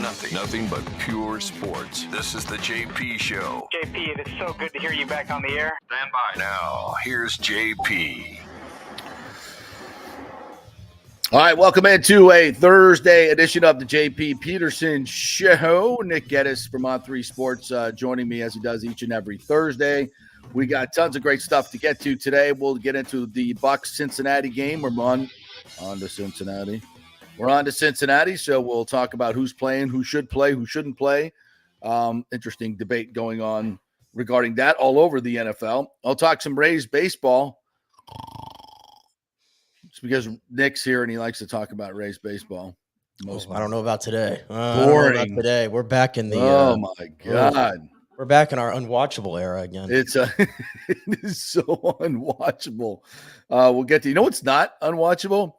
Nothing but pure sports. This is the JP Show. JP, it is so good to hear you back on the air. Stand by. Now, here's JP. All right, welcome into a Thursday edition of the JP Peterson Show. Nick Geddes from On3 Sports joining me as he does each and every Thursday. We got tons of great stuff to get to today. We'll get into the Bucs-Cincinnati game. We're on to Cincinnati. We're on to Cincinnati, so we'll talk about who's playing, who should play, who shouldn't play. Interesting debate going on regarding that all over the NFL. I'll talk some Rays baseball. It's because Nick's here and he likes to talk about Rays baseball. I don't know about today. Boring. Today. We're back in the. Oh my God. We're back in our unwatchable era again. It is so unwatchable. We'll get to. You know what's not unwatchable?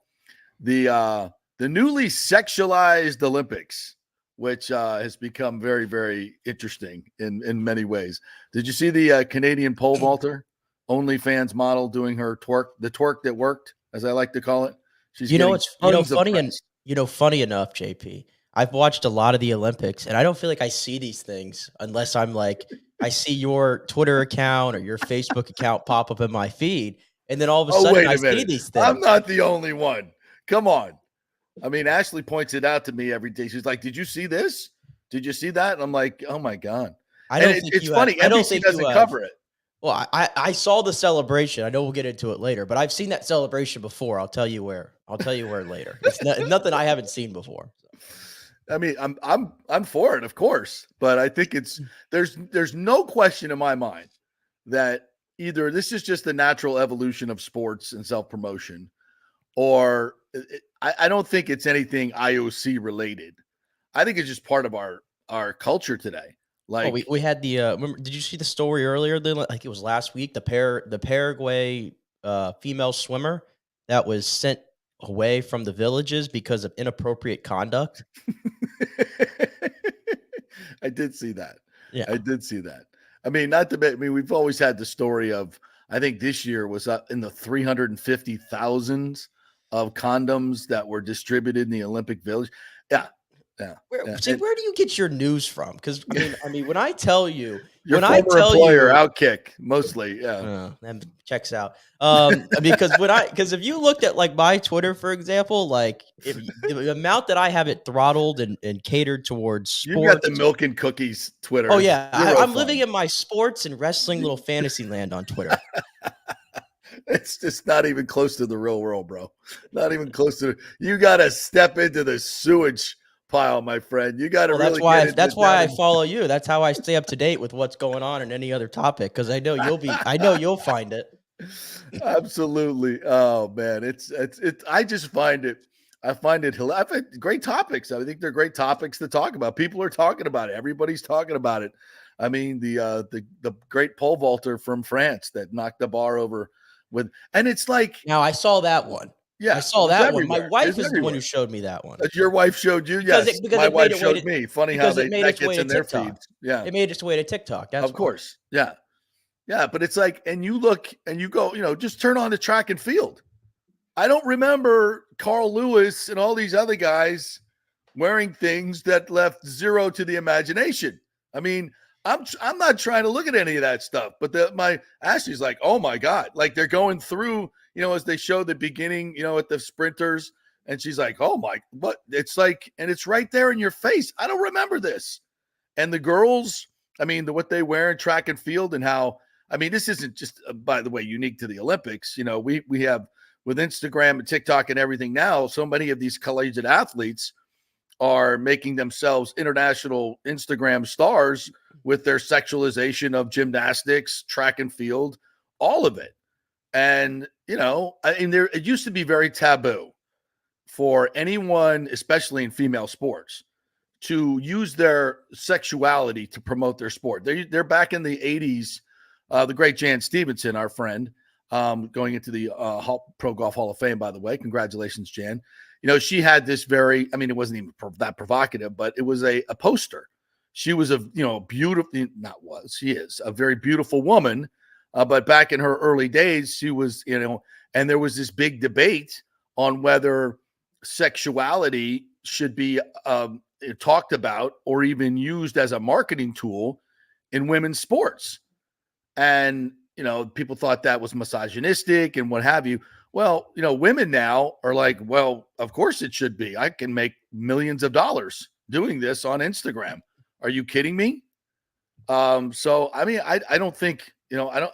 The newly sexualized Olympics, which has become very, very interesting in many ways. Did you see the Canadian pole vaulter, OnlyFans model doing her twerk, the twerk that worked, as I like to call it? She's funny enough, JP. I've watched a lot of the Olympics, and I don't feel like I see these things unless I'm like, I see your Twitter account or your Facebook account pop up in my feed, and then all of a sudden I see these things. I'm not the only one. Come on. I mean, Ashley points it out to me every day. She's like, "Did you see this? Did you see that?" And I'm like, "Oh my God!" It's funny. NBC doesn't cover it. Well, I saw the celebration. I know we'll get into it later, but I've seen that celebration before. I'll tell you where later. It's nothing I haven't seen before. I mean, I'm for it, of course, but I think there's no question in my mind that either this is just the natural evolution of sports and self-promotion, or I don't think it's anything IOC related. I think it's just part of our culture today. Like we had the remember, did you see the story earlier? Like it was last week, the Paraguay female swimmer that was sent away from the villages because of inappropriate conduct. I did see that. Yeah, I did see that. I mean, we've always had the story of, I think this year was up in the 350,000 of condoms that were distributed in the Olympic Village. Yeah. Where do you get your news from? Because I mean, when I tell you, Outkick mostly, that checks out. Because if you looked at like my Twitter, for example, like the amount that I have it throttled and catered towards sports, you got the milk and cookies Twitter. Oh yeah, I'm living in my sports and wrestling little fantasy land on Twitter. It's just not even close to the real world, bro. Not even close to. You got to step into the sewage pile, my friend. You got to really. That's why I follow you. That's how I stay up to date with what's going on in any other topic, because I know you'll find it. Absolutely. Oh man, it's. I just find it. I find it hilarious. I've had great topics. I think they're great topics to talk about. People are talking about it. Everybody's talking about it. I mean, the great pole vaulter from France that knocked the bar over and it's like, now I saw that one. Yeah, I saw that one. My wife is the one who showed me that one. Your wife showed you? Yes, my wife showed me. Funny how that gets in their feeds. Yeah, it made its way to TikTok. Of course. Yeah, but it's like, and you look and you go, just turn on the track and field. I don't remember Carl Lewis and all these other guys wearing things that left zero to the imagination. I mean, I'm not trying to look at any of that stuff, but my Ashley's like, oh my God, like they're going through, as they show the beginning, at the sprinters, and she's like, oh my, what? It's like, and it's right there in your face. I don't remember this. And the girls, I mean, what they wear in track and field and how, I mean, this isn't just, by the way, unique to the Olympics. We have with Instagram and TikTok and everything now, so many of these collegiate athletes are making themselves international Instagram stars with their sexualization of gymnastics, track and field, all of it. And, it used to be very taboo for anyone, especially in female sports, to use their sexuality to promote their sport. They're back in the 80s. The great Jan Stevenson, our friend, going into the Pro Golf Hall of Fame, by the way. Congratulations, Jan. She had this it wasn't even that provocative, but it was a poster. She was she is a very beautiful woman. But back in her early days, she was, and there was this big debate on whether sexuality should be talked about or even used as a marketing tool in women's sports. And, people thought that was misogynistic and what have you. Well, women now are like, well, of course it should be. I can make millions of dollars doing this on Instagram. Are you kidding me? So, I mean, I don't think, I don't,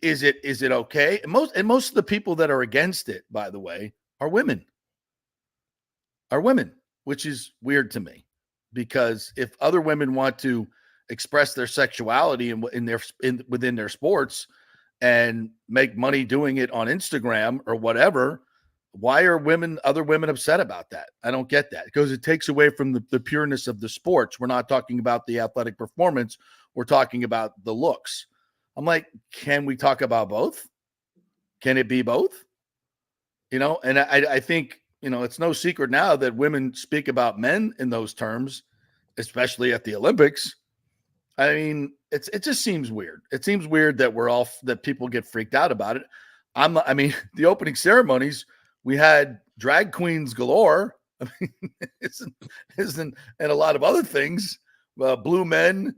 is it okay? And most of the people that are against it, by the way, are women, which is weird to me, because if other women want to express their sexuality within their sports and make money doing it on Instagram or whatever, why are other women upset about that? I don't get that, because it takes away from the pureness of the sports. We're not talking about the athletic performance. We're talking about the looks. I'm like, can we talk about both? Can it be both? And I think, it's no secret now that women speak about men in those terms, especially at the Olympics. I mean, it just seems weird. It seems weird that that people get freaked out about it. The opening ceremonies, we had drag queens galore. I mean, isn't and a lot of other things. Blue men,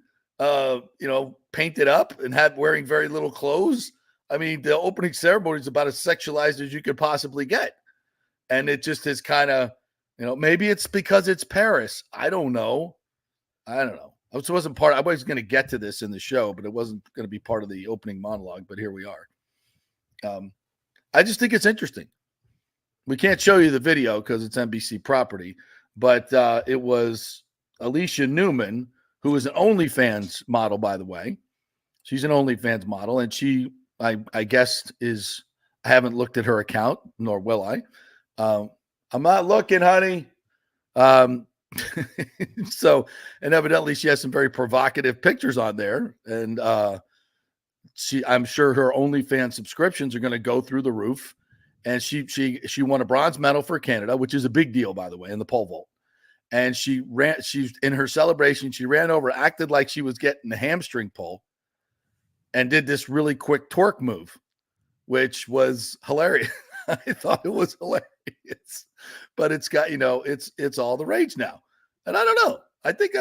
painted up and wearing very little clothes. I mean, the opening ceremony is about as sexualized as you could possibly get. And it just is kind of, maybe it's because it's Paris. I don't know. This wasn't part. I was going to get to this in the show, but it wasn't going to be part of the opening monologue. But here we are. I just think it's interesting. We can't show you the video because it's NBC property, but it was Alicia Newman, who is an OnlyFans model, by the way. She's an OnlyFans model, and she, I guess, is. I haven't looked at her account, nor will I. I'm not looking, honey. So, and evidently she has some very provocative pictures on there, and I'm sure her OnlyFans subscriptions are going to go through the roof. And she won a bronze medal for Canada, which is a big deal, by the way, in the pole vault. And she's in her celebration, she ran over, acted like she was getting the hamstring pull, and did this really quick twerk move, which was hilarious. I thought it was hilarious, but it's got, it's all the rage now. And I don't know. I think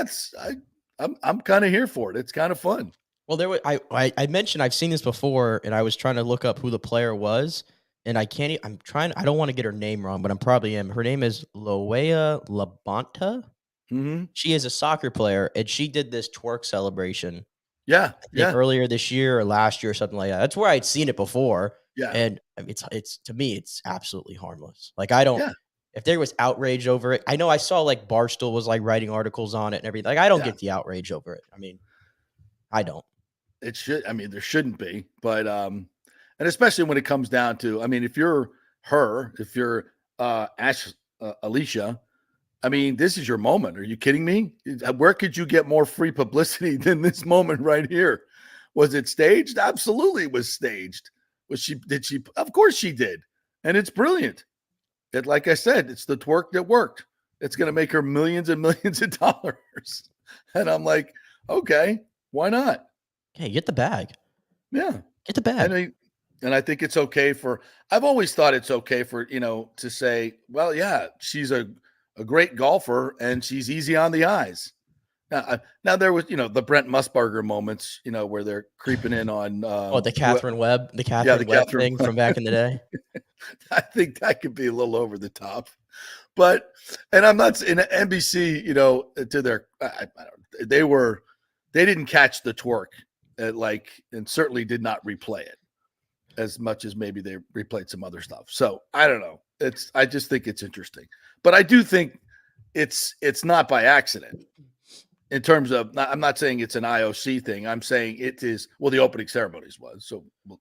I'm kind of here for it. It's kind of fun. Well, I mentioned I've seen this before, and I was trying to look up who the player was, and I don't want to get her name wrong, but I'm probably am. Her name is Loea Labonta. Mm-hmm. She is a soccer player, and she did this twerk celebration. Yeah. I think earlier this year or last year or something like that. That's where I'd seen it before. Yeah. And it's to me, it's absolutely harmless. Like, I don't, if there was outrage over it, I know I saw like Barstool was like writing articles on it and everything. Like, I don't get the outrage over it. I mean, I don't. It should, there shouldn't be, but, and especially when it comes down to, if you're Alicia, this is your moment. Are you kidding me? Where could you get more free publicity than this moment right here? Was it staged? Absolutely, it was staged. Did she? Of course she did. And it's brilliant. Like I said, it's the twerk that worked. It's going to make her millions and millions of dollars. And I'm like, okay, why not? Hey, get the bag. Yeah. Get the bag. And I think it's okay I've always thought it's okay for, to say, well, yeah, she's a great golfer and she's easy on the eyes. Now there was, the Brent Musburger moments, where they're creeping in on the Catherine Webb, Webb thing from back in the day. I think that could be a little over the top, but, and I'm not in NBC, to their, they didn't catch the twerk and certainly did not replay it as much as maybe they replayed some other stuff. So I don't know. I just think it's interesting, but I do think it's not by accident. In terms of, I'm not saying it's an IOC thing. I'm saying it is, the opening ceremonies was, so we'll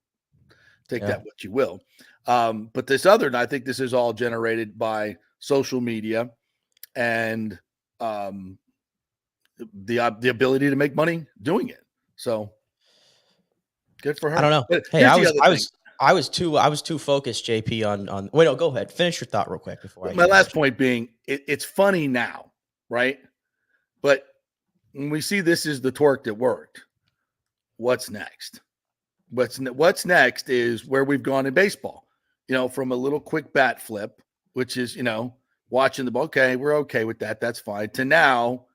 take that what you will. But this other, I think this is all generated by social media and the ability to make money doing it. So good for her. I don't know. But hey, I was too focused, JP, on. Wait, no, go ahead. Finish your thought real quick before my last point being, it's funny now, right? But when we see this is the twerk that worked, what's next? What's next is where we've gone in baseball, from a little quick bat flip, which is, watching the ball. Okay, we're okay with that. That's fine. To now,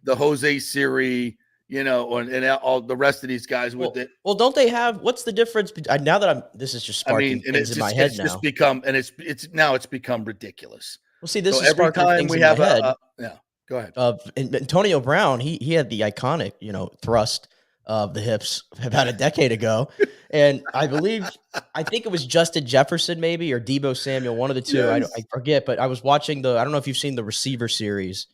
the Jose Siri, and all the rest of these guys with it. Well, don't they have? What's the difference? Now that this is just sparking and things in my head it's now. just become, and it's become ridiculous. Well, see, this So is every sparking time things we in my have head. go ahead. And Antonio Brown, he had the iconic, thrust of the hips about a decade ago, and I think it was Justin Jefferson maybe or Debo Samuel, one of the two. Yes. I forget, but I was watching I don't know if you've seen the receiver series.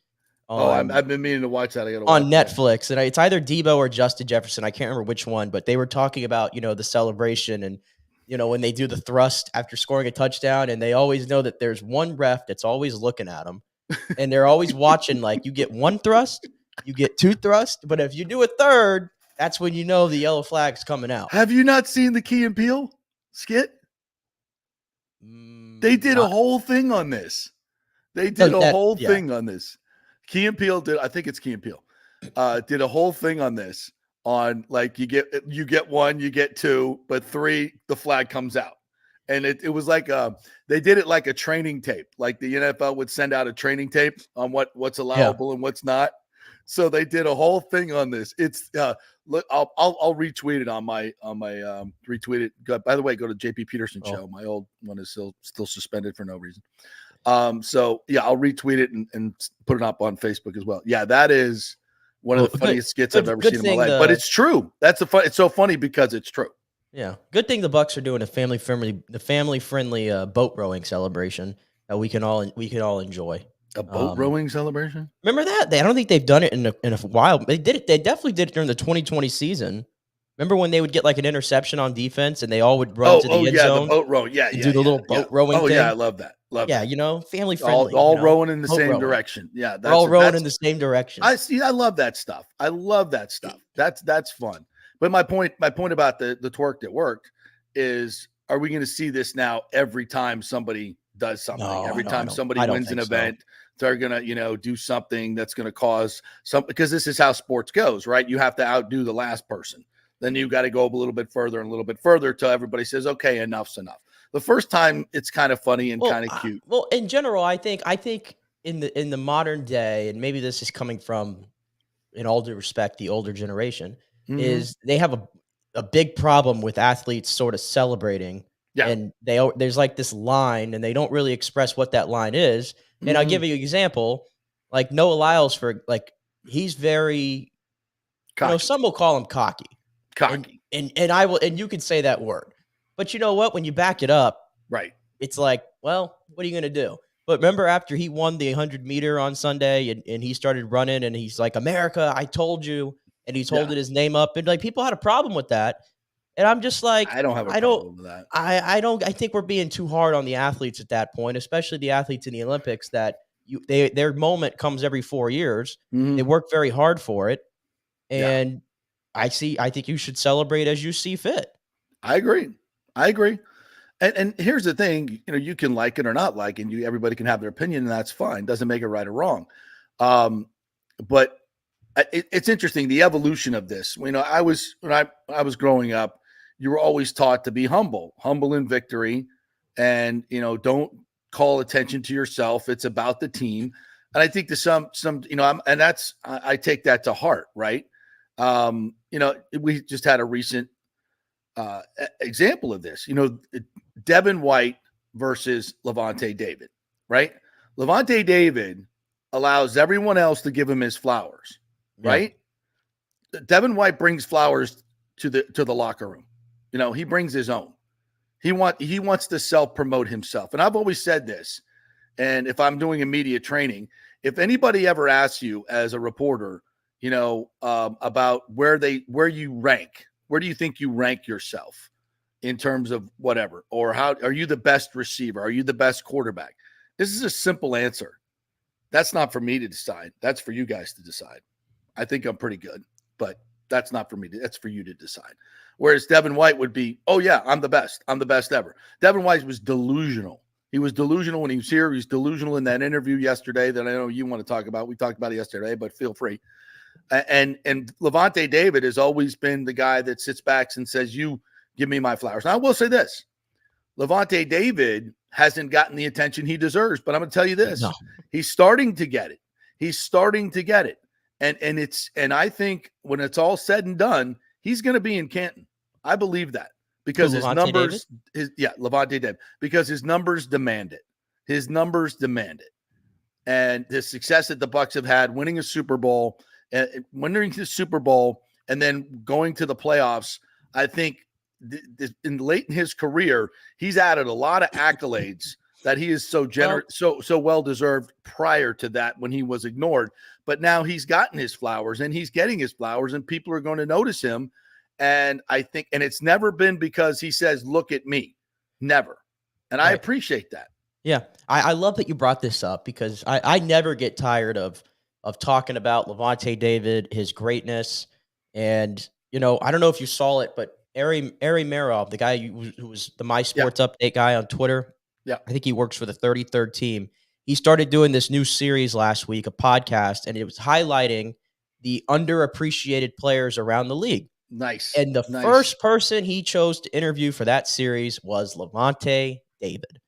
I've been meaning to watch that. I got to on Netflix, and it's either Debo or Justin Jefferson. I can't remember which one, but they were talking about the celebration and when they do the thrust after scoring a touchdown, and they always know that there's one ref that's always looking at them, and they're always watching. Like, you get one thrust, you get two thrusts, but if you do a third, that's when the yellow flag's coming out. Have you not seen the Key and Peele skit? They did a whole thing on this. They did a whole thing on this. Key and Peele did. I think it's Key and Peele. Did a whole thing on this. On like you get one, you get two, but three, the flag comes out. And it was like they did it like a training tape. Like the NFL would send out a training tape on what's allowable and what's not. So they did a whole thing on this. It's look, I'll retweet it on my retweet it. By the way, go to JP Peterson show. My old one is still suspended for no reason. So yeah, I'll retweet it and put it up on Facebook as well. Yeah, that is one of the funniest skits I've ever seen in my life. But it's true. It's so funny because it's true. Yeah, good thing the Bucks are doing a family friendly boat rowing celebration that we can all enjoy. A boat rowing celebration? Remember that? I don't think they've done it in a while. They did it. They definitely did it during the 2020 season. Remember when they would get like an interception on defense and they all would run to the end zone? The boat row. Yeah, do the little boat rowing thing. Oh yeah, I love that. Family friendly. All rowing in the same direction. Yeah, they're all rowing in the same direction. I love that stuff. That's fun. But my point about the twerk that worked is, are we going to see this now every time somebody does something? Every time somebody wins an event, they're going to, do something that's going to cause because this is how sports goes, right? You have to outdo the last person. Then you got to go a little bit further and a little bit further till everybody says, okay, enough's enough. The first time it's kind of funny and kind of cute. Well, in general, I think in the modern day, and maybe this is coming from, in all due respect, the older generation, is they have a big problem with athletes sort of celebrating. Yeah. And there's like this line, and they don't really express what that line is. And I'll give you an example, like Noah Lyles, he's very, some will call him cocky. And you can say that word. But you know what? When you back it up, right, it's like, well, what are you going to do? But remember after he won the 100-meter on Sunday and he started running and he's like, America, I told you. And he's holding his name up. And like, people had a problem with that. And I'm just like, I don't have a problem with that. I think we're being too hard on the athletes at that point, especially the athletes in the Olympics that their moment comes every 4 years. They work very hard for it. And I think you should celebrate as you see fit. I agree. And here's the thing, you can like it or not like it, and everybody can have their opinion, and that's fine. Doesn't make it right or wrong. But it's interesting, the evolution of this. When I was growing up, you were always taught to be humble in victory, and don't call attention to yourself. It's about the team. And I think to some, I take that to heart, right? We just had a recent example of this, Devin White versus Levante David, right? Levante David allows everyone else to give him his flowers, right? Devin White brings flowers to the locker room. He brings his own. He wants to self-promote himself. And I've always said this, and if I'm doing a media training, if anybody ever asks you as a reporter, about where you rank, where do you think you rank yourself in terms of whatever, or how are you the best receiver? Are you the best quarterback? This is a simple answer. That's not for me to decide. That's for you guys to decide. I think I'm pretty good, but that's not for me. That's for you to decide. Whereas Devin White would be, oh yeah, I'm the best. I'm the best ever. Devin White was delusional. He was delusional when he was here. He was delusional in that interview yesterday that I know you want to talk about. We talked about it yesterday, but feel free. And Levante David has always been the guy that sits back and says, you give me my flowers. Now, I will say this. Levante David hasn't gotten the attention he deserves. But I'm going to tell you this: No. he's starting to get it. He's starting to get it, and I think when it's all said and done, he's going to be in Canton. I believe that because his numbers, Levante David, because his numbers demand it. His numbers demand it, and the success that the Bucs have had, winning a Super Bowl, winning the Super Bowl, and then going to the playoffs. I think late in his career, he's added a lot of accolades that he is so generous, so well deserved prior to that when he was ignored. But now he's gotten his flowers and he's getting his flowers, and people are going to notice him. And I think, and it's never been because he says, "Look at me," never. And I appreciate that. Yeah, I love that you brought this up because I never get tired of talking about Levante David, his greatness, and I don't know if you saw it, but Ari Merov, the guy who was the My Sports Update guy on Twitter, I think he works for the 33rd team. He started doing this new series last week, a podcast, and it was highlighting the underappreciated players around the league. Nice. And the first person he chose to interview for that series was Levante David.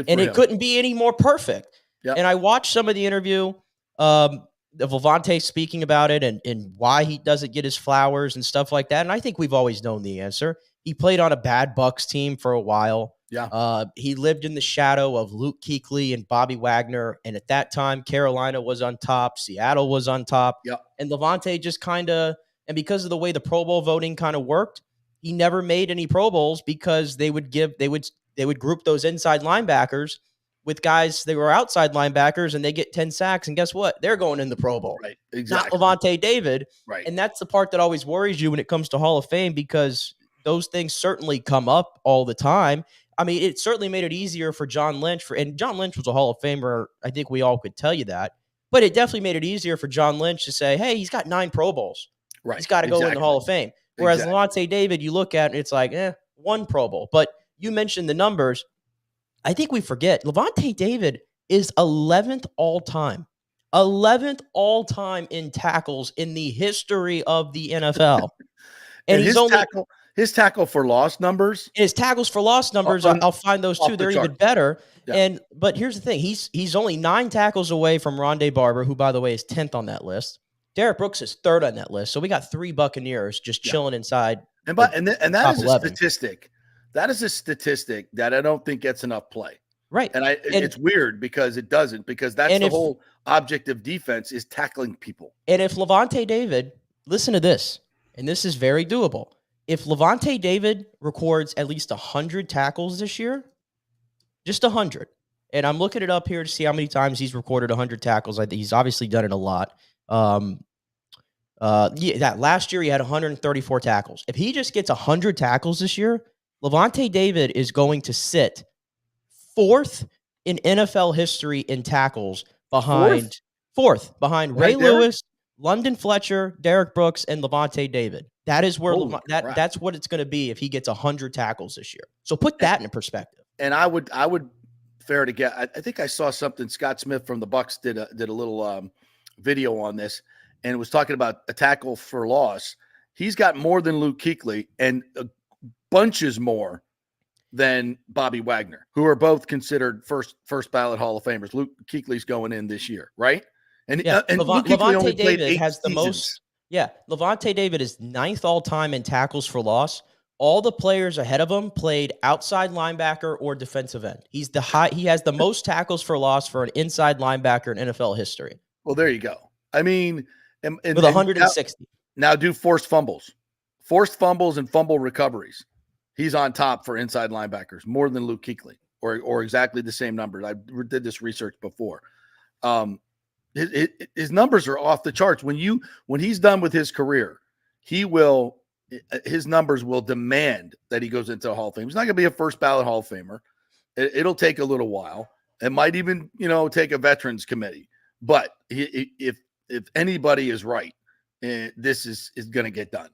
And it couldn't be any more perfect. Yep. And I watched some of the interview of Levante speaking about it and why he doesn't get his flowers and stuff like that. And I think we've always known the answer. He played on a bad Bucs team for a while. Yeah. He lived in the shadow of Luke Kuechly and Bobby Wagner. And at that time, Carolina was on top. Seattle was on top. Yep. And Levante just kind of, and because of the way the Pro Bowl voting kind of worked, he never made any Pro Bowls because they would group those inside linebackers with guys that were outside linebackers, and they get 10 sacks. And guess what? They're going in the Pro Bowl. Right. Exactly. Not Levante David. Right. And that's the part that always worries you when it comes to Hall of Fame, because those things certainly come up all the time. I mean, it certainly made it easier for John Lynch. And John Lynch was a Hall of Famer. I think we all could tell you that. But it definitely made it easier for John Lynch to say, hey, he's got 9 Pro Bowls. Right. He's got to go in the Hall of Fame. Whereas Levante David, you look at it, it's like, 1 Pro Bowl. But you mentioned the numbers. I think we forget Levante David is 11th all-time in tackles in the history of the NFL. And his tackle for loss numbers. His tackles for loss numbers, I'll find those too. They're even better. Yeah. But here's the thing. He's only 9 tackles away from Rondé Barber, who, by the way, is 10th on that list. Derek Brooks is 3rd on that list. So we got 3 Buccaneers just chilling inside. And that is 11. A statistic. That is a statistic that I don't think gets enough play. Right. And it's weird because it doesn't, because that's the whole object of defense is tackling people. And if Levante David, listen to this, and this is very doable. If Levante David records at least 100 tackles this year, just 100, and I'm looking it up here to see how many times he's recorded 100 tackles. I think he's obviously done it a lot. That last year he had 134 tackles. If he just gets 100 tackles this year, Levante David is going to sit 4th in NFL history in tackles behind Ray Lewis, London Fletcher, Derek Brooks, and Levante David. That is where that's what it's going to be if he gets 100 tackles this year. So put that in perspective. And I would fair to get. I think I saw something. Scott Smith from the Bucs did a little video on this, and it was talking about a tackle for loss. He's got more than Luke Kuechly and bunches more than Bobby Wagner, who are both considered first ballot Hall of Famers. Luke Kuechly's going in this year, right? And Levante David has the most. Yeah, Levante David is 9th all-time in tackles for loss. All the players ahead of him played outside linebacker or defensive end. He has the most tackles for loss for an inside linebacker in NFL history. Well, there you go. I mean, with 160. Now do forced fumbles and fumble recoveries. He's on top for inside linebackers, more than Luke Kuechly, or exactly the same numbers. I did this research before. His numbers are off the charts. When he's done with his career, his numbers will demand that he goes into the Hall of Fame. He's not going to be a first ballot Hall of Famer. It'll take a little while. It might even, take a veterans committee. But if anybody is right, this is going to get done.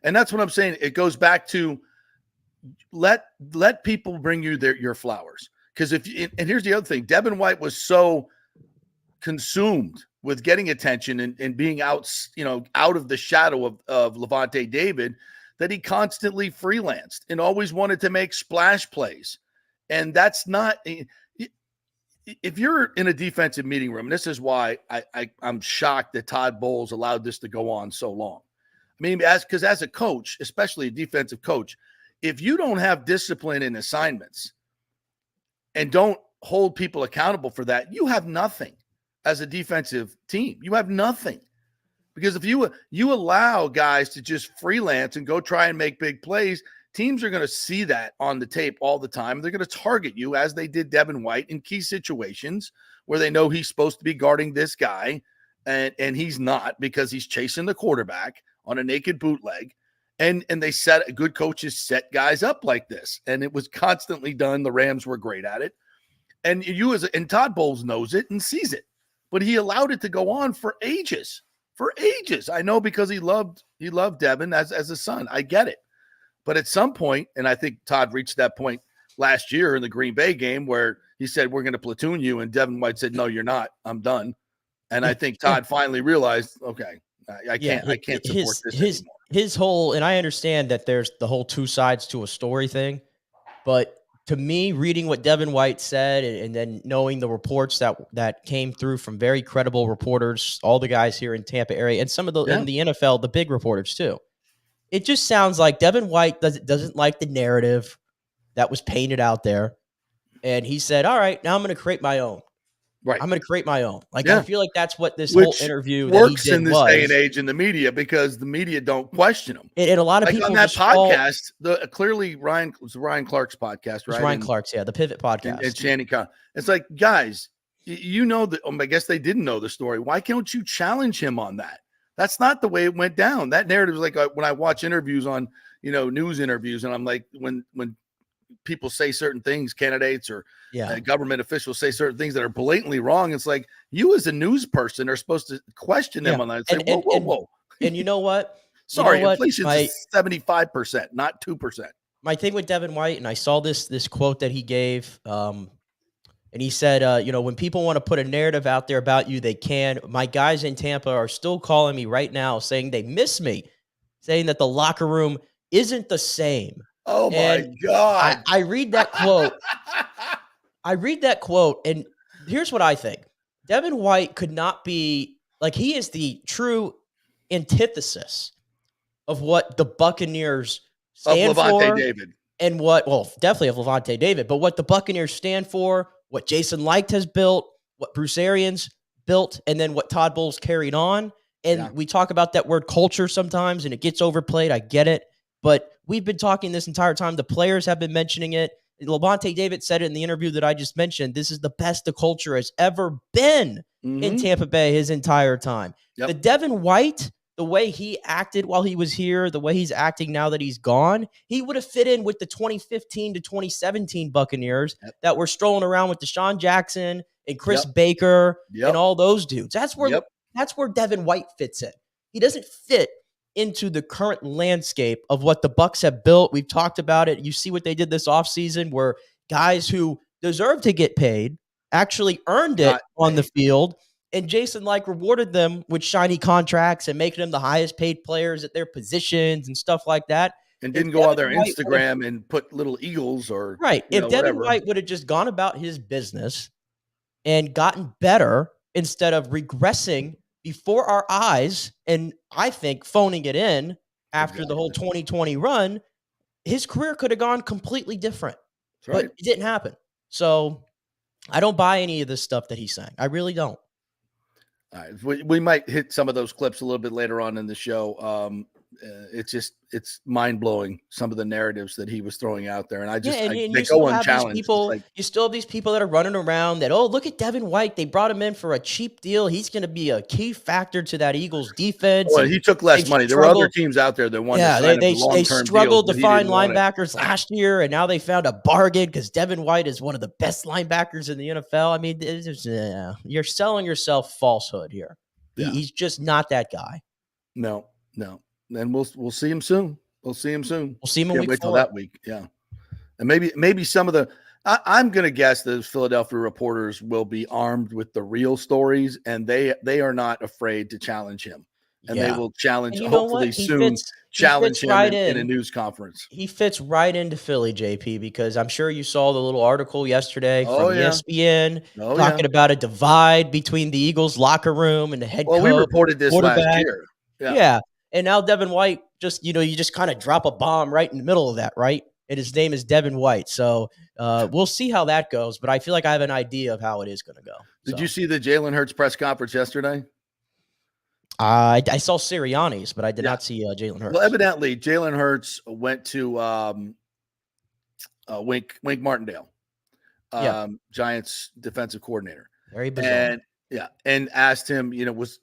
And that's what I'm saying. It goes back to let people bring you your flowers. Because and here's the other thing. Devin White was so consumed with getting attention and being out of the shadow of Levante David that he constantly freelanced and always wanted to make splash plays. And that's not, if you're in a defensive meeting room, and this is why I'm shocked that Todd Bowles allowed this to go on so long. I mean, because as a coach, especially a defensive coach, if you don't have discipline in assignments and don't hold people accountable for that, you have nothing as a defensive team. You have nothing. Because if you allow guys to just freelance and go try and make big plays, teams are going to see that on the tape all the time. They're going to target you, as they did Devin White, in key situations where they know he's supposed to be guarding this guy, and he's not, because he's chasing the quarterback on a naked bootleg. And they good coaches set guys up like this, and it was constantly done. The Rams were great at it, and Todd Bowles knows it and sees it, but he allowed it to go on for ages. For ages. I know, because he loved Devin as a son. I get it. But at some point, and I think Todd reached that point last year in the Green Bay game where he said, we're going to platoon you. And Devin White said, no, you're not. I'm done. And I think Todd finally realized, okay, I can't support this anymore. His whole, and I understand that there's the whole two sides to a story thing, but to me, reading what Devin White said and then knowing the reports that came through from very credible reporters, all the guys here in Tampa area, and some of the in the NFL, the big reporters too, it just sounds like Devin White doesn't like the narrative that was painted out there, and he said, "All right, now I'm going to create my own. Right, I'm going to create my own." Like, I feel like that's what this Which whole interview works that he did in this day and age in the media, because the media don't question him. And a lot of people on that podcast, clearly Ryan Clark's podcast, right? Ryan Clark's, the Pivot podcast, and Shannon Khan. It's like, guys, you know that. I guess they didn't know the story. Why can't you challenge him on that? That's not the way it went down. That narrative is like when I watch interviews on news interviews, and I'm like, when people say certain things, candidates or government officials say certain things that are blatantly wrong, it's like, you as a news person are supposed to question them on that. It's like, whoa. And you know what? Sorry, inflation is 75%, not 2%. My thing with Devin White, and I saw this quote that he gave, and he said, when people want to put a narrative out there about you, they can. My guys in Tampa are still calling me right now saying they miss me, saying that the locker room isn't the same. Oh, my God. I read that quote. And here's what I think. Devin White could not be, like, he is the true antithesis of what the Buccaneers stand for. Levante David. And definitely of Levante David, but what the Buccaneers stand for, what Jason Licht has built, what Bruce Arians built, and then what Todd Bowles carried on. And we talk about that word culture sometimes, and it gets overplayed. I get it. But we've been talking this entire time. The players have been mentioning it. Levante David said it in the interview that I just mentioned. This is the best the culture has ever been in Tampa Bay his entire time. The Devin White, the way he acted while he was here, the way he's acting now that he's gone, he would have fit in with the 2015 to 2017 Buccaneers that were strolling around with Deshaun Jackson and Chris Baker and all those dudes. That's where Devin White fits in. He doesn't fit into the current landscape of what the Bucs have built. We've talked about it. You see what they did this offseason, where guys who deserve to get paid actually earned it on the field. And Jason Licht rewarded them with shiny contracts and making them the highest paid players at their positions and stuff like that. And didn't go on their Instagram and put little eagles or If Devin White would have just gone about his business and gotten better instead of regressing before our eyes, and I think phoning it in after the whole 2020 run, his career could have gone completely different. But it didn't happen. So I don't buy any of this stuff that he's saying. I really don't. All right. We might hit some of those clips a little bit later on in the show. It's mind blowing, some of the narratives that he was throwing out there, and they go unchallenged. You still have these people that are running around that, look at Devin White, they brought him in for a cheap deal. He's going to be a key factor to that Eagles defense. Well, he took less money. There were other teams out there that wanted. Yeah, they struggled to find linebackers last year, and now they found a bargain because Devin White is one of the best linebackers in the NFL. I mean, you're selling yourself falsehood here. Yeah. He's just not that guy. No. And we'll see him soon. We'll see him soon. We'll see him in week 4. Till that week. Yeah. And maybe some of the I'm going to guess that Philadelphia reporters will be armed with the real stories, and they are not afraid to challenge him. and they will challenge, And you know hopefully what? soon, He challenge fits him right in a in. news conference. He fits right into Philly, JP, because I'm sure you saw the little article yesterday Oh, from yeah. ESPN Oh, yeah. talking about a divide between the Eagles locker room and the head Well, we coach, reported this last quarterback. year. Yeah. Yeah. And now Devin White you just kind of drop a bomb right in the middle of that, right? And his name is Devin White. So we'll see how that goes. But I feel like I have an idea of how it is going to go. Did you see the Jalen Hurts press conference yesterday? I saw Sirianni's, but I did Yeah. not see Jalen Hurts. Well, evidently, Jalen Hurts went to Wink Martindale, Yeah. Giants defensive coordinator. Very bizarre. And asked him, was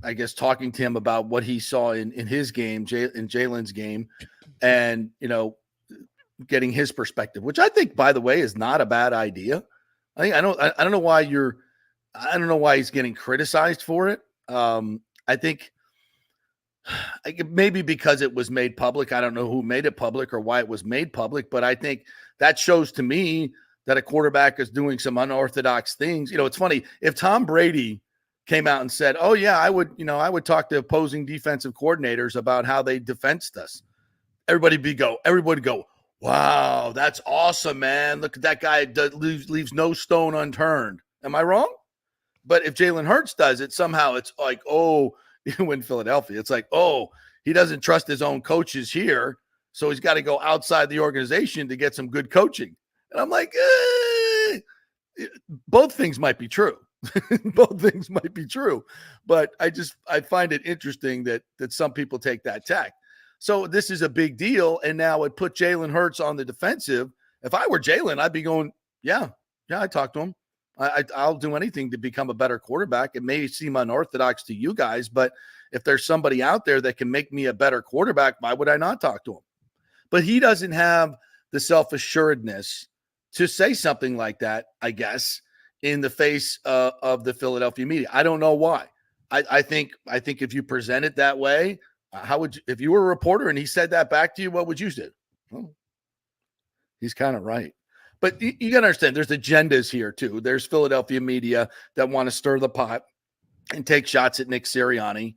I guess talking to him about what he saw in his game, in Jalen's game, and getting his perspective, which I think, by the way, is not a bad idea. I don't know why he's getting criticized for it. I think maybe because it was made public. I don't know who made it public or why it was made public, but I think that shows to me that a quarterback is doing some unorthodox things. It's funny if Tom Brady came out and said, "Oh yeah, I would talk to opposing defensive coordinators about how they defensed us." Everybody would go, "Wow, that's awesome, man! Look at that guy leaves no stone unturned." Am I wrong? But if Jalen Hurts does it, somehow it's like, oh, in Philadelphia, it's like, oh, he doesn't trust his own coaches here, so he's got to go outside the organization to get some good coaching. And I'm like, both things might be true. Both things might be true. But I find it interesting that some people take that tack. So this is a big deal. And now it put Jalen Hurts on the defensive. If I were Jalen, I'd be going, yeah, I talked to him. I'll do anything to become a better quarterback. It may seem unorthodox to you guys, but if there's somebody out there that can make me a better quarterback, why would I not talk to him? But he doesn't have the self-assuredness to say something like that, I guess, in the face of the Philadelphia media. I don't know why. I think if you present it that way, how would you, if you were a reporter and he said that back to you, what would you say? Oh, he's kind of right. But you got to understand, there's agendas here too. There's Philadelphia media that want to stir the pot and take shots at Nick Sirianni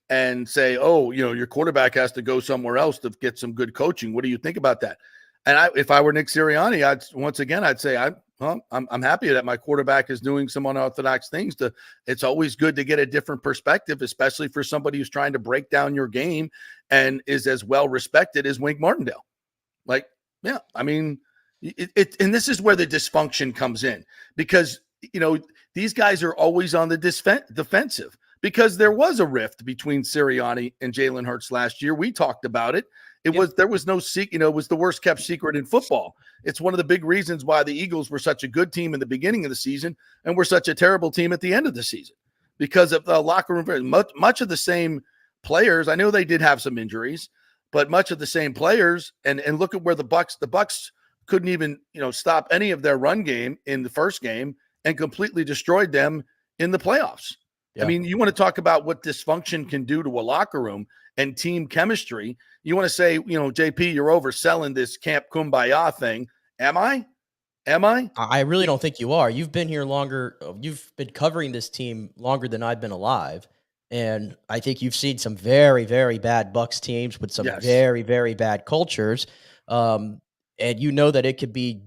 and say, "Oh, your quarterback has to go somewhere else to get some good coaching. What do you think about that?" And if I were Nick Sirianni, I'd say, I'm happy that my quarterback is doing some unorthodox things. It's always good to get a different perspective, especially for somebody who's trying to break down your game and is as well respected as Wink Martindale. Like, yeah, I mean. And this is where the dysfunction comes in because, these guys are always on the defensive because there was a rift between Sirianni and Jalen Hurts last year. We talked about it. There was no secret, it was the worst kept secret in football. It's one of the big reasons why the Eagles were such a good team in the beginning of the season and were such a terrible team at the end of the season because of the locker room. Much of the same players. I know they did have some injuries, but much of the same players. And look at where the Bucks couldn't even, stop any of their run game in the first game and completely destroyed them in the playoffs. Yeah. I mean, you want to talk about what dysfunction can do to a locker room and team chemistry. You want to say, JP, you're overselling this Camp Kumbaya thing. Am I? I really don't think you are. You've been here longer. You've been covering this team longer than I've been alive. And I think you've seen some very, very bad Bucks teams with some very, very bad cultures. And you know that it could be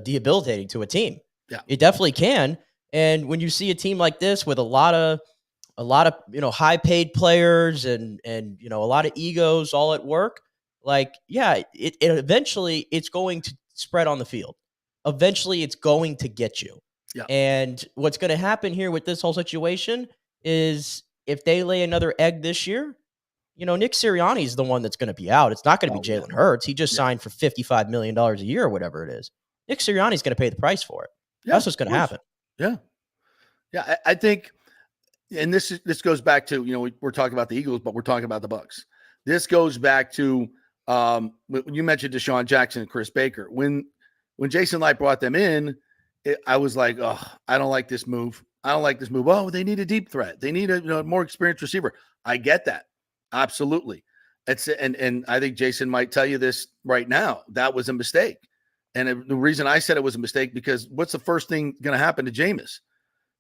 debilitating to a team. Yeah, it definitely can. And when you see a team like this with a lot of high paid players and a lot of egos all at work, like, yeah, it eventually it's going to spread on the field. Eventually it's going to get you. Yeah. And what's going to happen here with this whole situation is if they lay another egg this year, Nick Sirianni is the one that's going to be out. It's not going to be Jalen Hurts. He just signed for $55 million a year or whatever it is. Nick Sirianni is going to pay the price for it. Yeah, that's what's going to happen. Yeah. Yeah. I think, and this goes back to, we're talking about the Eagles, but we're talking about the Bucks. This goes back to, you mentioned Deshaun Jackson and Chris Baker. When Jason Light brought them in, I was like, oh, I don't like this move. Oh, they need a deep threat. They need a more experienced receiver. I get that. Absolutely. And I think Jason might tell you this right now. That was a mistake. And the reason I said it was a mistake, because what's the first thing going to happen to Jameis?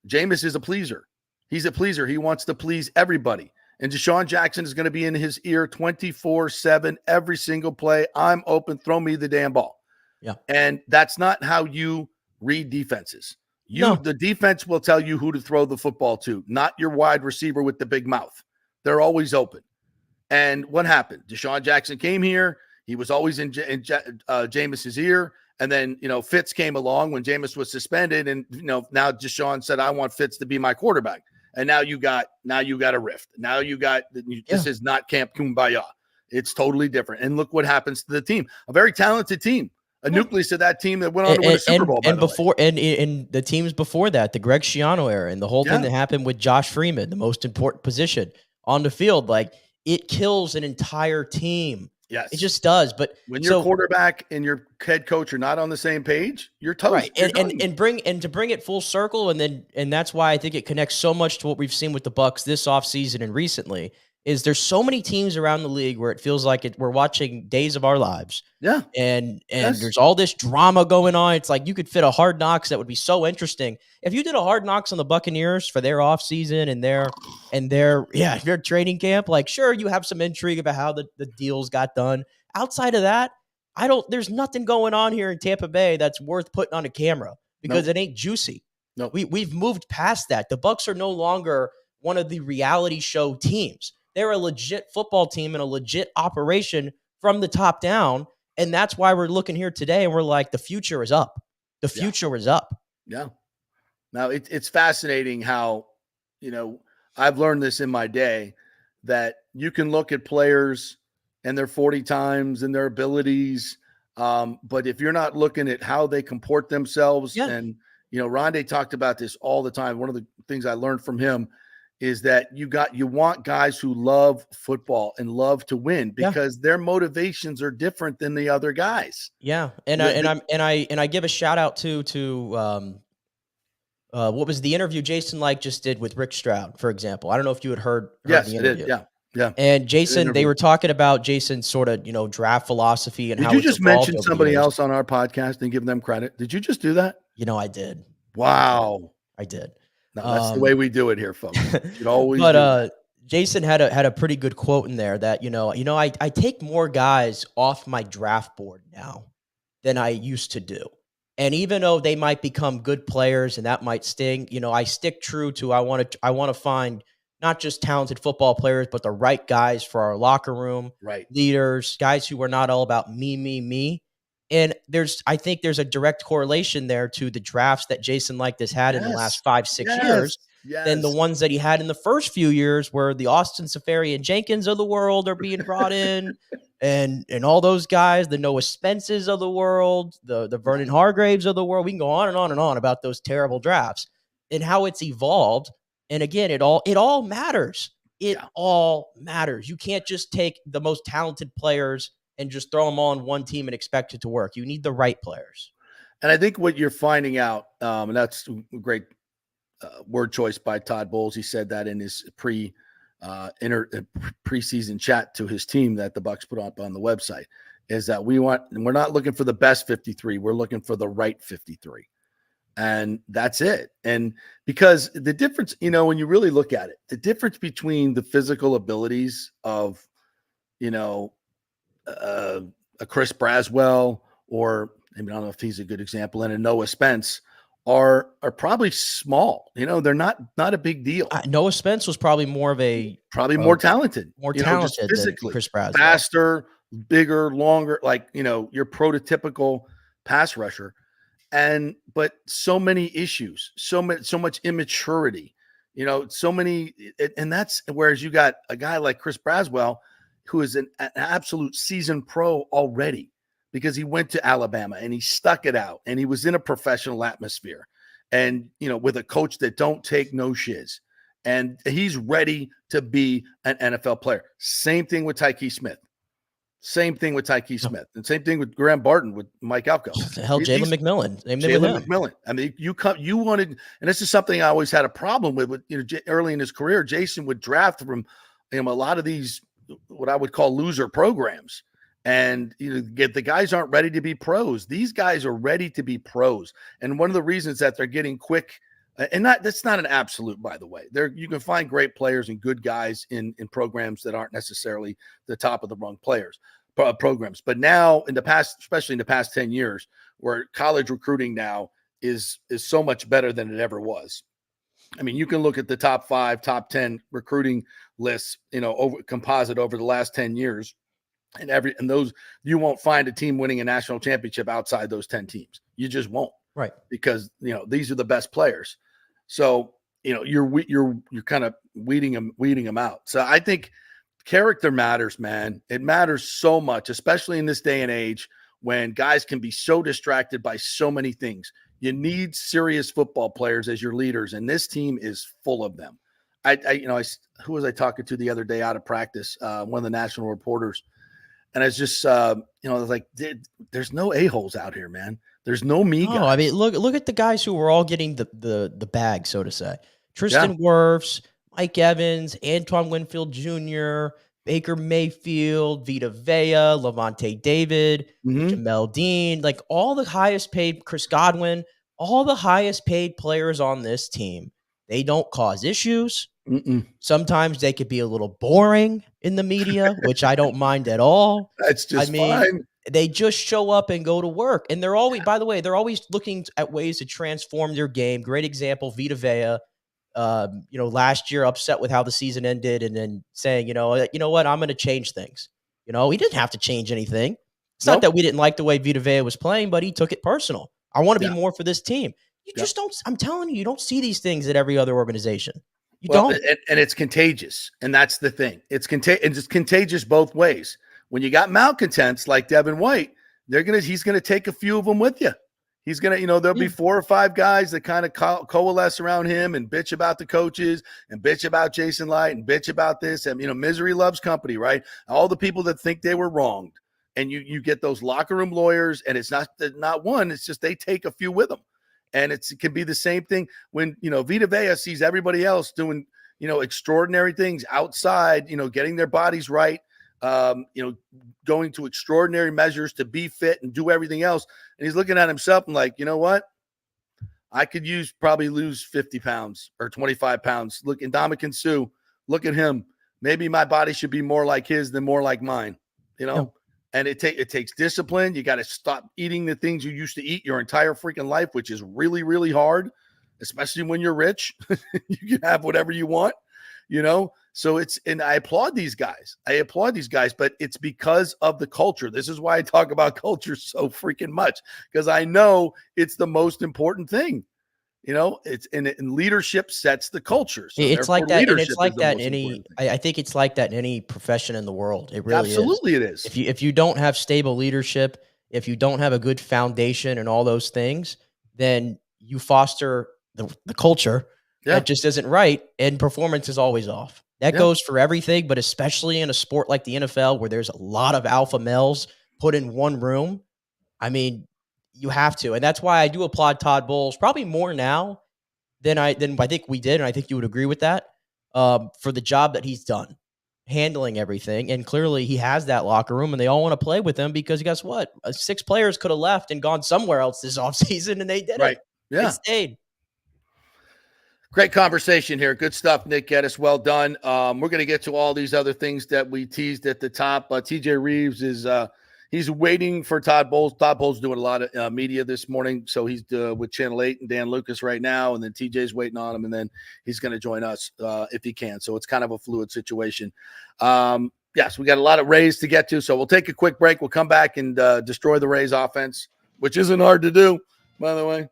Jameis is a pleaser. He's a pleaser. He wants to please everybody. And Deshaun Jackson is going to be in his ear 24/7, every single play. I'm open. Throw me the damn ball. Yeah. And that's not how you read defenses. The defense will tell you who to throw the football to, not your wide receiver with the big mouth. They're always open. And what happened? Deshaun Jackson came here. He was always in Jameis's ear. And then, Fitz came along when Jameis was suspended. And, now Deshaun said, I want Fitz to be my quarterback. And now you got a rift. Now this is not Camp Kumbaya. It's totally different. And look what happens to the team. A very talented team. A nucleus of that team that went on to win a Super Bowl. And the teams before that, the Greg Schiano era, and the whole thing that happened with Josh Freeman, the most important position on the field, like it kills an entire team. Yes, it just does. But when your quarterback and your head coach are not on the same page, you're toast. Right, and to bring it full circle, and that's why I think it connects so much to what we've seen with the Bucs this offseason and recently. Is there's so many teams around the league where it feels like we're watching Days of Our Lives. Yeah. And there's all this drama going on. It's like you could fit a Hard Knocks that would be so interesting. If you did a Hard Knocks on the Buccaneers for their offseason and their training camp, like sure, you have some intrigue about how the deals got done. Outside of that, there's nothing going on here in Tampa Bay that's worth putting on a camera because it ain't juicy. No. We've moved past that. The Bucs are no longer one of the reality show teams. They're a legit football team and a legit operation from the top down. And that's why we're looking here today and we're like, the future is up. The future is up. Yeah. Now it's fascinating how, I've learned this in my day that you can look at players and their 40 times and their abilities. But if you're not looking at how they comport themselves and, Rondé talked about this all the time. One of the things I learned from him is that you want guys who love football and love to win because their motivations are different than the other guys. Yeah. And I give a shout out to what was the interview Jason just did with Rick Stroud, for example. I don't know if you had heard the interview. I did. Yeah. And Jason, they were talking about Jason's sort of, draft philosophy and how Did you just mention somebody else on our podcast and give them credit? Did you just do that? I did. Wow. I did. No, that's the way we do it here, folks. You always Jason had a pretty good quote in there that, I take more guys off my draft board now than I used to do. And even though they might become good players and that might sting, I stick true to I want to find not just talented football players, but the right guys for our locker room, leaders, guys who are not all about me. And I think there's a direct correlation there to the drafts that Jason has had in the last 5-6 years than the ones that he had in the first few years where the Austin Safari and Jenkins of the world are being brought in and all those guys, the Noah Spences of the world, the Vernon Hargraves of the world. We can go on and on and on about those terrible drafts and how it's evolved. And again, it all matters. It all matters. You can't just take the most talented players and just throw them all on one team and expect it to work. You need the right players. And I think what you're finding out, and that's a great word choice by Todd Bowles. He said that in his preseason chat to his team that the Bucs put up on the website, is that we're not looking for the best 53. We're looking for the right 53. And that's it. And because the difference, when you really look at it, the difference between the physical abilities of, a Chris Braswell or I don't know if he's a good example, and a Noah Spence are probably small. They're not a big deal. Noah Spence was probably more talented, just physically, than Chris Braswell. Faster, bigger, longer, your prototypical pass rusher. But so many issues, so much immaturity, so many, and that's whereas you got a guy like Chris Braswell, who is an absolute seasoned pro already because he went to Alabama and he stuck it out and he was in a professional atmosphere and, with a coach that don't take no shiz, and he's ready to be an NFL player. Same thing with Tyke Smith. And same thing with Graham Barton, with Mike Elko. Hell, Jalen McMillan. Jalen McMillan. I mean, you wanted, and this is something I always had a problem with early in his career. Jason would draft from a lot of these, what I would call loser programs. And the guys aren't ready to be pros. These guys are ready to be pros. And one of the reasons that they're getting quick And that's not an absolute, by the way. There you can find great players and good guys in programs that aren't necessarily the top of the rung programs. But now in the past, especially in the past 10 years, where college recruiting now is so much better than it ever was. I mean, you can look at the top 5, top 10 recruiting lists, over composite over the last 10 years. And those, you won't find a team winning a national championship outside those 10 teams. You just won't. Right. Because, these are the best players. So, you're kind of weeding them out. So I think character matters, man. It matters so much, especially in this day and age when guys can be so distracted by so many things. You need serious football players as your leaders, and this team is full of them. Who was I talking to the other day out of practice? One of the national reporters. And I was just, I was like, there's no a-holes out here, man. There's no me guys. Oh, I mean, look at the guys who were all getting the bag, so to say. Tristan Wirfs, Mike Evans, Antoine Winfield Jr., Baker Mayfield, Vita Vea, Levante David, Jamel Dean, like all the highest paid, Chris Godwin, all the highest paid players on this team. They don't cause issues. Sometimes they could be a little boring in the media, which I don't mind at all. That's just fine. They just show up and go to work. And they're always, by the way, they're always looking at ways to transform their game. Great example, Vita Vea, last year upset with how the season ended and then saying, you know what, I'm going to change things. He didn't have to change anything. It's not that we didn't like the way Vita Vea was playing, but he took it personal. I want to be more for this team. You just don't, I'm telling you, you don't see these things at every other organization. You don't. And it's contagious. And that's the thing. It's contagious both ways. When you got malcontents like Devin White, he's going to take a few of them with you. He's going to, there'll be 4 or 5 guys that kind of coalesce around him and bitch about the coaches and bitch about Jason Light and bitch about this. And, misery loves company, right? All the people that think they were wronged. And you get those locker room lawyers, and it's not one. It's just they take a few with them. And it can be the same thing when, Vita Vea sees everybody else doing, extraordinary things outside, getting their bodies right, going to extraordinary measures to be fit and do everything else. And he's looking at himself and like, you know what? I could probably lose 50 pounds or 25 pounds. Look, Ndamukong Suh, look at him. Maybe my body should be more like his than more like mine, Yeah. And it takes discipline. You got to stop eating the things you used to eat your entire freaking life, which is really, really hard, especially when you're rich. You can have whatever you want, So and I applaud these guys. But it's because of the culture. This is why I talk about culture so freaking much, because I know it's the most important thing. It's and leadership sets the culture. So it's like that. And it's like that in any, I think it's like that in any profession in the world. It really absolutely is. If you don't have stable leadership, if you don't have a good foundation and all those things, then you foster the culture that just isn't right. And performance is always off. That goes for everything, but especially in a sport like the NFL, where there's a lot of alpha males put in one room. I mean, you have to. And that's why I do applaud Todd Bowles probably more now than I think we did. And I think you would agree with that, for the job that he's done handling everything. And clearly he has that locker room and they all want to play with him because guess what? 6 players could have left and gone somewhere else this offseason and they didn't. Right. Yeah. They stayed. Great conversation here. Good stuff, Nick Geddes. Well done. We're going to get to all these other things that we teased at the top. TJ Reeves is he's waiting for Todd Bowles. Todd Bowles doing a lot of media this morning, so he's with Channel 8 and Dan Lucas right now, and then TJ's waiting on him, and then he's going to join us if he can. So it's kind of a fluid situation. Yes, we got a lot of Rays to get to, so we'll take a quick break. We'll come back and destroy the Rays offense, which isn't hard to do, by the way.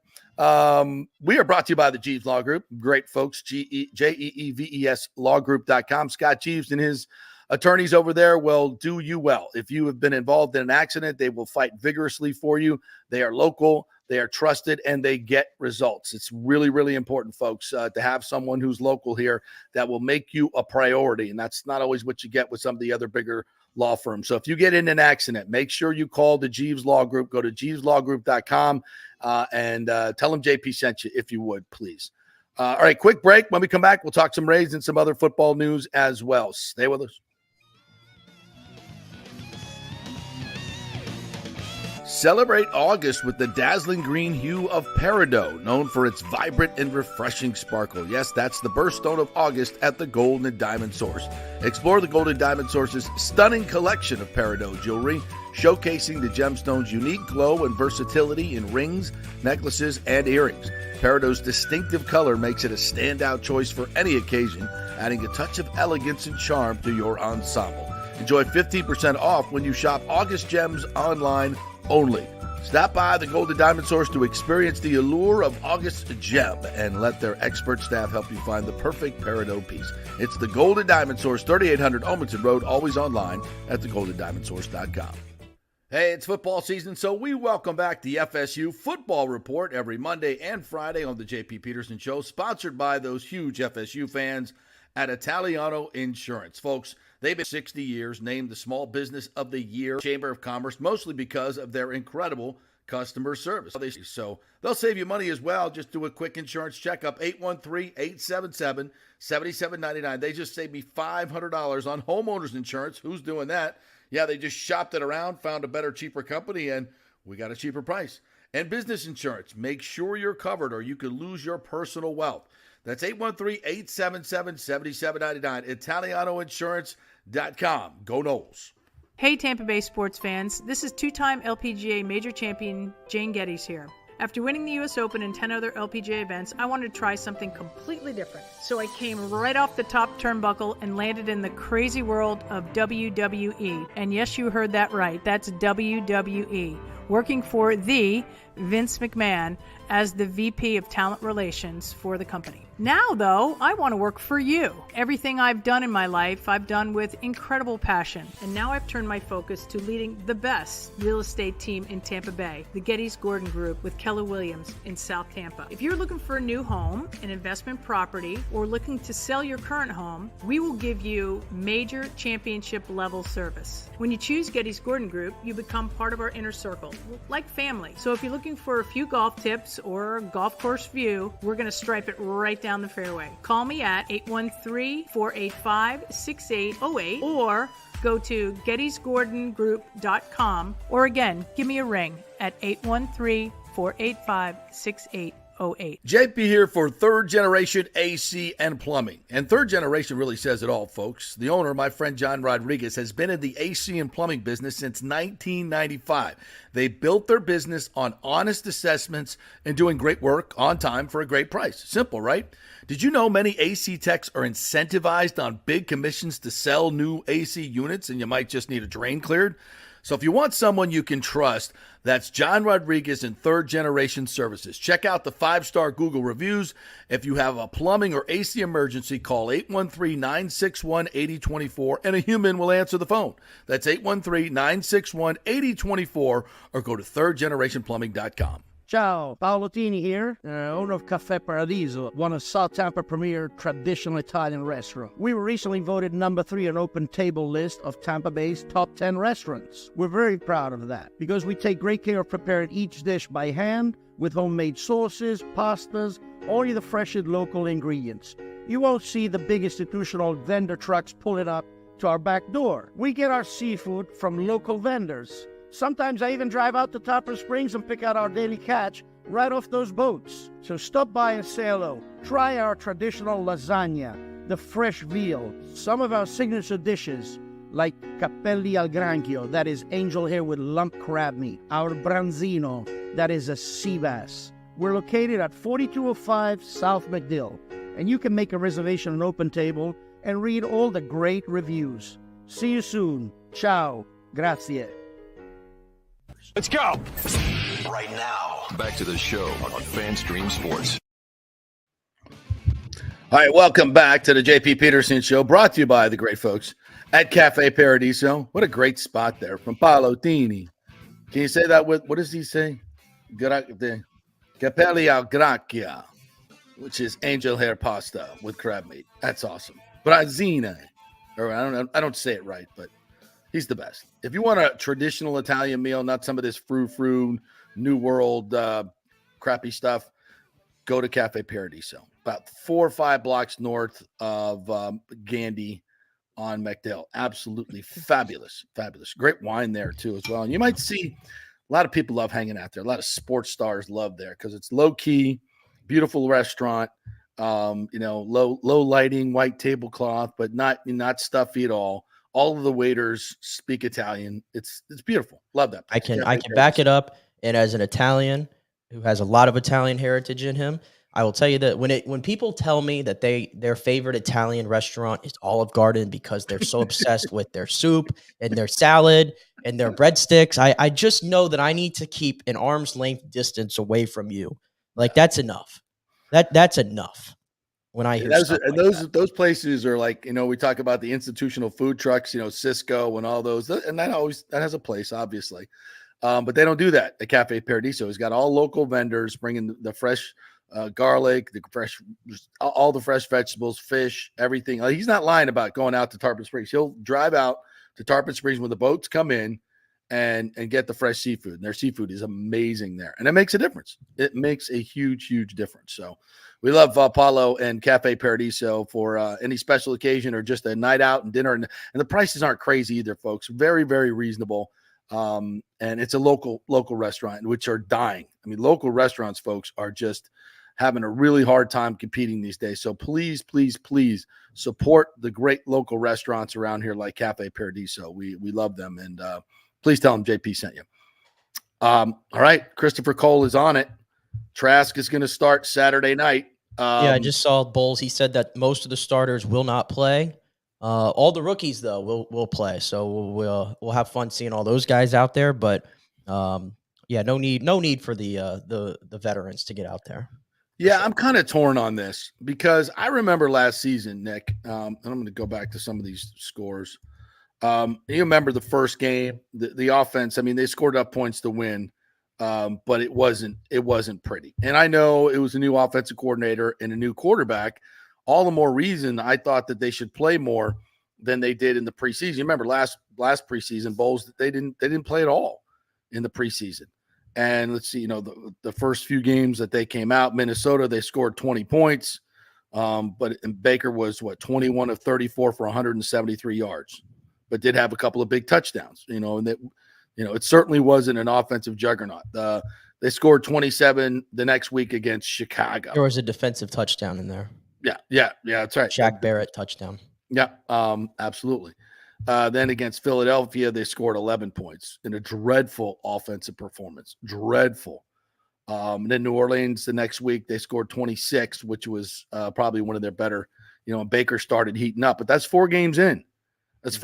We are brought to you by the Jeeves Law Group. Great folks, JEEVES lawgroup.com. Scott Jeeves and his attorneys over there will do you well. If you have been involved in an accident, they will fight vigorously for you. They are local, they are trusted, and they get results. It's really, really important, folks, to have someone who's local here that will make you a priority. And that's not always what you get with some of the other bigger law firms. So if you get in an accident, make sure you call the Jeeves Law Group. Go to jeeveslawgroup.com and tell them JP sent you, if you would, please. All right, quick break. When we come back, we'll talk some Rays and some other football news as well. Stay with us. Celebrate August with the dazzling green hue of Peridot, known for its vibrant and refreshing sparkle. Yes, that's the birthstone of August at the Gold and Diamond Source. Explore the Gold and Diamond Source's stunning collection of Peridot jewelry, showcasing the gemstone's unique glow and versatility in rings, necklaces, and earrings. Peridot's distinctive color makes it a standout choice for any occasion, adding a touch of elegance and charm to your ensemble. Enjoy 15% off when you shop August Gems online only. Stop by the Gold and Diamond Source to experience the allure of August Gem and let their expert staff help you find the perfect Peridot piece. It's the Gold and Diamond Source, 3800 Olmsted Road, always online at thegoldendiamondsource.com. Hey, it's football season, so we welcome back the FSU Football Report every Monday and Friday on the J.P. Peterson Show, sponsored by those huge FSU fans at Italiano Insurance. Folks, they've been 60 years, named the Small Business of the Year Chamber of Commerce, mostly because of their incredible customer service. So they'll save you money as well. Just do a quick insurance checkup, 813-877-7799. They just saved me $500 on homeowners insurance. Who's doing that? Yeah, they just shopped it around, found a better, cheaper company, and we got a cheaper price. And business insurance, make sure you're covered or you could lose your personal wealth. That's 813-877-7799, ItalianoInsurance.com. Go Noles. Hey Tampa Bay sports fans, this is two-time LPGA major champion Jane Geddes here. After winning the US Open and 10 other LPGA events, I wanted to try something completely different. So I came right off the top turnbuckle and landed in the crazy world of WWE. And yes, you heard that right, that's WWE. Working for the Vince McMahon as the VP of Talent Relations for the company. Now, though, I want to work for you. Everything I've done in my life, I've done with incredible passion. And now I've turned my focus to leading the best real estate team in Tampa Bay, the Geddes Gordon Group with Keller Williams in South Tampa. If you're looking for a new home, an investment property, or looking to sell your current home, we will give you major championship level service. When you choose Geddes Gordon Group, you become part of our inner circle, like family. So if you're looking for a few golf tips or a golf course view, we're going to stripe it right down the fairway. Call me at 813-485-6808 or go to gettysgordongroup.com, or again, give me a ring at 813-485-6808. JP here for Third Generation AC and Plumbing. And Third Generation really says it all, folks. The owner, my friend John Rodriguez, has been in the AC and plumbing business since 1995. They built their business on honest assessments and doing great work on time for a great price. Simple, right? Did you know many AC techs are incentivized on big commissions to sell new AC units and you might just need a drain cleared? So if you want someone you can trust, that's John Rodriguez in Third Generation Services. Check out the 5-star Google reviews. If you have a plumbing or AC emergency, call 813-961-8024 and a human will answer the phone. That's 813-961-8024 or go to thirdgenerationplumbing.com. Ciao, Paolo Tini here, owner of Caffè Paradiso, one of South Tampa premier traditional Italian restaurant. We were recently voted number 3 on Open Table list of Tampa Bay's top 10 restaurants. We're very proud of that because we take great care of preparing each dish by hand with homemade sauces, pastas, only the freshest local ingredients. You won't see the big institutional vendor trucks pulling up to our back door. We get our seafood from local vendors. Sometimes I even drive out to Topper Springs and pick out our daily catch right off those boats. So stop by and say hello. Try our traditional lasagna, the fresh veal, some of our signature dishes like capelli al granchio, that is angel hair with lump crab meat, our branzino, that is a sea bass. We're located at 4205 South McDill, and you can make a reservation on Open Table and read all the great reviews. See you soon. Ciao. Grazie. Let's go. Right now, back to the show on FanStream Sports. All right, welcome back to the JP Peterson Show, brought to you by the great folks at Cafe Paradiso. What a great spot there from Paolo Tini. Can you say that with, what does he say? Capelli al granchio, which is angel hair pasta with crab meat. That's awesome. Branzino, or I don't say it right, but he's the best. If you want a traditional Italian meal, not some of this frou-frou, New World crappy stuff, go to Cafe Paradiso. About 4 or 5 blocks north of Gandy on McDill. Absolutely fabulous, fabulous. Great wine there, too, as well. And you might see A lot of people love hanging out there. A lot of sports stars love there because it's low key, beautiful restaurant. Low lighting, white tablecloth, but not stuffy at all. All of the waiters speak Italian. It's beautiful. Love that place. I can back it up. And as an Italian who has a lot of Italian heritage in him, I will tell you that when people tell me that their favorite Italian restaurant is Olive Garden because they're so obsessed with their soup and their salad and their breadsticks, I just know that I need to keep an arm's length distance away from you. Like that's enough. That's enough. When I hear those places are like, we talk about the institutional food trucks, Cisco and all those, and that has a place, obviously. But they don't do that at Cafe Paradiso. He's got all local vendors bringing the fresh garlic, all the fresh vegetables, fish, everything. Like, he's not lying about going out to Tarpon Springs. He'll drive out to Tarpon Springs when the boats come in and get the fresh seafood. And their seafood is amazing there. And it makes a difference. It makes a huge, huge difference. So we love Paulo and Cafe Paradiso for any special occasion or just a night out and dinner. And the prices aren't crazy either, folks. Very, very reasonable. And it's a local restaurant, which are dying. I mean, local restaurants, folks, are just having a really hard time competing these days. So please, please, please support the great local restaurants around here like Cafe Paradiso. We love them. And please tell them JP sent you. All right. Christopher Cole is on it. Trask is going to start Saturday night. I just saw Bowles. He said that most of the starters will not play. All the rookies though will play. So we'll have fun seeing all those guys out there. But no need for the veterans to get out there. Yeah, I'm kind of torn on this because I remember last season, Nick. And I'm going to go back to some of these scores. You remember the first game, the offense. I mean, they scored up points to win, but it wasn't pretty. And I know it was a new offensive coordinator and a new quarterback. All the more reason I thought that they should play more than they did in the preseason. You remember last preseason, Bowles, they didn't play at all in the preseason. And let's see, the first few games that they came out, Minnesota, they scored 20 points. But Baker was 21 of 34 for 173 yards, but did have a couple of big touchdowns, and that, it certainly wasn't an offensive juggernaut. They scored 27 the next week against Chicago. There was a defensive touchdown in there. Yeah, that's right. Shaq Barrett touchdown. Yeah, absolutely. Then against Philadelphia, they scored 11 points in a dreadful offensive performance. Dreadful. Then New Orleans the next week, they scored 26, which was probably one of their better, and Baker started heating up. But that's 4 games in. The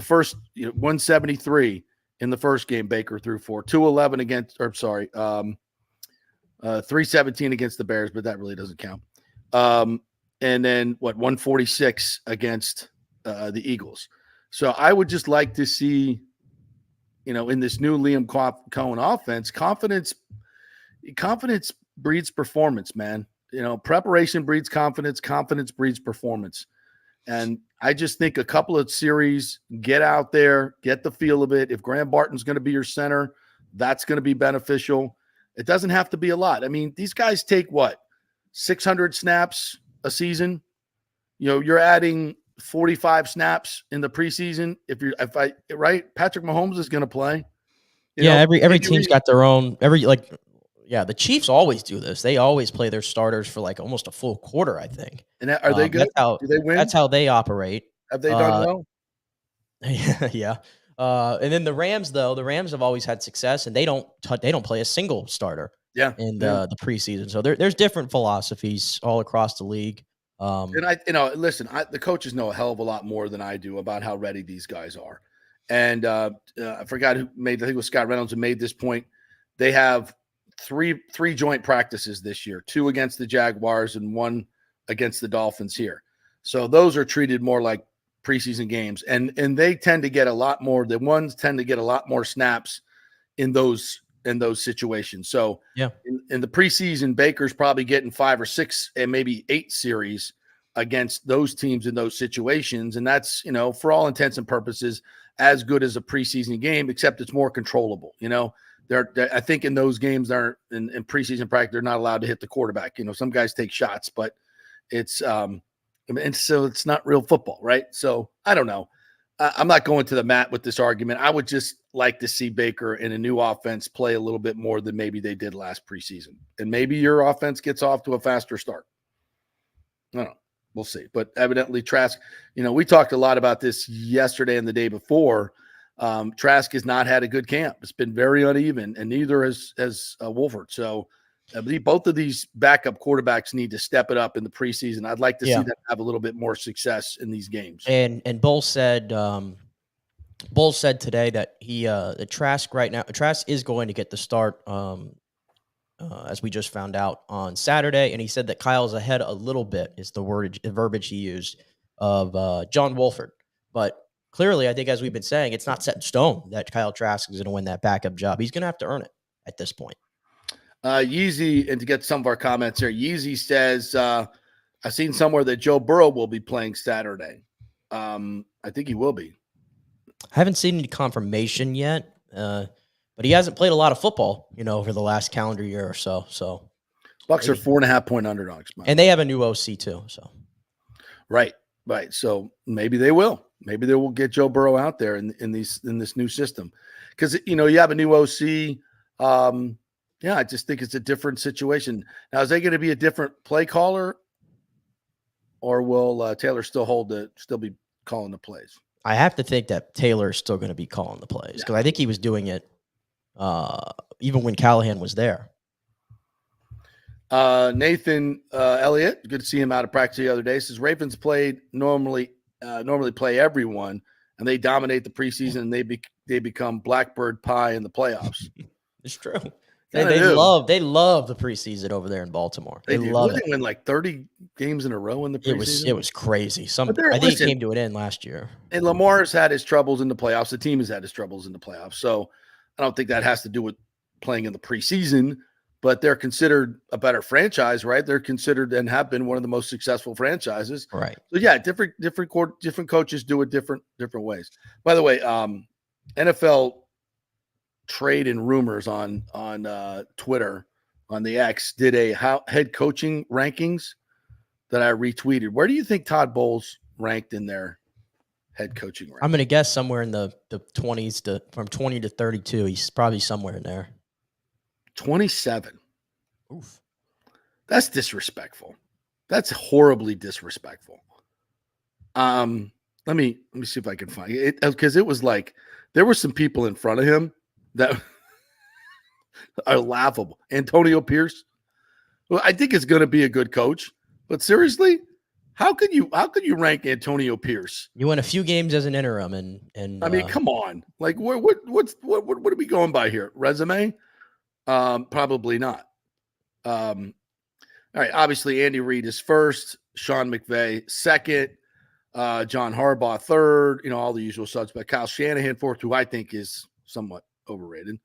first 173 in the first game, Baker threw for 211 317 against the Bears, but that really doesn't count. And then 146 against the Eagles. So I would just like to see, in this new Liam Cohen offense, confidence breeds performance, man. Preparation breeds confidence. Confidence breeds performance. And I just think a couple of series, get out there, get the feel of it. If Graham Barton's going to be your center, that's going to be beneficial. It doesn't have to be a lot. I mean, these guys take 600 snaps a season. You're adding 45 snaps in the preseason. Patrick Mahomes is going to play. Every team's got their own. The Chiefs always do this. They always play their starters for almost a full quarter, I think. And are they good? Do they win? That's how they operate. Have they done well? Yeah. And then the Rams have always had success, and they don't play a single starter. In the preseason. So there's different philosophies all across the league. And the coaches know a hell of a lot more than I do about how ready these guys are. And I forgot I think it was Scott Reynolds who made this point. They have three joint practices this year, 2 against the Jaguars and 1 against the Dolphins here. So those are treated more like preseason games. And they tend to get a lot more, the ones tend to get a lot more snaps in those situations. So in the preseason, Baker's probably getting 5 or 6 and maybe 8 series against those teams in those situations. And that's, for all intents and purposes, as good as a preseason game, except it's more controllable. I think in those games, they're in preseason practice, they're not allowed to hit the quarterback. Some guys take shots, but it's, and so it's not real football, right? So I don't know. I'm not going to the mat with this argument. I would just like to see Baker in a new offense play a little bit more than maybe they did last preseason. And maybe your offense gets off to a faster start. I don't know. We'll see. But evidently Trask, we talked a lot about this yesterday and the day before. Trask has not had a good camp. It's been very uneven, and neither has Wolford. So I believe both of these backup quarterbacks need to step it up in the preseason. I'd like to see them have a little bit more success in these games. And Bull said today that the Trask right now, Trask is going to get the start as we just found out on Saturday, and he said that Kyle's ahead a little bit is the verbiage he used of John Wolford. But clearly, I think as we've been saying, it's not set in stone that Kyle Trask is going to win that backup job. He's going to have to earn it at this point. Yeezy, and to get some of our comments here, Yeezy says, I've seen somewhere that Joe Burrow will be playing Saturday. I think he will be. I haven't seen any confirmation yet, but he hasn't played a lot of football, over the last calendar year or so. So Bucks are 4.5-point underdogs. And they have a new OC too. So right. So maybe they will. Maybe they will get Joe Burrow out there in this new system. Because, you have a new OC. I just think it's a different situation. Now, is they going to be a different play caller, or will Taylor still be calling the plays? I have to think that Taylor is still going to be calling the plays because I think he was doing it even when Callahan was there. Nathan Elliott, good to see him out of practice the other day. Says Ravens normally play everyone, and they dominate the preseason, and they become blackbird pie in the playoffs. It's true. They love the preseason over there in Baltimore. They love it. They win like 30 games in a row in the preseason. It was crazy. I think it came to an end last year. And Lamar's had his troubles in the playoffs. The team has had his troubles in the playoffs. So I don't think that has to do with playing in the preseason, but they're considered a better franchise, right? They're considered and have been one of the most successful franchises. Right. So yeah, different coaches do it different ways. By the way, NFL trade and rumors on Twitter, on the X, did a head coaching rankings that I retweeted. Where do you think Todd Bowles ranked in their head coaching rankings? I'm going to guess somewhere in the 20s from 20 to 32. He's probably somewhere in there. 27. Oof. That's disrespectful. That's horribly disrespectful. Let me see if I can find it, because it was like there were some people in front of him that are laughable. Antonio Pierce. Well, I think it's going to be a good coach, but seriously, how could you rank Antonio Pierce? You won a few games as an interim, and I mean, come on, like what are we going by here? Resume? Probably not. All right. Obviously, Andy Reid is first, Sean McVay second, John Harbaugh third. All the usual suspects. Kyle Shanahan fourth, who I think is somewhat overrated.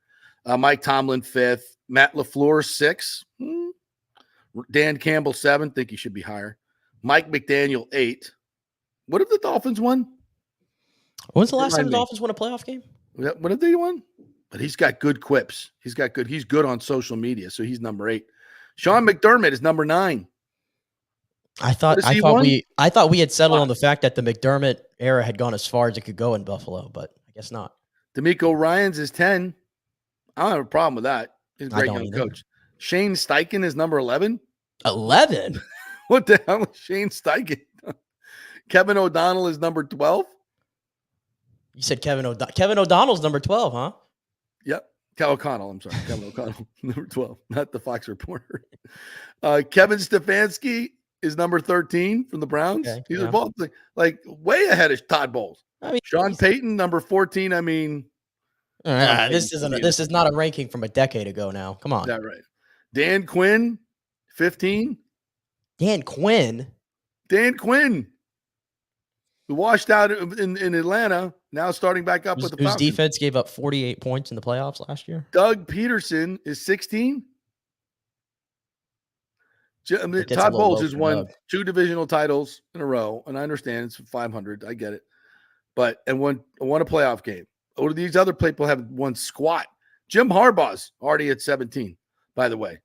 Mike Tomlin fifth, Matt LaFleur sixth, Dan Campbell seventh. Think he should be higher. Mike McDaniel eighth. What if the Dolphins won? When's the last time the Dolphins won a playoff game? What if they won? But he's got good quips. He's good on social media, so he's number 8. Sean McDermott is number 9. I thought we had settled on the fact that the McDermott era had gone as far as it could go in Buffalo, but I guess not. D'Amico Ryans is 10. I don't have a problem with that. He's a great young coach. Shane Steichen is number 11. 11? What the hell is Shane Steichen? Kevin O'Donnell is number 12. You said Kevin O'Donnell's number 12, huh? Yep. O'Connell. I'm sorry. Kevin O'Connell, number 12, not the Fox reporter. Kevin Stefanski is number 13 from the Browns. Okay, These are both like way ahead of Todd Bowles. I mean, Sean Payton, number 14. I mean, this is not a ranking from a decade ago now. Come on. Yeah, right. Dan Quinn, 15. Dan Quinn, who washed out in Atlanta, now starting back up with the Falcons. Whose defense gave up 48 points in the playoffs last year. Doug Peterson is 16. Todd Bowles has won 2 divisional titles in a row, and I understand it's 500. I get it, but won a playoff game. What do these other people have won squat? Jim Harbaugh's already at 17. By the way,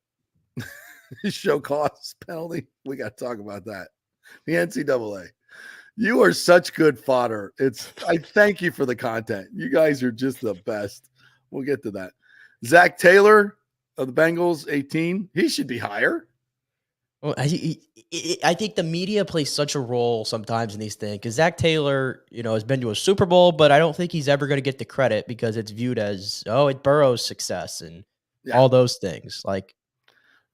show cause penalty. We got to talk about that. The NCAA. You are such good fodder. I thank you for the content. You guys are just the best. We'll get to that. Zach Taylor of the Bengals, 18. He should be higher. Well, I think the media plays such a role sometimes in these things because Zach Taylor, has been to a Super Bowl, but I don't think he's ever going to get the credit because it's viewed as, it's Burrow's success and all those things. Like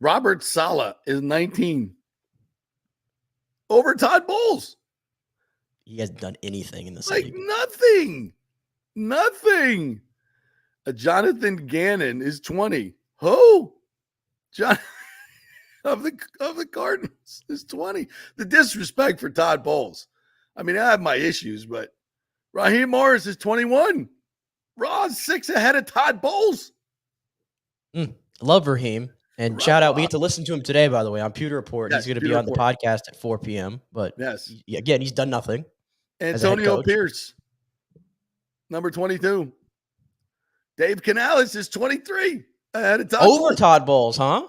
Robert Saleh is 19 over Todd Bowles. He hasn't done anything in this like league. Nothing. Jonathan Gannon is 20. Who? John of the Cardinals is 20. The disrespect for Todd Bowles. I mean, I have my issues, but Raheem Morris is 21. Raw's 6 ahead of Todd Bowles. Love Raheem. And shout out, we get to listen to him today, by the way, on Pewter Report. Yes, he's going to be on the podcast at 4 p.m. But again, he's done nothing. Antonio Pierce, number 22. Dave Canales is 23 ahead of Todd Bowles. Todd Bowles, huh?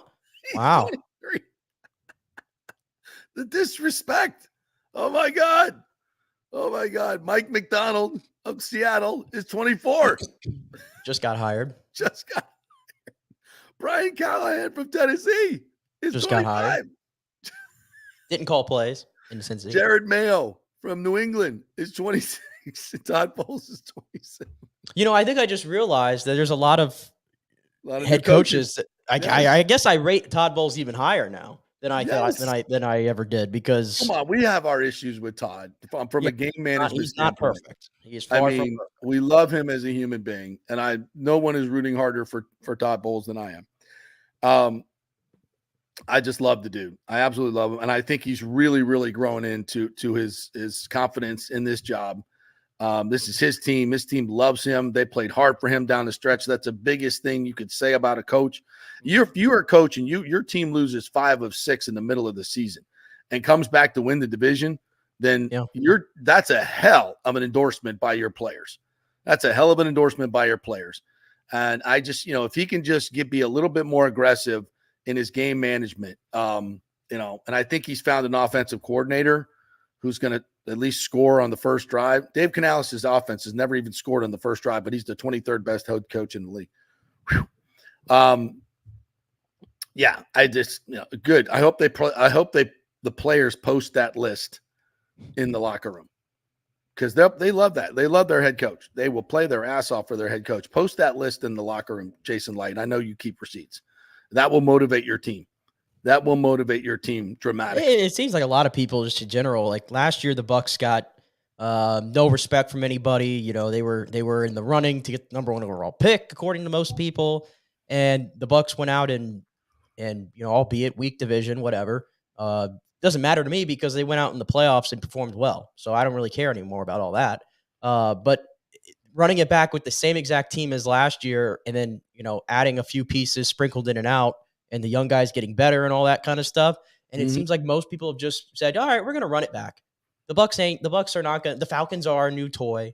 Wow. 23. The disrespect. Oh my God. Mike McDonald of Seattle is 24. Just got hired. Brian Callahan from Tennessee is just 25. got hired. Didn't call plays in Cincinnati. Jared Mayo from New England is 26. Todd Bowles is 27. I think I just realized that there's a lot of head coaches that I guess I rate Todd Bowles even higher now than I thought than I ever did because come on, we have our issues with Todd from a game management. He's not perfect. He is far from perfect. We love him as a human being, and no one is rooting harder for Todd Bowles than I am. I just love the dude. I absolutely love him, and I think he's really, really growing into his confidence in this job. This is his team. His team loves him. They played hard for him down the stretch. That's the biggest thing you could say about a coach. If you are a coach and your team loses 5 of 6 in the middle of the season and comes back to win the division, then that's a hell of an endorsement by your players. That's a hell of an endorsement by your players. And I just, if he can just be a little bit more aggressive in his game management, and I think he's found an offensive coordinator who's going to at least score on the first drive. Dave Canales' offense has never even scored on the first drive, but he's the 23rd best head coach in the league. I just, good. I hope the players post that list in the locker room because they love that. They love their head coach. They will play their ass off for their head coach. Post that list in the locker room, Jason Light. I know you keep receipts. That will motivate your team. That will motivate your team dramatically. It seems like a lot of people, just in general, like last year, the Bucs got no respect from anybody. They were in the running to get the number 1 overall pick, according to most people. And the Bucs went out and albeit weak division, whatever, doesn't matter to me because they went out in the playoffs and performed well. So I don't really care anymore about all that. But running it back with the same exact team as last year, and then adding a few pieces sprinkled in and out, and the young guys getting better and all that kind of stuff. And it seems like most people have just said, all right, we're going to run it back. The Bucs are not going to, the Falcons are our new toy.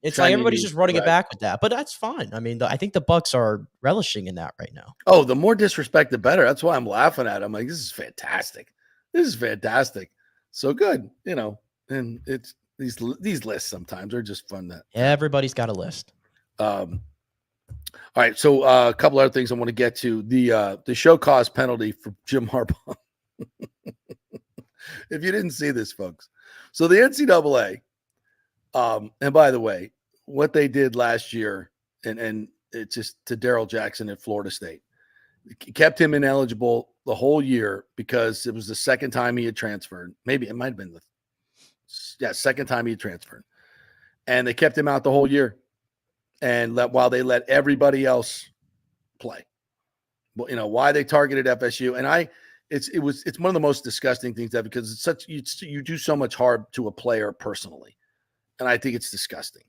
It's like everybody's just running it back with that, but that's fine. I mean, I think the Bucs are relishing in that right now. Oh, the more disrespect, the better. That's why I'm laughing at it. I'm like, this is fantastic. So good, and it's these lists sometimes are just fun. Everybody's got a list. All right, so a couple other things I want to get to. The show cause penalty for Jim Harbaugh. If you didn't see this, folks. So the NCAA, and by the way, what they did last year, and it's just to Darrell Jackson at Florida State, kept him ineligible the whole year because it was the second time he had transferred. Maybe it might have been second time he had transferred. And they kept him out the whole year. And while they let everybody else play, but why they targeted FSU, and it's one of the most disgusting things ever because it's such you do so much harm to a player personally, and I think it's disgusting.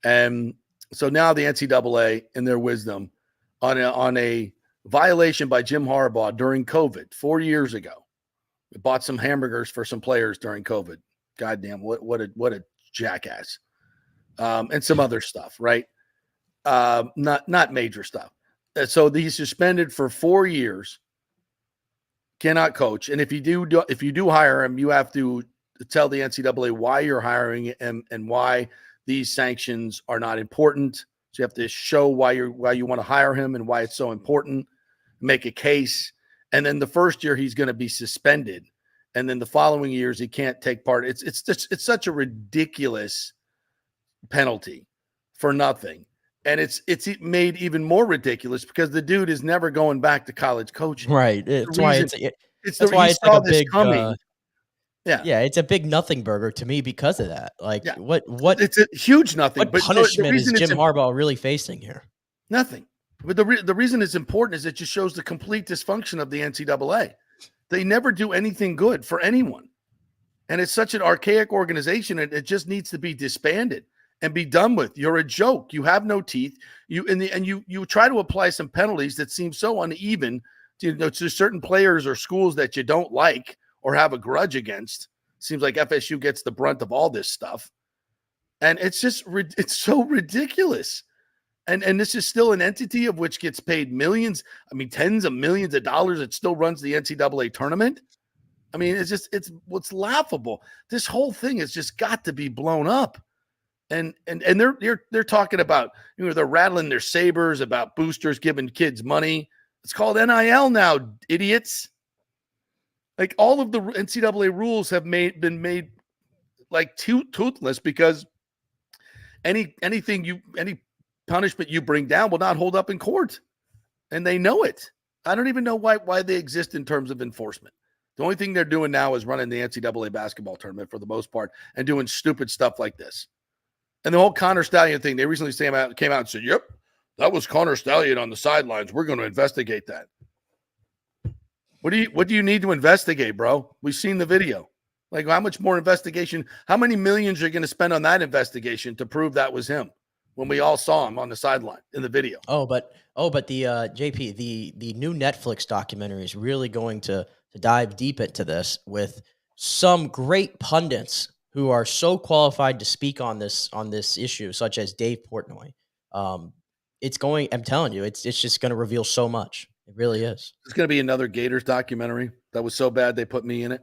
And so now the NCAA, in their wisdom, on a violation by Jim Harbaugh during COVID 4 years ago, bought some hamburgers for some players during COVID. Goddamn, what a jackass, and some other stuff, right? Not major stuff. So he's suspended for 4 years, cannot coach. And if you do hire him, you have to tell the NCAA why you're hiring him and why these sanctions are not important. So you have to show why you want to hire him and why it's so important, make a case. And then the first year he's going to be suspended. And then the following years he can't take part. It's such a ridiculous penalty for nothing. And it's made even more ridiculous because the dude is never going back to college coaching. Right. That's why it's like a big coming. Yeah, it's a big nothing burger to me because of that. Like, what? It's a huge nothing. What punishment is Jim Harbaugh really facing here? Nothing. But the reason it's important is it just shows the complete dysfunction of the NCAA. They never do anything good for anyone, and it's such an archaic organization. And it just needs to be disbanded and be done with. You're a joke. You have no teeth. You try to apply some penalties that seem so uneven to certain players or schools that you don't like or have a grudge against. Seems like FSU gets the brunt of all this stuff. And it's so ridiculous. And this is still an entity of which gets paid millions, tens of millions of dollars. It still runs the NCAA tournament. It's laughable. This whole thing has just got to be blown up. And they're talking about, they're rattling their sabers about boosters giving kids money. It's called NIL now, idiots. Like all of the NCAA rules have been made like toothless because any punishment you bring down will not hold up in court, and they know it. I don't even know why they exist in terms of enforcement. The only thing they're doing now is running the NCAA basketball tournament for the most part and doing stupid stuff like this. And the whole Connor Stallion thing, they recently came out and said, "Yep, that was Connor Stallion on the sidelines. We're going to investigate that." What do you need to investigate, bro? We've seen the video. Like, how much more investigation? How many millions are you going to spend on that investigation to prove that was him when we all saw him on the sideline in the video? But the JP, the new Netflix documentary is really going to dive deep into this with some great pundits who are so qualified to speak on this issue, such as Dave Portnoy. I'm telling you, it's just going to reveal so much. It really is. It's going to be another Gators documentary that was so bad they put me in it.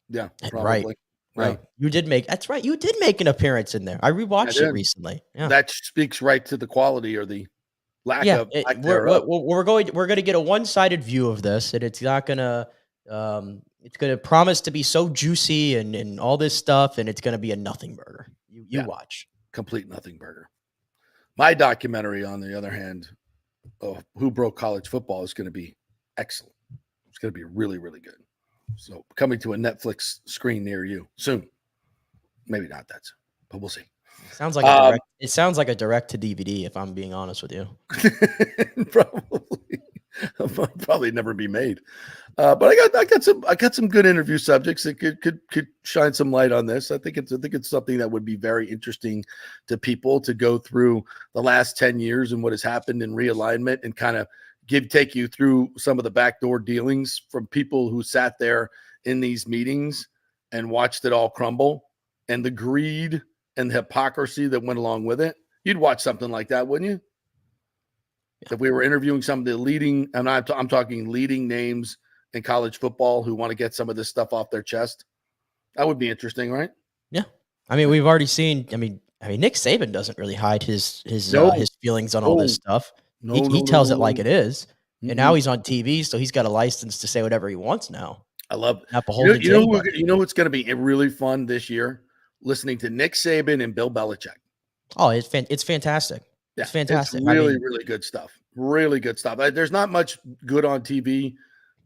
Yeah, probably. Right. Yeah. That's right. You did make an appearance in there. I rewatched it recently. Yeah. That speaks right to the quality or the lack of. We're going to get a one-sided view of this, and it's not going to. It's going to promise to be so juicy and all this stuff, and it's going to be a nothing burger. You watch. Complete nothing burger. My documentary, on the other hand, Who Broke College Football, is going to be excellent. It's going to be really, really good. So coming to a Netflix screen near you soon. Maybe not that soon, but we'll see. It sounds like a direct to DVD, if I'm being honest with you. Probably never be made. But I got some good interview subjects that could shine some light on this. I think it's something that would be very interesting to people to go through the last 10 years and what has happened in realignment and kind of take you through some of the backdoor dealings from people who sat there in these meetings and watched it all crumble, and the greed and the hypocrisy that went along with it. You'd watch something like that, wouldn't you? Yeah. If we were interviewing some of the leading, and I'm talking leading names in college football who want to get some of this stuff off their chest, that would be interesting, right? Yeah. We've already seen, Nick Saban doesn't really hide his feelings on all this stuff. He tells it like it is. And now he's on TV, so he's got a license to say whatever he wants now. I love not beholden you know what's going to be really fun this year? Listening to Nick Saban and Bill Belichick. Oh, it's fantastic. Yeah, it's fantastic. It's really good stuff. Really good stuff. There's not much good on TV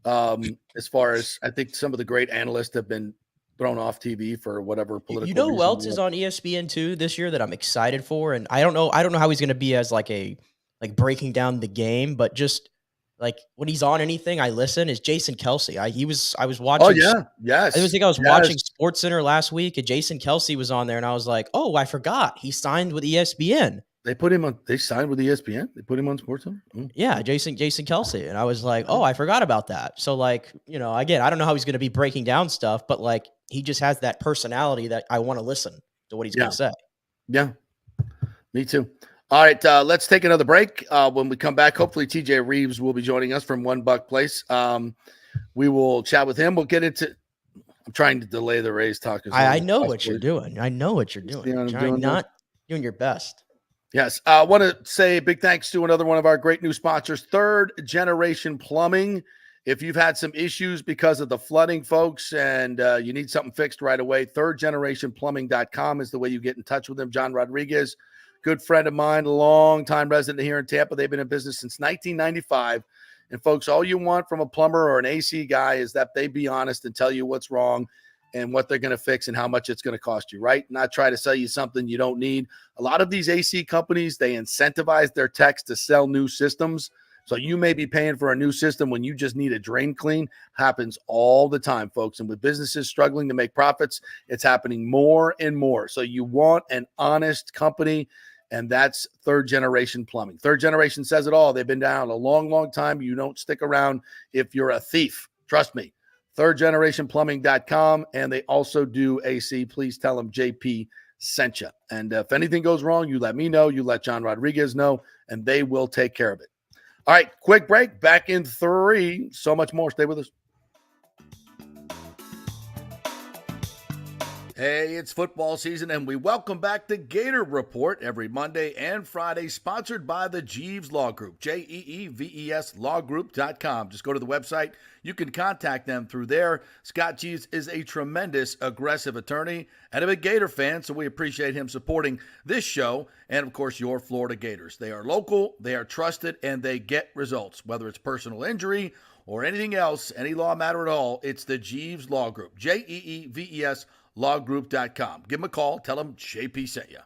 as far as I think some of the great analysts have been thrown off TV for whatever political. You know who else is on ESPN too this year that I'm excited for, and I don't know how he's going to be as like breaking down the game, but just like when he's on anything, I listen. Is Jason Kelsey? I was watching. Oh yeah, yes. I was watching SportsCenter last week, and Jason Kelsey was on there, and I was like, oh, I forgot he signed with ESPN. They signed with ESPN. They put him on SportsCenter. Yeah, Jason Kelsey, and I was like, oh, I forgot about that. So again, I don't know how he's going to be breaking down stuff, but he just has that personality that I want to listen to what he's going to say. Yeah, me too. All right, let's take another break. When we come back, hopefully TJ Reeves will be joining us from One Buck Place. We will chat with him. We'll get into I'm trying to delay the Rays talk. I know what you're doing. I know what you're doing. You're not doing your best. Yes. I want to say big thanks to another one of our great new sponsors, Third Generation Plumbing. If you've had some issues because of the flooding, folks, and you need something fixed right away, thirdgenerationplumbing.com is the way you get in touch with them. John Rodriguez, good friend of mine, longtime resident here in Tampa. They've been in business since 1995. And, folks, all you want from a plumber or an AC guy is that they be honest and tell you what's wrong and what they're going to fix and how much it's going to cost you, right? Not try to sell you something you don't need. A lot of these AC companies, they incentivize their techs to sell new systems. So you may be paying for a new system when you just need a drain clean. Happens all the time, folks. And with businesses struggling to make profits, it's happening more and more. So you want an honest company, and that's Third Generation Plumbing. Third Generation says it all. They've been down a long, long time. You don't stick around if you're a thief. Trust me. thirdgenerationplumbing.com, and they also do AC. Please tell them JP sent you. And if anything goes wrong, you let me know. You let John Rodriguez know, and they will take care of it. All right, quick break. Back in 3. So much more. Stay with us. Hey, it's football season, and we welcome back the Gator Report every Monday and Friday, sponsored by the Jeeves Law Group, Jeeves lawgroup.com. Just go to the website. You can contact them through there. Scott Jeeves is a tremendous, aggressive attorney and a big Gator fan, so we appreciate him supporting this show and, of course, your Florida Gators. They are local, they are trusted, and they get results, whether it's personal injury or anything else, any law matter at all. It's the Jeeves Law Group, Jeeves lawgroup.com. Give them a call. Tell them JP sent you.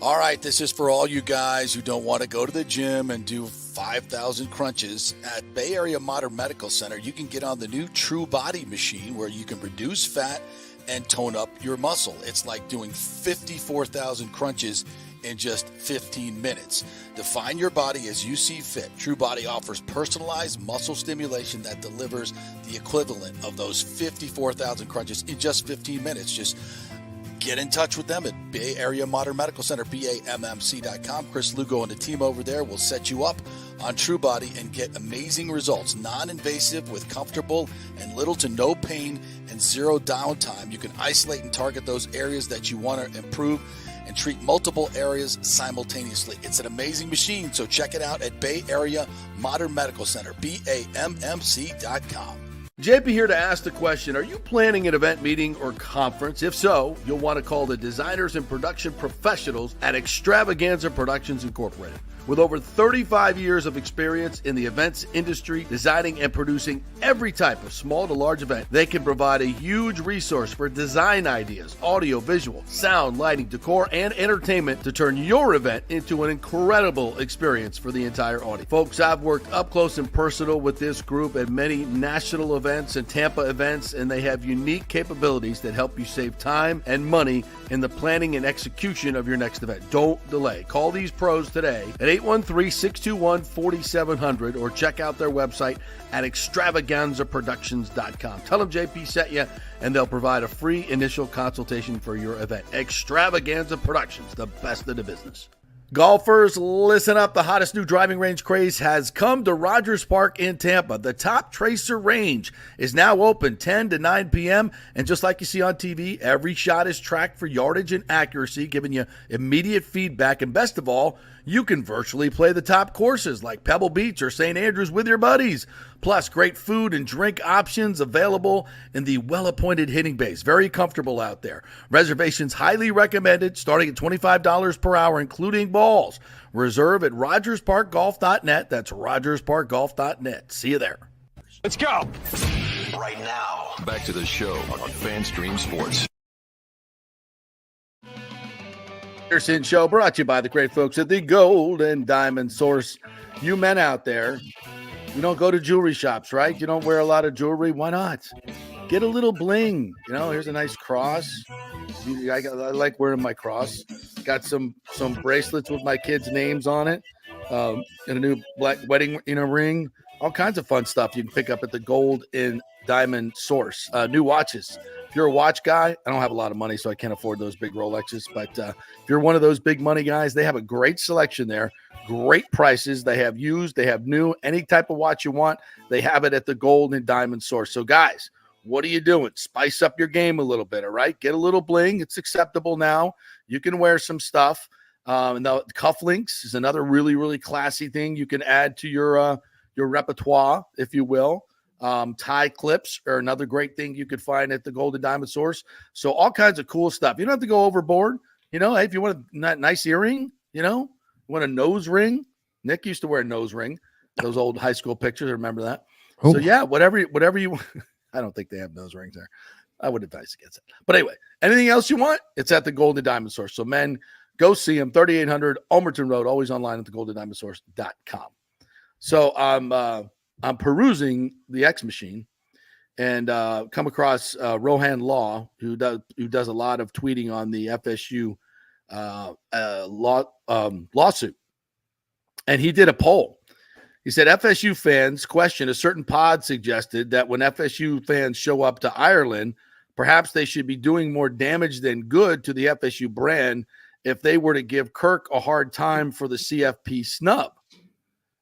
All right, this is for all you guys who don't want to go to the gym and do 5,000 crunches. At Bay Area Modern Medical Center, you can get on the new True Body machine where you can reduce fat and tone up your muscle. It's like doing 54,000 crunches in just 15 minutes. Define your body as you see fit. True Body offers personalized muscle stimulation that delivers the equivalent of those 54,000 crunches in just 15 minutes. Just get in touch with them at Bay Area Modern Medical Center, BAMMC.com. Chris Lugo and the team over there will set you up on True Body and get amazing results. Non-invasive with comfortable and little to no pain and zero downtime. You can isolate and target those areas that you want to improve and treat multiple areas simultaneously. It's an amazing machine, so check it out at Bay Area Modern Medical Center, BAMMC.com. JP here to ask the question, are you planning an event, meeting, or conference? If so, you'll want to call the designers and production professionals at Extravaganza Productions Incorporated. With over 35 years of experience in the events industry, designing and producing every type of small to large event, they can provide a huge resource for design ideas, audio, visual, sound, lighting, decor, and entertainment to turn your event into an incredible experience for the entire audience. Folks, I've worked up close and personal with this group at many national events and Tampa events, and they have unique capabilities that help you save time and money in the planning and execution of your next event. Don't delay. Call these pros today at 813-621-4700 or check out their website at extravaganzaproductions.com. Tell them JP sent you, and they'll provide a free initial consultation for your event. Extravaganza Productions, the best in the business. Golfers, listen up. The hottest new driving range craze has come to Rogers Park in Tampa. The Top Tracer range is now open 10 to 9 p.m. And just like you see on TV, every shot is tracked for yardage and accuracy, giving you immediate feedback. And best of all, you can virtually play the top courses like Pebble Beach or St. Andrews with your buddies. Plus, great food and drink options available in the well-appointed hitting bays. Very comfortable out there. Reservations highly recommended, starting at $25 per hour, including balls. Reserve at RogersParkGolf.net. That's RogersParkGolf.net. See you there. Let's go. Right now, back to the show on FanStream Sports. Pearson Show brought to you by the great folks at the Gold and Diamond Source. You men out there, you don't go to jewelry shops, right? You don't wear a lot of jewelry. Why not? Get a little bling. You know, here's a nice cross. I like wearing my cross. Got some bracelets with my kids' names on it, and a new black wedding ring. All kinds of fun stuff you can pick up at the Gold and Diamond Source. New watches. If you're a watch guy, I don't have a lot of money, so I can't afford those big Rolexes. But if you're one of those big money guys, they have a great selection there, great prices. They have used, they have new, any type of watch you want. They have it at the Gold and Diamond Source. So, guys, What are you doing? Spice up your game a little bit, all right? Get a little bling. It's acceptable now. You can wear some stuff. And the cufflinks is another really, really classy thing you can add to your repertoire, if you will. Tie clips are another great thing you could find at the Golden Diamond Source. So all kinds of cool stuff. You don't have to go overboard. You know, hey, if you want a nice earring, you know, you want a nose ring. Nick used to wear a nose ring. Those old high school pictures. I remember that. So yeah, whatever you I don't think they have nose rings there. I would advise against it. But anyway, anything else you want, it's at the Golden Diamond Source. So men, go see them, 3800 Almerton Road, always online at thegoldendiamondsource.com. So I'm perusing the X machine and come across Rohan Law, who does a lot of tweeting on the FSU lawsuit. And he did a poll. He said, FSU fans question a certain pod suggested that when FSU fans show up to Ireland, perhaps they should be doing more damage than good to the FSU brand if they were to give Kirk a hard time for the CFP snub.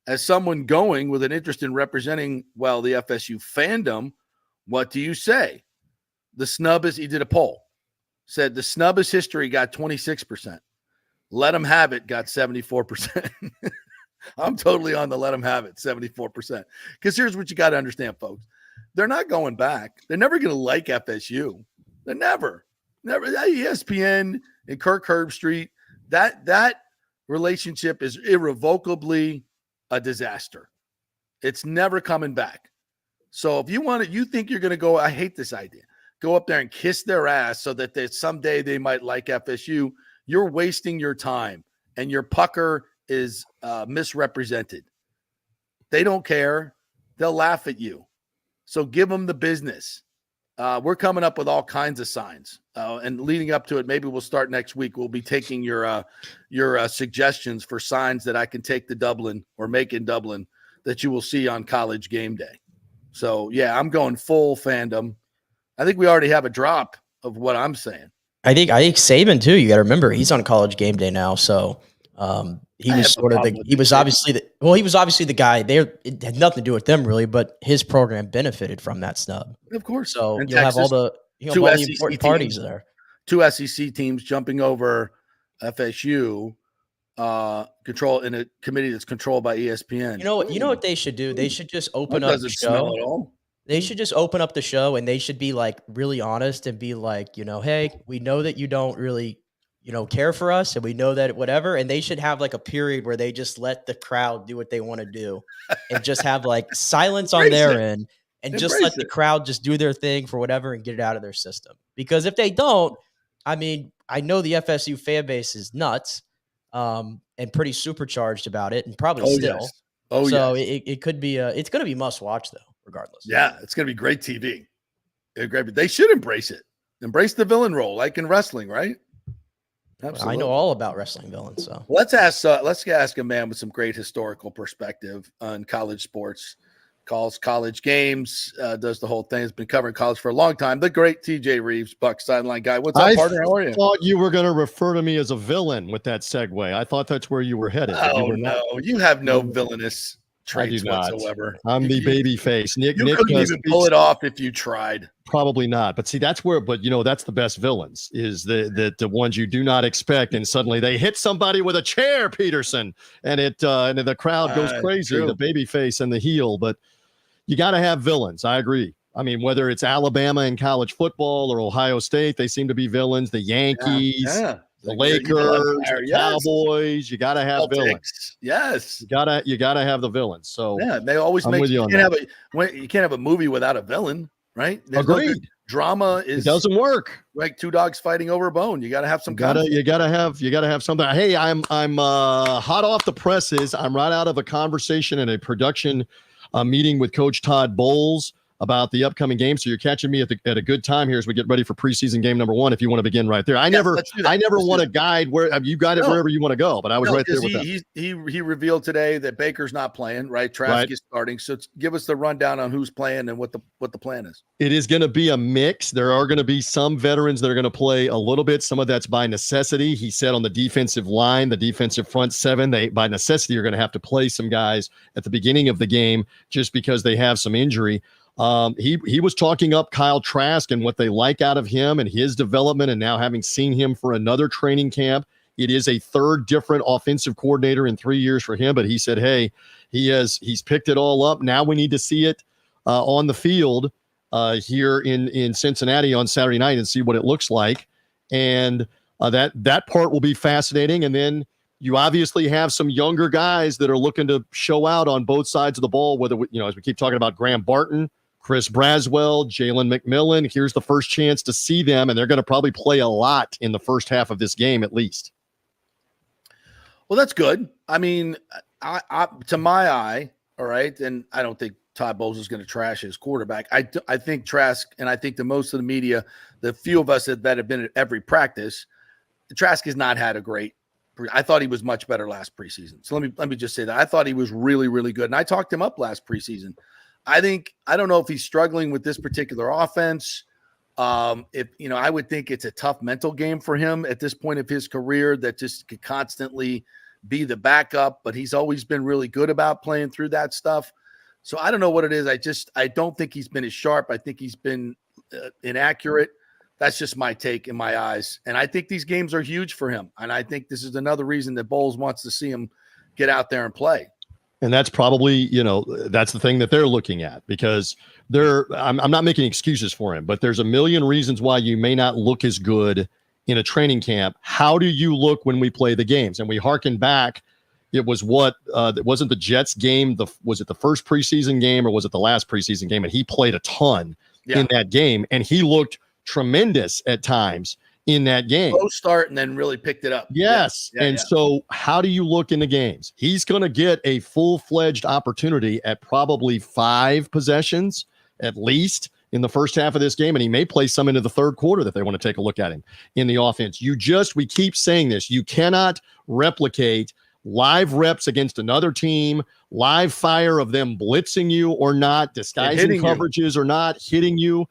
As someone going with an interest in representing, well, the FSU fandom, what do you say? The snub is, he did a poll, said the snub is history, got 26%. Let them have it, got 74%. I'm totally on the let them have it, 74%. Because here's what you got to understand, folks. They're not going back. They're never going to like FSU. They're never. ESPN and Kirk Herbstreit, that relationship is irrevocably a disaster. It's never coming back. So if you want it, you think you're going to go, I hate this idea, go up there and kiss their ass so that someday they might like FSU, you're wasting your time and your pucker is misrepresented. They don't care. They'll laugh at you. So give them the business. We're coming up with all kinds of signs. And leading up to it, maybe we'll start next week. We'll be taking your suggestions for signs that I can take to Dublin or make in Dublin that you will see on College Game Day. So, yeah, I'm going full fandom. I think we already have a drop of what I'm saying. I think Saban too. You got to remember he's on College Game Day now. So he was obviously the guy there. It had nothing to do with them really, but his program benefited from that snub. Of course. So and you'll Texas, have all the important parties there. Two SEC teams jumping over FSU control in a committee that's controlled by ESPN. You know what they should do? They should just open up the show. They should just open up the show and they should be like really honest and be like, hey, we know that you don't really, care for us and we know that whatever. And they should have like a period where they just let the crowd do what they want to do and just have like silence on their end and just let the crowd just do their thing for whatever and get it out of their system. Because if they don't, I mean, I know the FSU fan base is nuts and pretty supercharged about it and probably still. Yes. So it could be it's going to be must watch though, regardless. Yeah, it's going to be great TV. They should embrace it. Embrace the villain role, like in wrestling, right? Absolutely. I know all about wrestling villains. So let's ask a man with some great historical perspective on college sports. Calls college games, does the whole thing. Has been covering college for a long time. The great TJ Reeves, Buck sideline guy. What's up, partner? How are you? I thought you were going to refer to me as a villain with that segue. I thought that's where you were headed. Oh, no. You have no villainous traits whatsoever. I'm the baby face. Nick couldn't even pull it off if you tried. Probably not. But see, that's the best villains is the ones you do not expect. And suddenly they hit somebody with a chair, Peterson, and the crowd goes crazy. True. The baby face and the heel. But you got to have villains. I agree. I mean, whether it's Alabama in college football or Ohio State, they seem to be villains. The Yankees, the Lakers, the Cowboys. You got to have villains. Yes, you gotta have the villains. So they always make you can't have a movie without a villain, right? Agreed. Drama it doesn't work. Like two dogs fighting over a bone. You got to have some. You gotta have something. Hey, I'm hot off the presses. I'm right out of a conversation and a production meeting with Coach Todd Bowles about the upcoming game. So you're catching me at a good time here as we get ready for preseason game number 1. If you want to begin right there, I never want to guide where you guide it wherever you want to go, but I was right there with that. He revealed today that Baker's not playing, right? Trask is starting. So give us the rundown on who's playing and what the plan is. It is going to be a mix. There are going to be some veterans that are going to play a little bit. Some of that's by necessity. He said on the defensive line, the defensive front seven, they by necessity are going to have to play some guys at the beginning of the game just because they have some injury. He was talking up Kyle Trask and what they like out of him and his development, and now having seen him for another training camp, it is a third different offensive coordinator in 3 years for him. But he said, hey, he's picked it all up. Now we need to see it on the field here in Cincinnati on Saturday night and see what it looks like. And that part will be fascinating. And then you obviously have some younger guys that are looking to show out on both sides of the ball, whether, as we keep talking about Graham Barton, Chris Braswell, Jalen McMillan. Here's the first chance to see them, and they're going to probably play a lot in the first half of this game at least. Well, that's good. I mean, I to my eye, all right, and I don't think Todd Bowles is going to trash his quarterback. I think Trask, and I think the most of the media, the few of us that have been at every practice, Trask has not had a great. I thought he was much better last preseason. So let me just say that I thought he was really, really good, and I talked him up last preseason. I don't know if he's struggling with this particular offense. I would think it's a tough mental game for him at this point of his career that just could constantly be the backup, but he's always been really good about playing through that stuff. So I don't know what it is. I don't think he's been as sharp. I think he's been inaccurate. That's just my take in my eyes. And I think these games are huge for him. And I think this is another reason that Bowles wants to see him get out there and play. And that's probably, that's the thing that they're looking at, because I'm not making excuses for him, but there's a million reasons why you may not look as good in a training camp. How do you look when we play the games? And we hearken back. It was it wasn't the Jets game. Was it the first preseason game or was it the last preseason game? And he played a ton in that game, and he looked tremendous at times in that game. Slow start and then really picked it up. Yes. So how do you look in the games? He's going to get a full-fledged opportunity at probably 5 possessions at least in the first half of this game, and he may play some into the third quarter that they want to take a look at him in the offense. We keep saying this. You cannot replicate live reps against another team, live fire of them blitzing you or not, disguising coverages or not, hitting you.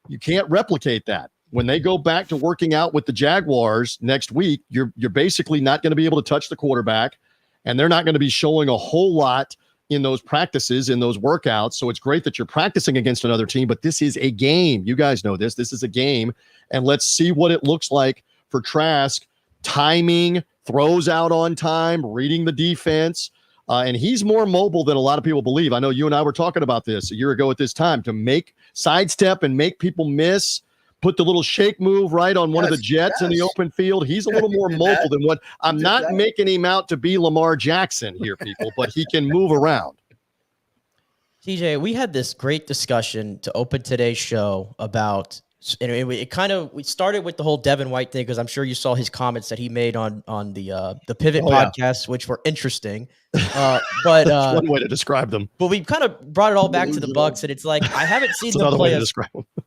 You can't replicate that. When they go back to working out with the Jaguars next week, you're basically not going to be able to touch the quarterback, and they're not going to be showing a whole lot in those practices, in those workouts. So it's great that you're practicing against another team, but this is a game. You guys know this. This is a game, and let's see what it looks like for Trask. Timing, throws out on time, reading the defense, and he's more mobile than a lot of people believe. I know you and I were talking about this a year ago at this time, to make sidestep and make people miss. Put the little shake move right on one of the Jets in the open field. He's a little more mobile than what I'm not making him out to be Lamar Jackson here, people, but he can move around. TJ, we had this great discussion to open today's show about, and we started with the whole Devin White thing, because I'm sure you saw his comments that he made on the Pivot podcast, which were interesting. But that's one way to describe them. But we kind of brought it all back to the Bucs, and it's like I haven't seen them play.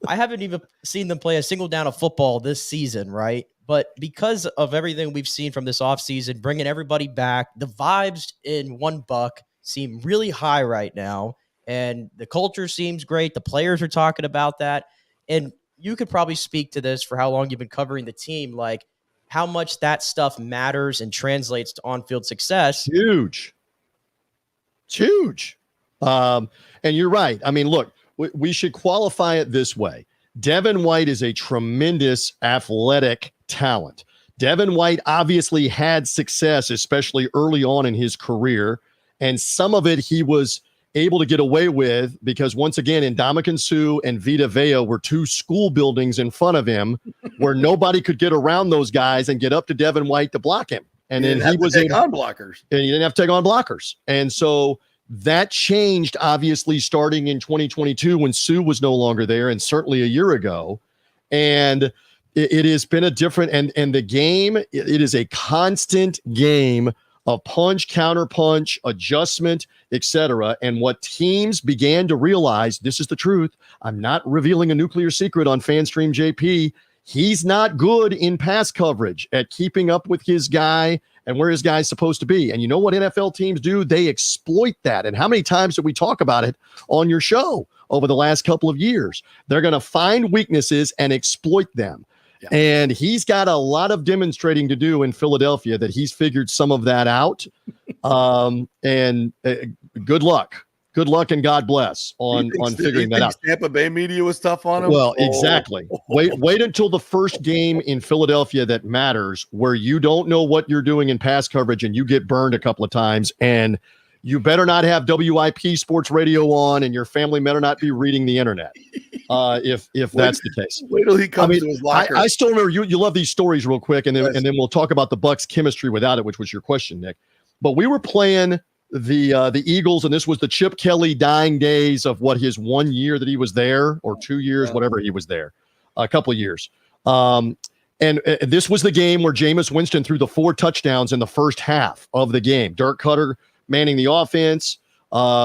I haven't even seen them play a single down of football this season, right? But because of everything we've seen from this offseason, bringing everybody back, the vibes in One Buck seem really high right now, and the culture seems great. The players are talking about that, and you could probably speak to this for how long you've been covering the team, like how much that stuff matters and translates to on-field success. Huge. It's huge. And you're right. I mean, look, we should qualify it this way. Devin White is a tremendous athletic talent. Devin White obviously had success, especially early on in his career. And some of it he was able to get away with because, once again, Ndamukong Suh and Vita Vea were 2 school buildings in front of him where nobody could get around those guys and get up to Devin White to block him. And then he was take on blockers. And he didn't have to take on blockers. And so that changed, obviously, starting in 2022 when Suh was no longer there, and certainly a year ago. And it has been a different, and the game, it is a constant game of punch, counter punch, adjustment, etc. And what teams began to realize, this is the truth. I'm not revealing a nuclear secret on FanStream JP. He's not good in pass coverage at keeping up with his guy and where his guy's supposed to be. And you know what NFL teams do? They exploit that. And how many times did we talk about it on your show over the last couple of years? They're going to find weaknesses and exploit them. Yeah. And he's got a lot of demonstrating to do in Philadelphia that he's figured some of that out. And good luck. good luck and God bless on figuring that out. Tampa Bay media was tough on him. Well, exactly. Wait until the first game in Philadelphia that matters, where you don't know what you're doing in pass coverage and you get burned a couple of times, and you better not have WIP sports radio on, and your family better not be reading the internet. If that's the case. Wait till he comes to his locker. I still remember you love these stories real quick, and then we'll talk about the Bucs chemistry without it, which was your question, Nick. But we were playing the Eagles, and this was the Chip Kelly dying days of his 1 year that he was there, or 2 years, whatever he was there, a couple of years. And this was the game where Jameis Winston threw the 4 touchdowns in the first half of the game. Dirk Cutter manning the offense.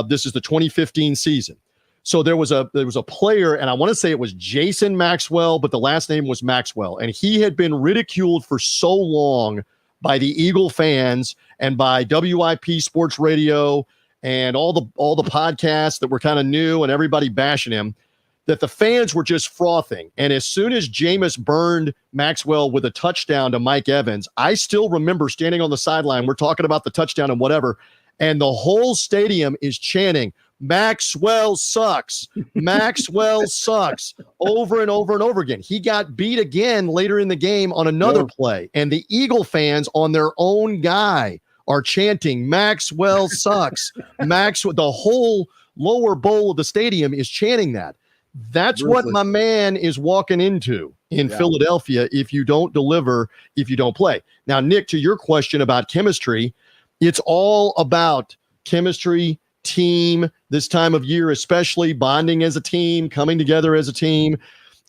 This is the 2015 season. So there was a player, and I want to say it was Jason Maxwell, but the last name was Maxwell, and he had been ridiculed for so long by the Eagle fans and by WIP Sports Radio and all the podcasts that were kind of new and everybody bashing him, that the fans were just frothing. And as soon as Jameis burned Maxwell with a touchdown to Mike Evans, I still remember standing on the sideline. We're talking about the touchdown and whatever, and the whole stadium is chanting, Maxwell sucks. Maxwell sucks, over and over and over again. He got beat again later in the game on another play, and the Eagle fans on their own guy are chanting, Maxwell sucks. The whole lower bowl of the stadium is chanting that. That's what my man is walking into in Philadelphia if you don't deliver, if you don't play. Now, Nick, to your question about chemistry, it's all about chemistry, team, this time of year, especially bonding as a team, coming together as a team.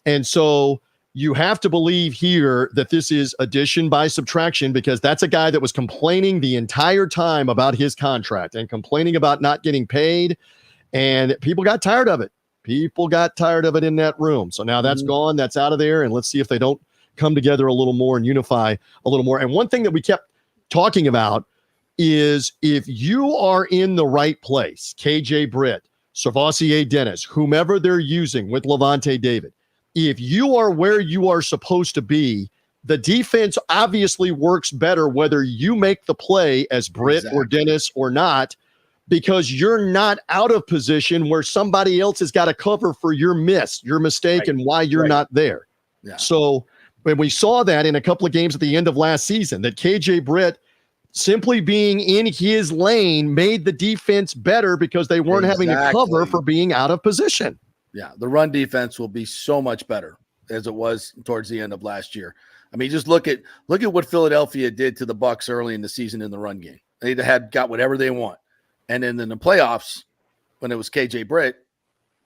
And so you have to believe here that this is addition by subtraction, because that's a guy that was complaining the entire time about his contract and complaining about not getting paid. And people got tired of it. People got tired of it in that room. So now that's gone. That's out of there. And let's see if they don't come together a little more and unify a little more. And one thing that we kept talking about is if you are in the right place, KJ Britt, Servassier Dennis, whomever they're using with Levante David, if you are where you are supposed to be, the defense obviously works better whether you make the play as Britt or Dennis or not, because you're not out of position where somebody else has got to cover for your mistake and why you're not there. Yeah. So when we saw that in a couple of games at the end of last season, that KJ Britt simply being in his lane made the defense better because they weren't having to cover for being out of position. Yeah, the run defense will be so much better as it was towards the end of last year. I mean, just look at what Philadelphia did to the Bucs early in the season in the run game. They got whatever they want. And then in the playoffs, when it was KJ Britt,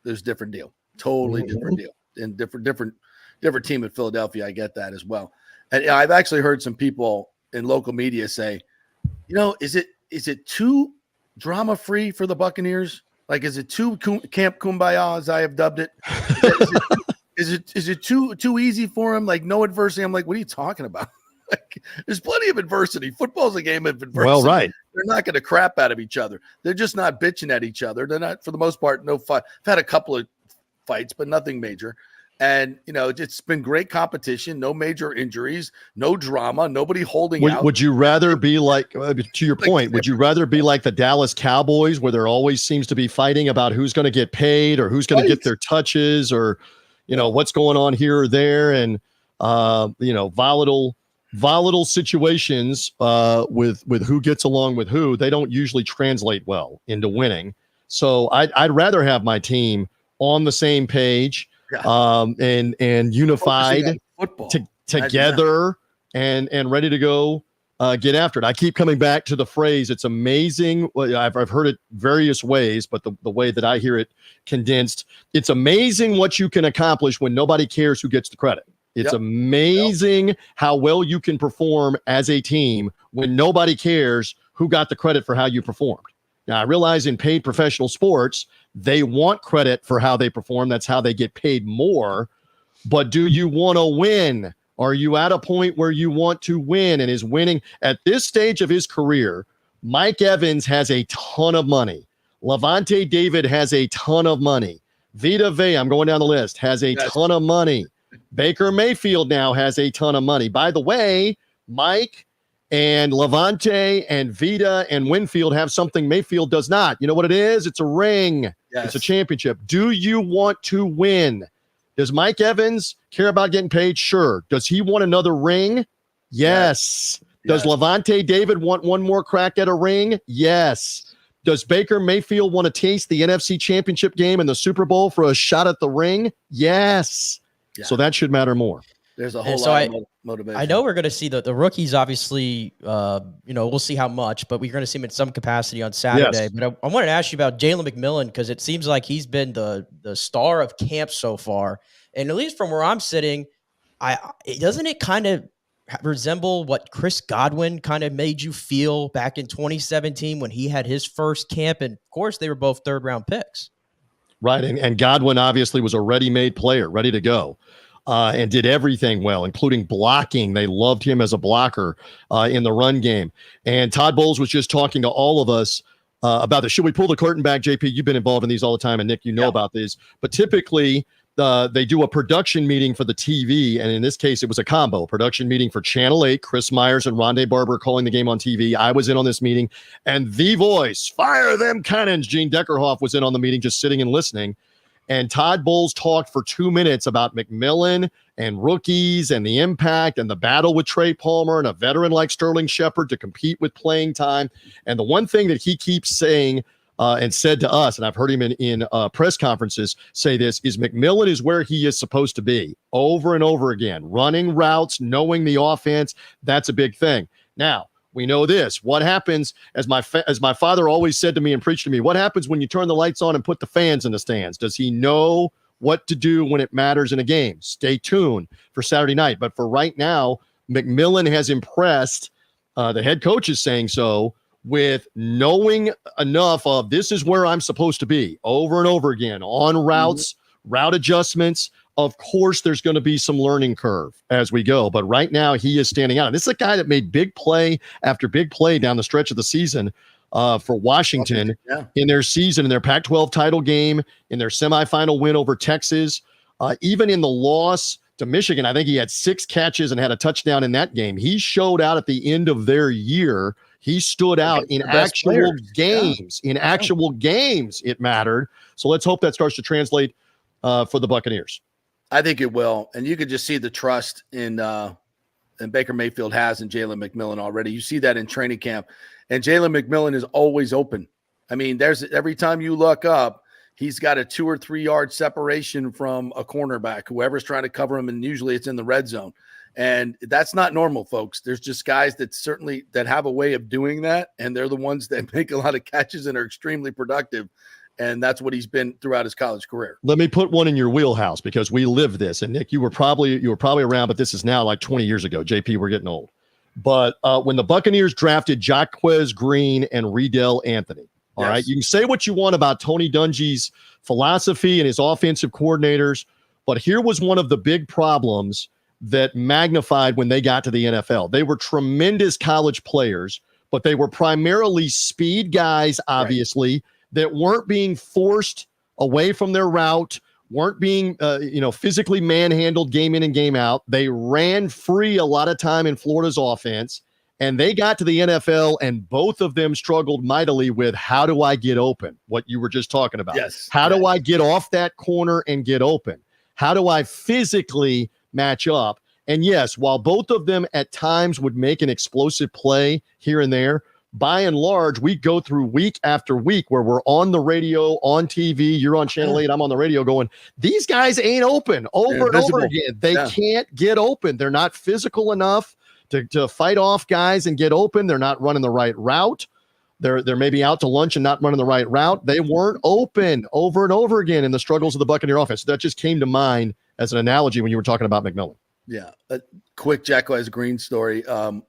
there's a different deal. Totally different deal. And different team in Philadelphia. I get that as well. And I've actually heard some people in local media say, is it too drama-free for the Buccaneers? Like, is it too Camp Kumbaya, as I have dubbed it? Is it too easy for him? Like, no adversity? I'm like, what are you talking about? Like, there's plenty of adversity. Football's a game of adversity. Well, right. They're not going to crap out of each other. They're just not bitching at each other. They're not, for the most part, no fight. I've had a couple of fights, but nothing major. And, it's been great competition, no major injuries, no drama, nobody holding out. Would you rather be like, to your point, would you rather be like the Dallas Cowboys, where there always seems to be fighting about who's going to get paid or who's going to get their touches or, what's going on here or there, and, volatile situations with who gets along with who, they don't usually translate well into winning. So I'd rather have my team on the same page, and unified together and ready to go get after it. I keep coming back to the phrase, it's amazing. Well, I've heard it various ways, but the way that I hear it condensed, it's amazing what you can accomplish when nobody cares who gets the credit. It's amazing how well you can perform as a team when nobody cares who got the credit for how you performed. Now, I realize in paid professional sports, they want credit for how they perform. That's how they get paid more. But do you want to win? Are you at a point where you want to win? And is winning at this stage of his career? Mike Evans has a ton of money. Levante David has a ton of money. Vita Vea, I'm going down the list, has a ton of money. Baker Mayfield now has a ton of money. By the way, Mike And Levante and Vita and Winfield have something Mayfield does not. You know what it is? It's a ring. Yes. It's a championship. Do you want to win? Does Mike Evans care about getting paid? Sure. Does he want another ring? Yes. Does Levante David want one more crack at a ring? Yes. Does Baker Mayfield want to taste the NFC Championship game and the Super Bowl for a shot at the ring? Yes. Yeah. So that should matter more. There's a whole lot of motivation. I know we're going to see the rookies, obviously, we'll see how much, but we're going to see him in some capacity on Saturday. Yes. But I wanted to ask you about Jalen McMillan, because it seems like he's been the star of camp so far. And at least from where I'm sitting, doesn't it kind of resemble what Chris Godwin kind of made you feel back in 2017 when he had his first camp? And, of course, they were both third-round picks. Right, and Godwin obviously was a ready-made player, ready to go. And did everything well, including blocking. They loved him as a blocker in the run game. And Todd Bowles was just talking to all of us about this. Should we pull the curtain back, JP? You've been involved in these all the time, and Nick, you know about these. But typically, they do a production meeting for the TV, and in this case, it was a combo. Production meeting for Channel 8, Chris Myers and Rondé Barber calling the game on TV. I was in on this meeting. And the voice, fire them cannons, Gene Deckerhoff was in on the meeting, just sitting and listening. And Todd Bowles talked for 2 minutes about McMillan and rookies and the impact and the battle with Trey Palmer and a veteran like Sterling Shepard to compete with playing time. And the one thing that he keeps saying and said to us, and I've heard him in press conferences say this, is McMillan is where he is supposed to be over and over again. Running routes, knowing the offense, that's a big thing. Now, we know this. What happens, as my father always said to me and preached to me, what happens when you turn the lights on and put the fans in the stands? Does he know what to do when it matters in a game? Stay tuned for Saturday night. But for right now, McMillan has impressed, the head coach is saying so, with knowing enough of this is where I'm supposed to be over and over again on routes, route adjustments. Of course, there's going to be some learning curve as we go. But right now, he is standing out. And this is a guy that made big play after big play down the stretch of the season for Washington in their season, in their Pac-12 title game, in their semifinal win over Texas. Even in the loss to Michigan, I think he had 6 catches and had a touchdown in that game. He showed out at the end of their year. He stood out in actual games. In actual games, it mattered. So let's hope that starts to translate for the Buccaneers. I think it will. And you could just see the trust in Baker Mayfield has in Jalen McMillan already. You see that in training camp. And Jalen McMillan is always open. I mean, every time you look up, he's got a 2 or 3 yard separation from a cornerback, whoever's trying to cover him, and usually it's in the red zone. And that's not normal, folks. There's just guys that have a way of doing that, and they're the ones that make a lot of catches and are extremely productive. And that's what he's been throughout his college career. Let me put one in your wheelhouse because we lived this. And Nick, you were probably around, but this is now like 20 years ago. JP, we're getting old. But when the Buccaneers drafted Jaquez Green and Riedel Anthony, all right, you can say what you want about Tony Dungy's philosophy and his offensive coordinators, but here was one of the big problems that magnified when they got to the NFL. They were tremendous college players, but they were primarily speed guys, obviously, that weren't being forced away from their route, weren't being, physically manhandled game in and game out. They ran free a lot of time in Florida's offense, and they got to the NFL, and both of them struggled mightily with how do I get open, what you were just talking about. Yes. How do I get off that corner and get open? How do I physically match up? And yes, while both of them at times would make an explosive play here and there, by and large, we go through week after week where we're on the radio, on TV, you're on Channel 8, I'm on the radio going, these guys ain't open over and over again. They can't get open. They're not physical enough to fight off guys and get open. They're not running the right route. They're maybe out to lunch and not running the right route. They weren't open over and over again in the struggles of the Buccaneer offense. That just came to mind as an analogy when you were talking about McMillan. Yeah. A quick Jaquez Green story.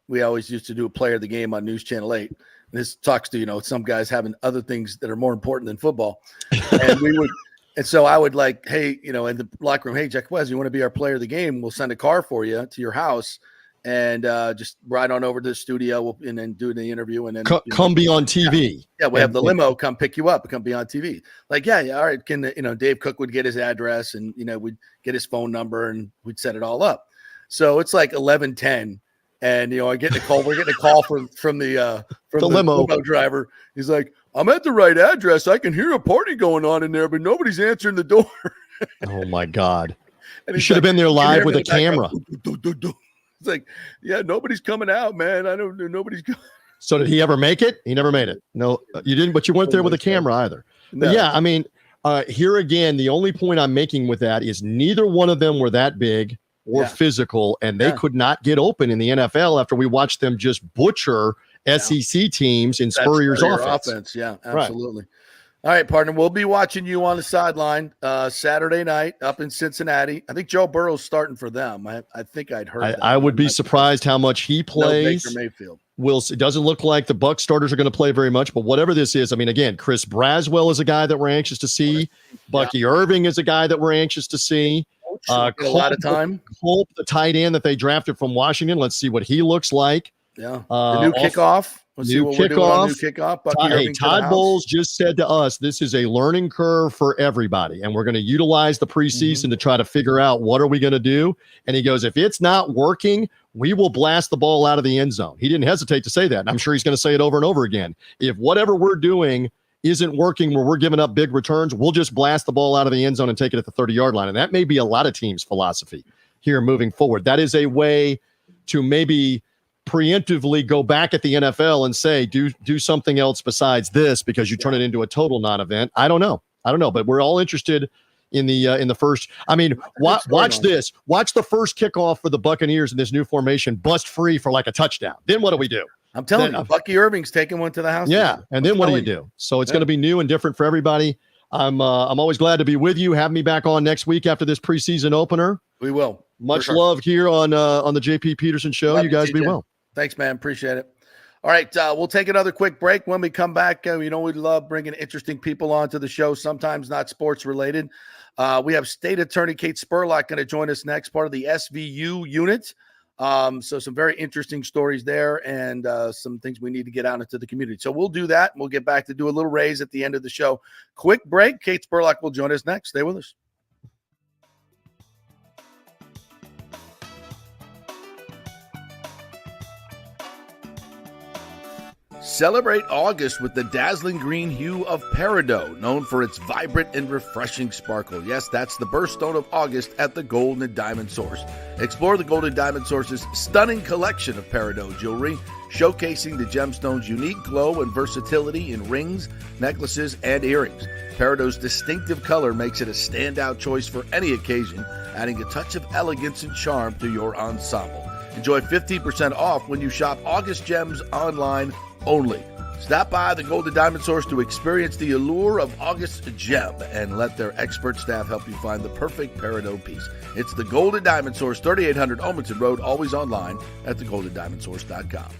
We always used to do a player of the game on News Channel 8. And this talks to, some guys having other things that are more important than football. And so I would hey, in the locker room, hey, Jaquez, you want to be our player of the game? We'll send a car for you to your house and just ride on over to the studio and then do the interview. And then come be on TV. Yeah. We have the limo come pick you up and come be on TV. All right. Can Dave Cook would get his address and, we'd get his phone number and we'd set it all up. So it's like 11:10 And I get the call. We're getting a call from the limo driver. He's like, "I'm at the right address. I can hear a party going on in there, but nobody's answering the door." Oh my God! And you should have been there live with a camera. It's like, yeah, nobody's coming out, man. I don't know. Nobody's coming. So did he ever make it? He never made it. No, you didn't. But you weren't there with a camera either. No. But yeah, I mean, here again, the only point I'm making with that is neither one of them were that big or physical, and they could not get open in the NFL after we watched them just butcher SEC teams in Spurrier's offense. Yeah, absolutely. Right. All right, partner, we'll be watching you on the sideline Saturday night up in Cincinnati. I think Joe Burrow's starting for them. I think I'd heard that. I would be surprised how much he plays. No Baker Mayfield. It doesn't look like the Bucs starters are going to play very much, but whatever this is, I mean, again, Chris Braswell is a guy that we're anxious to see. Bucky Irving is a guy that we're anxious to see. A lot of time. Culp, the tight end that they drafted from Washington. Let's see what he looks like. Yeah. The new kickoff. Let's see what we're doing on new kickoff. Todd Bowles just said to us, this is a learning curve for everybody, and we're going to utilize the preseason to try to figure out what are we going to do. And he goes, if it's not working, we will blast the ball out of the end zone. He didn't hesitate to say that, and I'm sure he's going to say it over and over again. If whatever we're doing isn't working where we're giving up big returns, we'll just blast the ball out of the end zone and take it at the 30-yard line. And that may be a lot of teams' philosophy here moving forward. That is a way to maybe preemptively go back at the NFL and say, do something else besides this, because you turn it into a total non-event. I don't know, but we're all interested in the first. I mean, watch this. Watch the first kickoff for the Buccaneers in this new formation bust free for like a touchdown. Then what do we do? I'm telling you, Bucky Irving's taking one to the house. Yeah, and then what do you do? So it's going to be new and different for everybody. I'm always glad to be with you. Have me back on next week after this preseason opener. We will. Much love here on the JP Peterson Show. You guys be well. Thanks, man. Appreciate it. All right, we'll take another quick break. When we come back, we love bringing interesting people onto the show, sometimes not sports related. We have State Attorney Kate Spurlock going to join us next, part of the SVU unit. So some very interesting stories there and some things we need to get out into the community. So we'll do that. We'll get back to do a little raise at the end of the show. Quick break. Kate Spurlock will join us next. Stay with us. Celebrate August with the dazzling green hue of peridot, known for its vibrant and refreshing sparkle. Yes, that's the birthstone of August at the Gold and Diamond Source. Explore the Gold and Diamond Source's stunning collection of peridot jewelry, showcasing the gemstone's unique glow and versatility in rings, necklaces, and earrings. Peridot's distinctive color makes it a standout choice for any occasion, adding a touch of elegance and charm to your ensemble. Enjoy 15% off when you shop August Gems online only. Stop by the Golden Diamond Source to experience the allure of August Gem and let their expert staff help you find the perfect peridot piece. It's the Golden Diamond Source, 3800 Olmsted Road, always online at thegoldendiamondsource.com.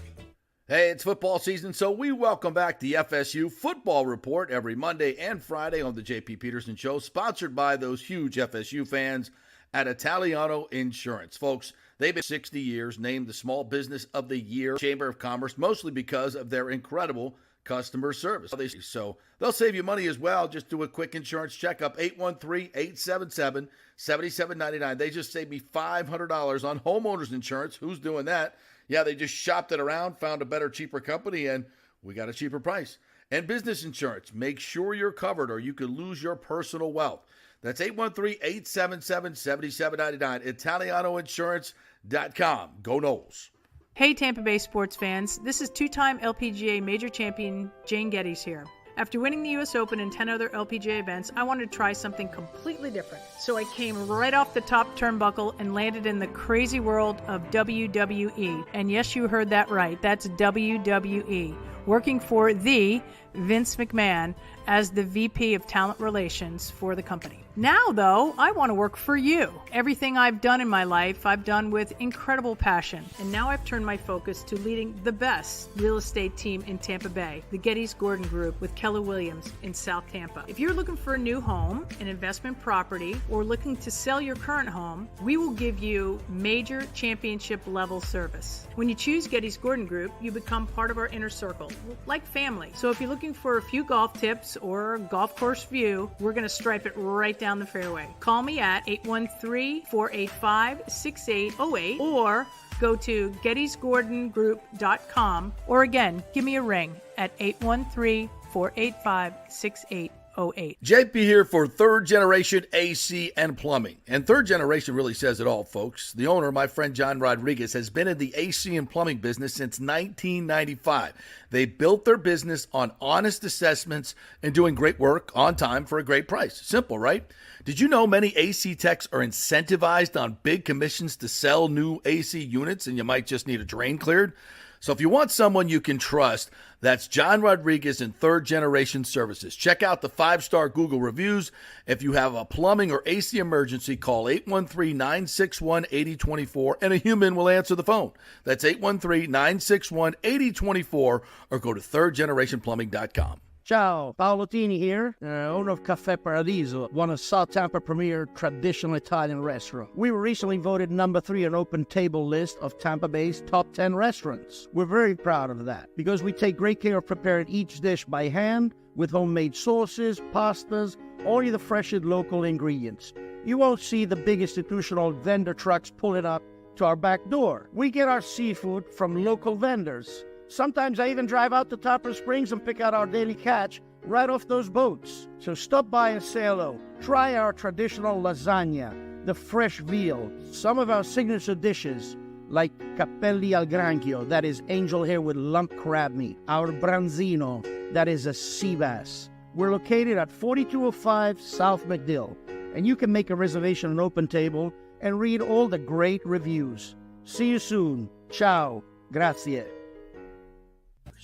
Hey, it's football season, so we welcome back the FSU Football Report every Monday and Friday on the JP Peterson Show, sponsored by those huge FSU fans at Italiano Insurance. Folks, they've been 60 years, named the Small Business of the Year Chamber of Commerce, mostly because of their incredible customer service. So they'll save you money as well. Just do a quick insurance checkup, 813-877-7799. They just saved me $500 on homeowners insurance. Who's doing that? Yeah, they just shopped it around, found a better, cheaper company, and we got a cheaper price. And business insurance, make sure you're covered or you could lose your personal wealth. That's 813-877-7799, ItalianoInsurance.com. Go Noles. Hey, Tampa Bay sports fans. This is two-time LPGA major champion Jane Geddes here. After winning the U.S. Open and 10 other LPGA events, I wanted to try something completely different. So I came right off the top turnbuckle and landed in the crazy world of WWE. And yes, you heard that right. That's WWE. Working for the Vince McMahon as the VP of Talent Relations for the company. Now, though, I want to work for you. Everything I've done in my life, I've done with incredible passion. And now I've turned my focus to leading the best real estate team in Tampa Bay, the Geddes Gordon Group with Keller Williams in South Tampa. If you're looking for a new home, an investment property, or looking to sell your current home, we will give you major championship level service. When you choose Geddes Gordon Group, you become part of our inner circle, like family. So if you're looking for a few golf tips or a golf course view, we're going to stripe it right down the fairway. Call me at 813-485-6808 or go to gettysgordongroup.com or again, give me a ring at 813-485-6808. JP here for Third Generation AC and Plumbing. And Third Generation really says it all, folks. The owner, my friend John Rodriguez, has been in the AC and plumbing business since 1995. They built their business on honest assessments and doing great work on time for a great price. Simple, right? Did you know many AC techs are incentivized on big commissions to sell new AC units and you might just need a drain cleared? So if you want someone you can trust, that's John Rodriguez in Third Generation Services. Check out the 5-star Google reviews. If you have a plumbing or AC emergency, call 813-961-8024 and a human will answer the phone. That's 813-961-8024 or go to thirdgenerationplumbing.com. Ciao, Paolo Tini here, owner of Caffè Paradiso, one of South Tampa premier traditional Italian restaurant. We were recently voted number 3 on Open Table list of Tampa Bay's top 10 restaurants. We're very proud of that because we take great care of preparing each dish by hand with homemade sauces, pastas, only the freshest local ingredients. You won't see the big institutional vendor trucks pulling up to our back door. We get our seafood from local vendors. Sometimes I even drive out to Topper Springs and pick out our daily catch right off those boats. So stop by and say hello. Try our traditional lasagna, the fresh veal, some of our signature dishes like capelli al granchio, that is angel hair with lump crab meat, our branzino, that is a sea bass. We're located at 4205 South McDill, and you can make a reservation on Open Table and read all the great reviews. See you soon. Ciao. Grazie.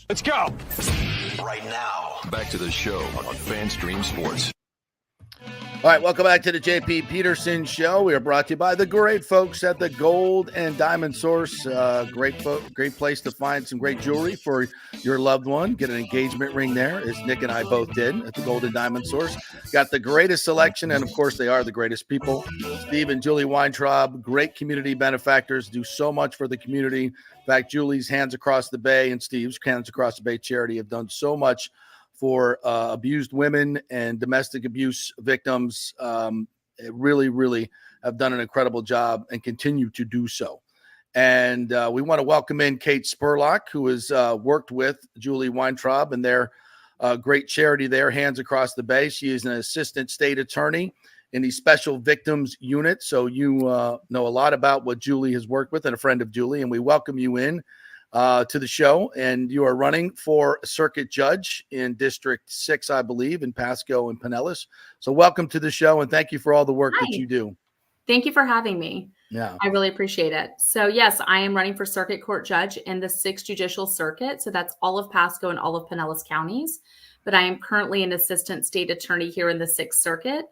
Let's go. Right now, back to the show on FanStream Sports. All right, welcome back to the JP Peterson Show. We are brought to you by the great folks at the Gold and Diamond Source. Great place to find some great jewelry for your loved one. Get an engagement ring there, as Nick and I both did at the Gold and Diamond Source. Got the greatest selection, and of course, they are the greatest people. Steve and Julie Weintraub, great community benefactors, do so much for the community. In fact, Julie's Hands Across the Bay and Steve's Hands Across the Bay charity have done so much for abused women and domestic abuse victims. Really, really have done an incredible job and continue to do so. And we want to welcome in Kate Spurlock, who has worked with Julie Weintraub and their great charity there, Hands Across the Bay. She is an assistant state attorney in the Special Victims Unit. So you know a lot about what Julie has worked with and a friend of Julie, and we welcome you in to the show. And you are running for circuit judge in District 6, I believe, in Pasco and Pinellas. So welcome to the show, and thank you for all the work that you do. Thank you for having me. Yeah, I really appreciate it. So yes, I am running for circuit court judge in the 6th Judicial Circuit. So that's all of Pasco and all of Pinellas counties. But I am currently an assistant state attorney here in the 6th Circuit.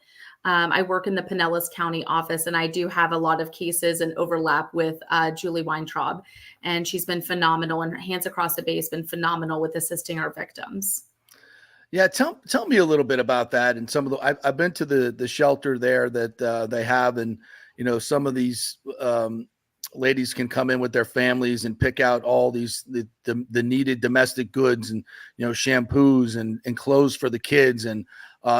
I work in the Pinellas County office, and I do have a lot of cases and overlap with Julie Weintraub, and she's been phenomenal, and Hands Across the Bay has been phenomenal with assisting our victims. Yeah, tell me a little bit about that. And some of the I've been to the shelter there that they have, and you know, some of these ladies can come in with their families and pick out all these the needed domestic goods and, you know, shampoos and clothes for the kids and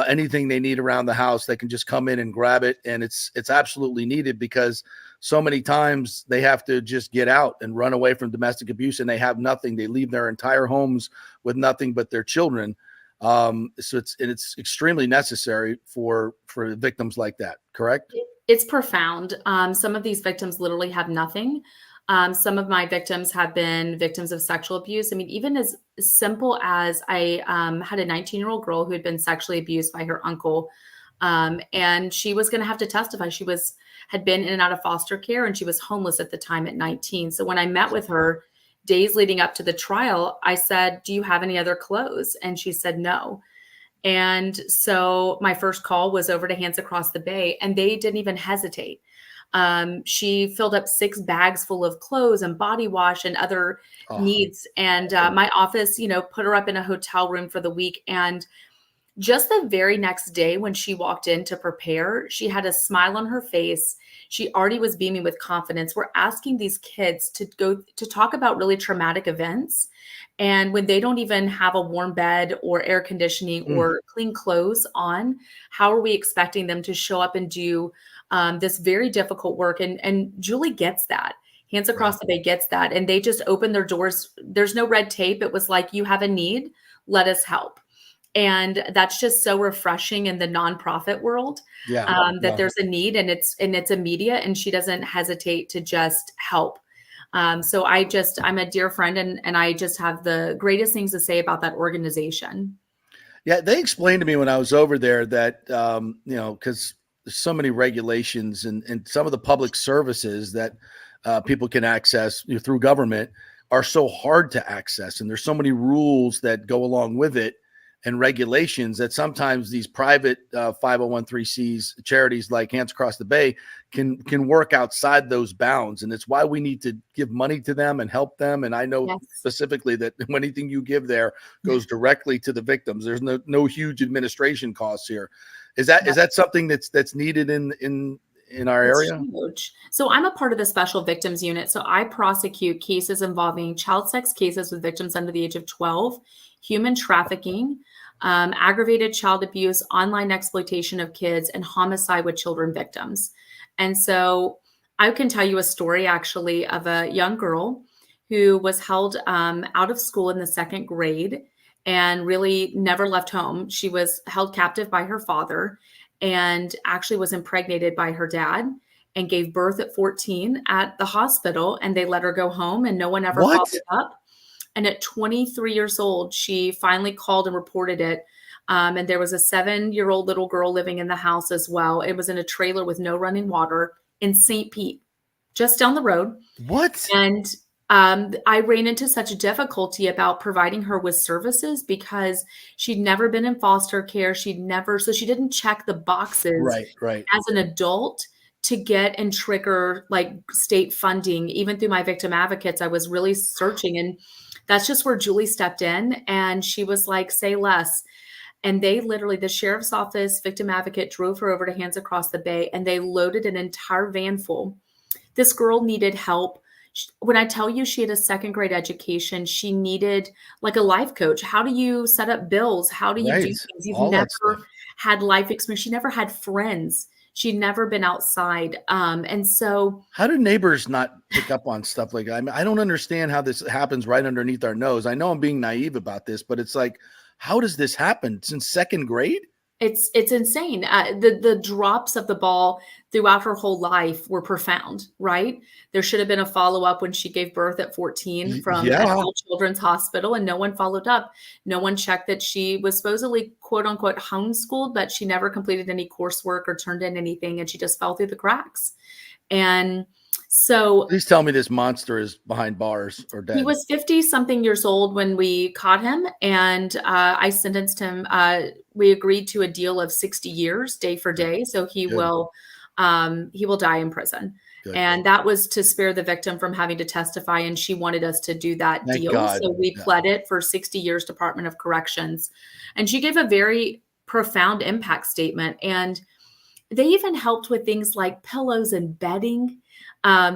anything they need around the house. They can just come in and grab it, and it's absolutely needed because so many times they have to just get out and run away from domestic abuse, and they have nothing. They leave their entire homes with nothing but their children. So it's extremely necessary for victims like that. Correct? It's profound. Some of these victims literally have nothing. Some of my victims have been victims of sexual abuse. I mean, even as simple as I had a 19-year-old girl who had been sexually abused by her uncle, and she was going to have to testify. She had been in and out of foster care, and she was homeless at the time at 19. So when I met with her days leading up to the trial, I said, "Do you have any other clothes?" And she said, "No." And so my first call was over to Hands Across the Bay, and they didn't even hesitate. She filled up 6 bags full of clothes and body wash and other needs. And my office, you know, put her up in a hotel room for the week. And just the very next day when she walked in to prepare, she had a smile on her face. She already was beaming with confidence. We're asking these kids to go to talk about really traumatic events. And when they don't even have a warm bed or air conditioning or clean clothes on, how are we expecting them to show up and do this very difficult work? And Julie gets that. Hands Across the Bay gets that. And they just opened their doors. There's no red tape. It was like, you have a need, let us help. And that's just so refreshing in the nonprofit world, that there's a need and it's immediate, and she doesn't hesitate to just help. So I'm a dear friend, and I just have the greatest things to say about that organization. Yeah, they explained to me when I was over there that, because there's so many regulations and some of the public services that people can access through government are so hard to access. And there's so many rules that go along with it and regulations that sometimes these private 501(c)(3)s charities like Hands Across the Bay can work outside those bounds. And it's why we need to give money to them and help them. And I know specifically that anything you give there goes directly to the victims. There's no huge administration costs here. Is that something that's needed in our area? Huge. So I'm a part of the Special Victims Unit. So I prosecute cases involving child sex cases with victims under the age of 12, human trafficking, aggravated child abuse, online exploitation of kids, and homicide with children victims. And so I can tell you a story actually of a young girl who was held out of school in the 2nd grade and really never left home. She was held captive by her father and actually was impregnated by her dad and gave birth at 14 at the hospital, and they let her go home and no one ever followed up. And at 23 years old, she finally called and reported it. And there was a 7-year-old little girl living in the house as well. It was in a trailer with no running water in St. Pete, just down the road. What? And I ran into such difficulty about providing her with services because she'd never been in foster care. So she didn't check the boxes as an adult to get and trigger like state funding. Even through my victim advocates, I was really searching, and that's just where Julie stepped in, and she was like, say less. And they literally, the sheriff's office victim advocate drove her over to Hands Across the Bay, and they loaded an entire van full. This girl needed help. When I tell you she had a 2nd grade education, she needed like a life coach. How do you set up bills? How do you do things? You've never had life experience. She never had friends. She'd never been outside. And so how do neighbors not pick up on stuff like that? I mean, I don't understand how this happens right underneath our nose. I know I'm being naive about this, but it's like, how does this happen since 2nd grade? It's insane. The drops of the ball throughout her whole life were profound, right? There should have been a follow-up when she gave birth at 14 from Children's Hospital, and no one followed up. No one checked that she was supposedly quote unquote homeschooled, but she never completed any coursework or turned in anything, and she just fell through the cracks. And so please tell me this monster is behind bars or dead. He was 50-something years old when we caught him, and I sentenced him. We agreed to a deal of 60 years, day for day. So he will die in prison. Good. And that was to spare the victim from having to testify. And she wanted us to do that deal. God. So we pled it for 60 years, Department of Corrections. And she gave a very profound impact statement. And they even helped with things like pillows and bedding.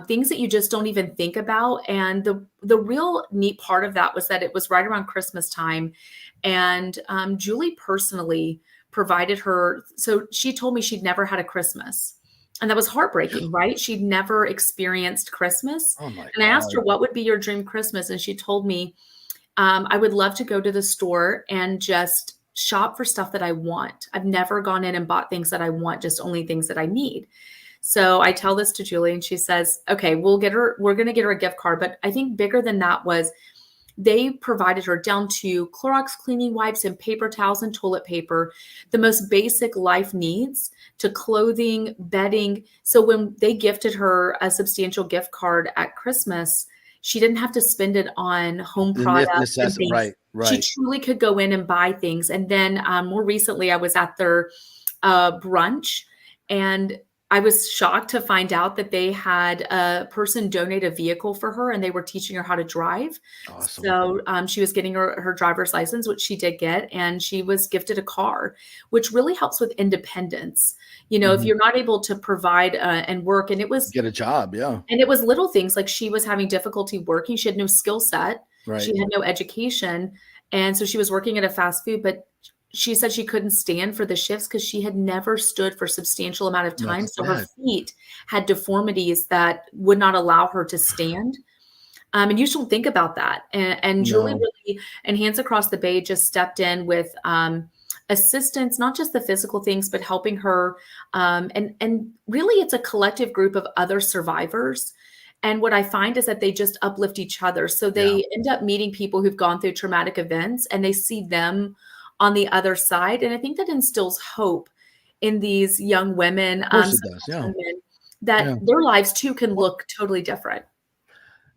Things that you just don't even think about. And the real neat part of that was that it was right around Christmas time. And Julie personally provided her. So she told me she'd never had a Christmas. And that was heartbreaking, right? She'd never experienced Christmas. Oh my God. And I asked her, what would be your dream Christmas? And she told me, I would love to go to the store and just shop for stuff that I want. I've never gone in and bought things that I want, just only things that I need. So I tell this to Julie, and she says, okay, we're going to get her a gift card. But I think bigger than that was they provided her down to Clorox cleaning wipes and paper towels and toilet paper, the most basic life needs, to clothing, bedding. So when they gifted her a substantial gift card at Christmas, she didn't have to spend it on home products and things. Right. She truly could go in and buy things. And then more recently, I was at their brunch, and I was shocked to find out that they had a person donate a vehicle for her, and they were teaching her how to drive. Awesome. So she was getting her driver's license, which she did get, and she was gifted a car, which really helps with independence. You know, if you're not able to provide and work, and it was get a job. Yeah. And it was little things like she was having difficulty working. She had no skill set. Right. She had no education. And so she was working at a fast food, but she said she couldn't stand for the shifts because she had never stood for a substantial amount of time. That's So her bad. feet had deformities that would not allow her to stand. And you just don't think about that. And Julie No. really, and Hands Across the Bay just stepped in with assistance, not just the physical things, but helping her. And really, it's a collective group of other survivors. And what I find is that they just uplift each other. So they end up meeting people who've gone through traumatic events, and they see them on the other side. And I think that instills hope in these young women, Of course it does. Yeah. women, that Yeah. their lives too can look totally different.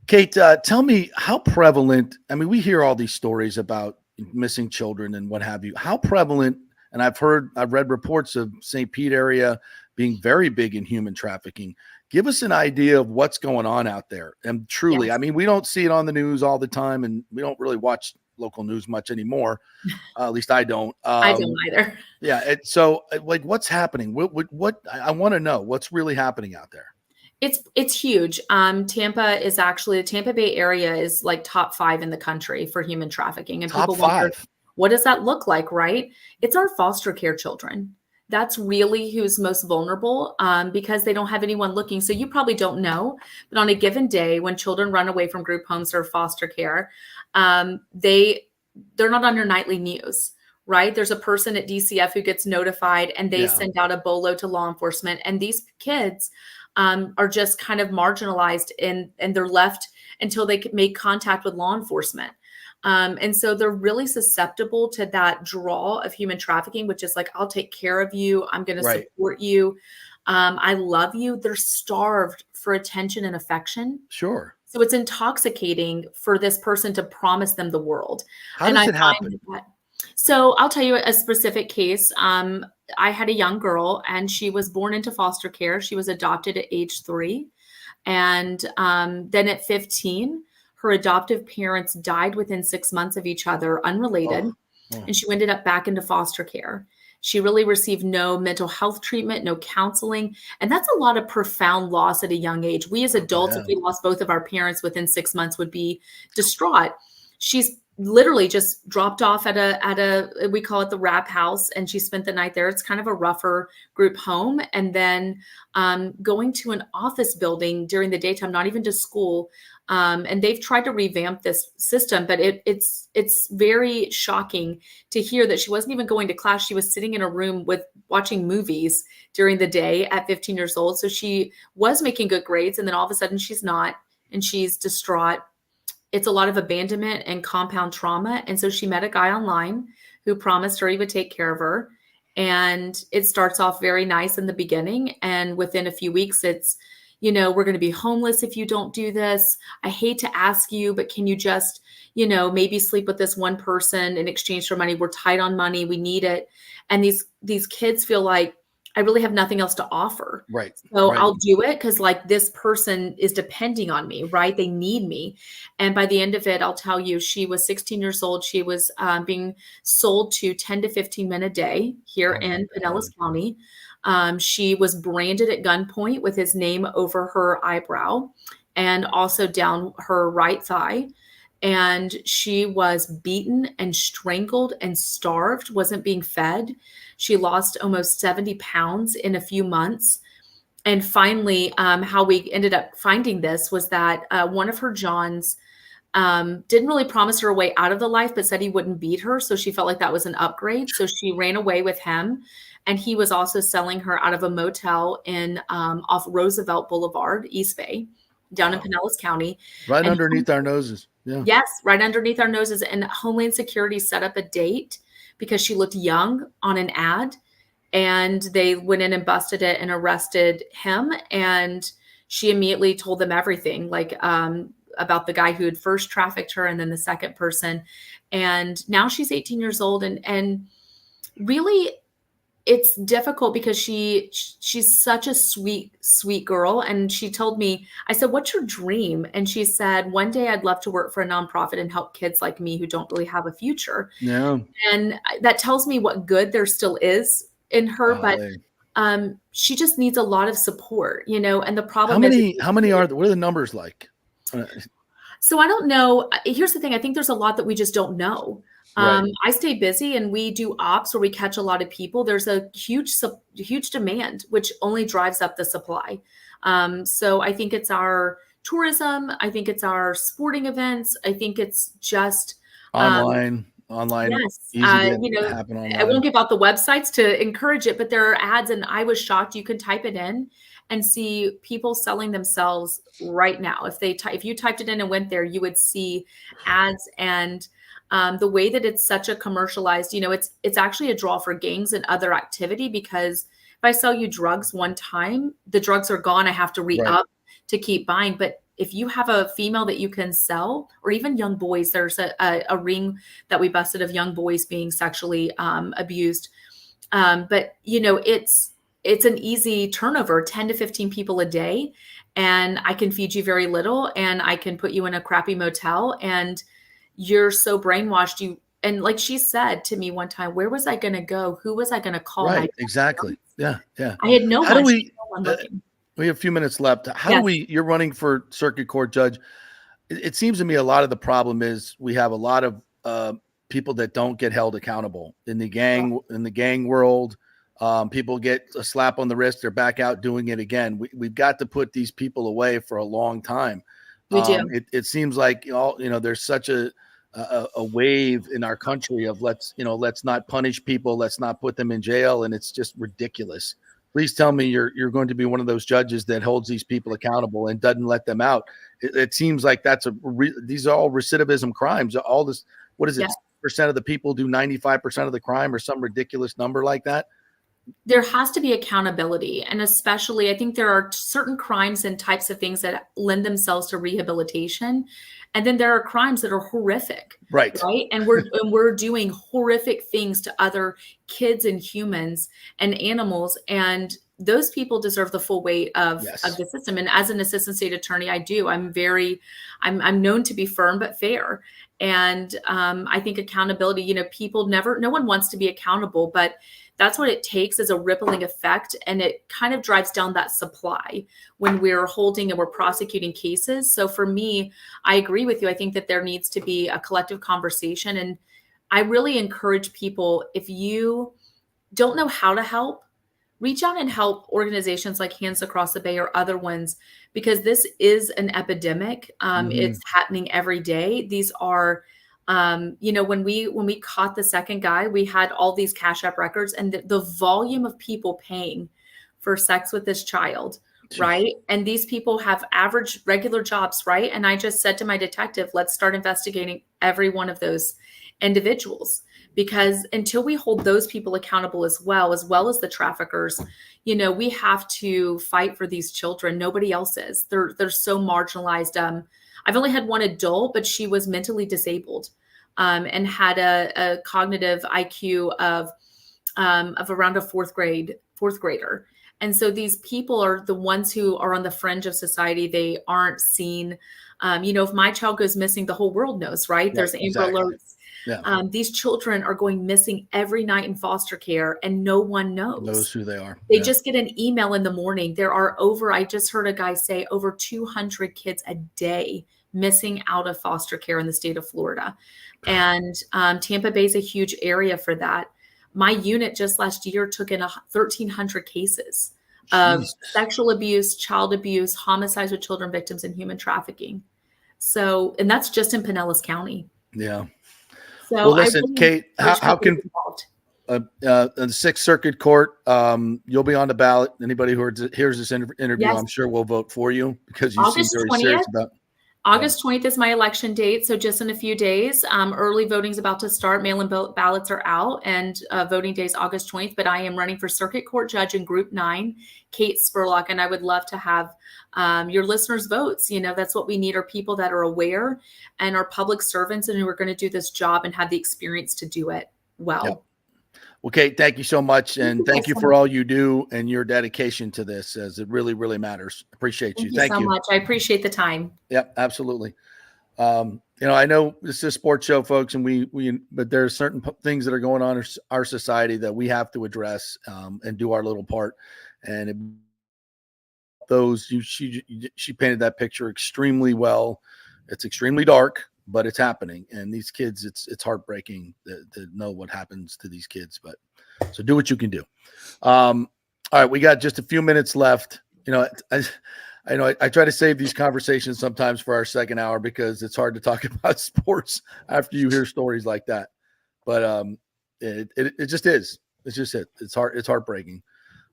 Kate, tell me how prevalent, I mean, we hear all these stories about missing children and what have you. How prevalent, and I've read reports of St. Pete area being very big in human trafficking. Give us an idea of what's going on out there. And truly, Yes. I mean, we don't see it on the news all the time, and we don't really watch local news much anymore. At least I don't. I don't either. Yeah. So like, what's happening? What I want to know what's really happening out there. It's huge. Tampa is actually, the Tampa Bay area is like top 5 in the country for human trafficking. And Top people wonder, 5. what does that look like, right? It's our foster care children. That's really who's most vulnerable because they don't have anyone looking. So you probably don't know, but on a given day when children run away from group homes or foster care, they're not on your nightly news, right? There's a person at DCF who gets notified, and they send out a bolo to law enforcement. And these kids are just kind of marginalized, and they're left until they can make contact with law enforcement. And so they're really susceptible to that draw of human trafficking, which is like, I'll take care of you. I'm going to support you. I love you. They're starved for attention and affection. Sure. So it's intoxicating for this person to promise them the world. How does it happen? So I'll tell you a specific case. I had a young girl, and she was born into foster care. She was adopted at age 3. And then at 15, her adoptive parents died within 6 months of each other, unrelated. And she ended up back into foster care. She really received no mental health treatment, no counseling. And that's a lot of profound loss at a young age. We as adults, if we lost both of our parents within 6 months, would be distraught. She's literally just dropped off at a we call it the wrap house, and she spent the night there. It's kind of a rougher group home. And then going to an office building during the daytime, not even to school. And they've tried to revamp this system, but it's very shocking to hear that she wasn't even going to class. She was sitting in a room watching movies during the day at 15 years old. So she was making good grades, and then all of a sudden she's not, and she's distraught. It's a lot of abandonment and compound trauma. And so she met a guy online who promised her he would take care of her. And it starts off very nice in the beginning. And within a few weeks, it's, we're going to be homeless if you don't do this. I hate to ask you, but can you just, maybe sleep with this one person in exchange for money? We're tight on money. We need it. And these kids feel like, I really have nothing else to offer. Right. So I'll do it because like this person is depending on me, right? They need me. And by the end of it, I'll tell you, she was 16 years old. She was being sold to 10 to 15 men a day here in Pinellas County. She was branded at gunpoint with his name over her eyebrow and also down her right thigh. And she was beaten and strangled and starved, wasn't being fed. She lost almost 70 pounds in a few months. And finally, how we ended up finding this was that one of her Johns didn't really promise her a way out of the life, but said he wouldn't beat her. So she felt like that was an upgrade. So she ran away with him. And he was also selling her out of a motel in off Roosevelt Boulevard, East Bay, down in Pinellas County. Right underneath our noses. Yeah. Yes, right underneath our noses. And Homeland Security set up a date because she looked young on an ad. And they went in and busted it and arrested him. And she immediately told them everything, like about the guy who had first trafficked her and then the second person. And now she's 18 years old. And really, it's difficult because she's such a sweet, sweet girl. And she told me, I said, what's your dream? And she said, one day I'd love to work for a nonprofit and help kids like me who don't really have a future. Yeah. And that tells me what good there still is in her, but she just needs a lot of support, and the problem how many what are the numbers like? So I don't know. Here's the thing. I think there's a lot that we just don't know. I stay busy and we do ops where we catch a lot of people. There's a huge demand, which only drives up the supply. So I think it's our tourism. I think it's our sporting events. I think it's just online. Yes. Easy to You know, happen I online. won't give out the websites to encourage it, but there are ads, and I was shocked. You can type it in and see people selling themselves right now. If you typed it in and went there, you would see ads. And the way that it's such a commercialized, you know, it's actually a draw for gangs and other activity, because if I sell you drugs one time, the drugs are gone. I have to re-up to keep buying. But if you have a female that you can sell, or even young boys, there's a ring that we busted of young boys being sexually abused. But you know, it's an easy turnover, 10 to 15 people a day. And I can feed you very little, and I can put you in a crappy motel, and you're so brainwashed. And like she said to me one time, where was I going to go? Who was I going to call? Right. Exactly. Yeah. Yeah. I had no How do one. we, No one looking. we have a few minutes left. How do we, you're running for circuit court judge. It seems to me a lot of the problem is we have a lot of people that don't get held accountable in the gang world. People get a slap on the wrist. They're back out doing it again. We've got to put these people away for a long time. We do. It seems like, there's such a wave in our country of let's not punish people. Let's not put them in jail. And it's just ridiculous. Please tell me you're going to be one of those judges that holds these people accountable and doesn't let them out. It seems like these are all recidivism crimes. All this, what is it? Yeah. Percent of the people do 95% of the crime, or some ridiculous number like that. There has to be accountability. And especially, I think there are certain crimes and types of things that lend themselves to rehabilitation. And then there are crimes that are horrific. Right. And we're doing horrific things to other kids and humans and animals. And those people deserve the full weight of the system. And as an assistant state attorney, I'm known to be firm but fair. And I think accountability, no one wants to be accountable, but that's what it takes, is a rippling effect. And it kind of drives down that supply when we're holding and we're prosecuting cases. So for me, I agree with you. I think that there needs to be a collective conversation. And I really encourage people, if you don't know how to help, reach out and help organizations like Hands Across the Bay or other ones, because this is an epidemic. It's happening every day. These are when we caught the second guy, we had all these Cash App records, and the volume of people paying for sex with this child, right? And these people have average regular jobs, right? And I just said to my detective, let's start investigating every one of those individuals, because until we hold those people accountable as well as the traffickers, we have to fight for these children. Nobody else is. They're so marginalized. I've only had one adult, but she was mentally disabled and had a cognitive IQ of around a fourth grader. And so these people are the ones who are on the fringe of society. They aren't seen. If my child goes missing, the whole world knows, right? There's Amber Alerts. Yeah. These children are going missing every night in foster care, and no one knows who they are. They just get an email in the morning. There are I just heard a guy say, over 200 kids a day missing out of foster care in the state of Florida. And Tampa Bay is a huge area for that. My unit just last year took in 1,300 cases of sexual abuse, child abuse, homicides with children victims, and human trafficking. So, and that's just in Pinellas County. Yeah. So well, listen, Kate, how can the Sixth Circuit Court, you'll be on the ballot. Anybody who hears this interview, I'm sure will vote for you, because you seem very serious about. August 20th is my election date. So just in a few days, early voting is about to start. Mail-in ballots are out, and voting day is August 20th. But I am running for Circuit Court Judge in Group 9, Kate Spurlock, and I would love to have your listeners' votes. That's what we need, are people that are aware and are public servants and who are going to do this job and have the experience to do it well. Yep. Well, Kate, thank you so much. And thank you for all you do and your dedication to this, as it really, really matters. Appreciate you. Thank you so much. I appreciate the time. Yep, absolutely. I know this is a sports show, folks, and but there are certain things that are going on in our society that we have to address and do our little part. And she painted that picture extremely well. It's extremely dark, but it's happening. And these kids, it's heartbreaking to know what happens to these kids. But so do what you can do. All right, we got just a few minutes left. You know, I try to save these conversations sometimes for our second hour because it's hard to talk about sports after you hear stories like that. But it just is. It's just it's heartbreaking.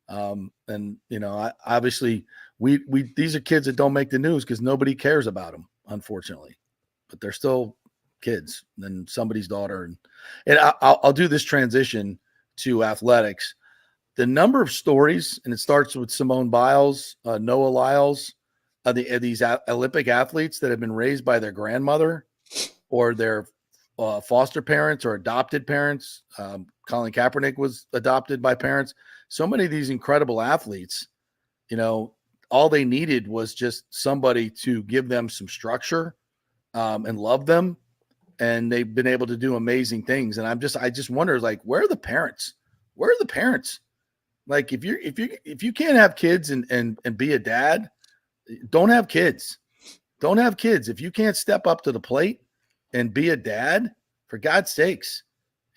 And you know, obviously we these are kids that don't make the news because nobody cares about them, unfortunately. But they're still kids and somebody's daughter. And I'll do this transition to athletics. The number of stories, and it starts with Simone Biles, Noah Lyles, these Olympic athletes that have been raised by their grandmother or their foster parents or adopted parents. Colin Kaepernick was adopted by parents. So many of these incredible athletes, you know, all they needed was just somebody to give them some structure and love them. And they've been able to do amazing things. And I just wonder, like, where are the parents? Where are the parents? Like, if you can't have kids and be a dad, don't have kids. Don't have kids. If you can't step up to the plate and be a dad, for God's sakes,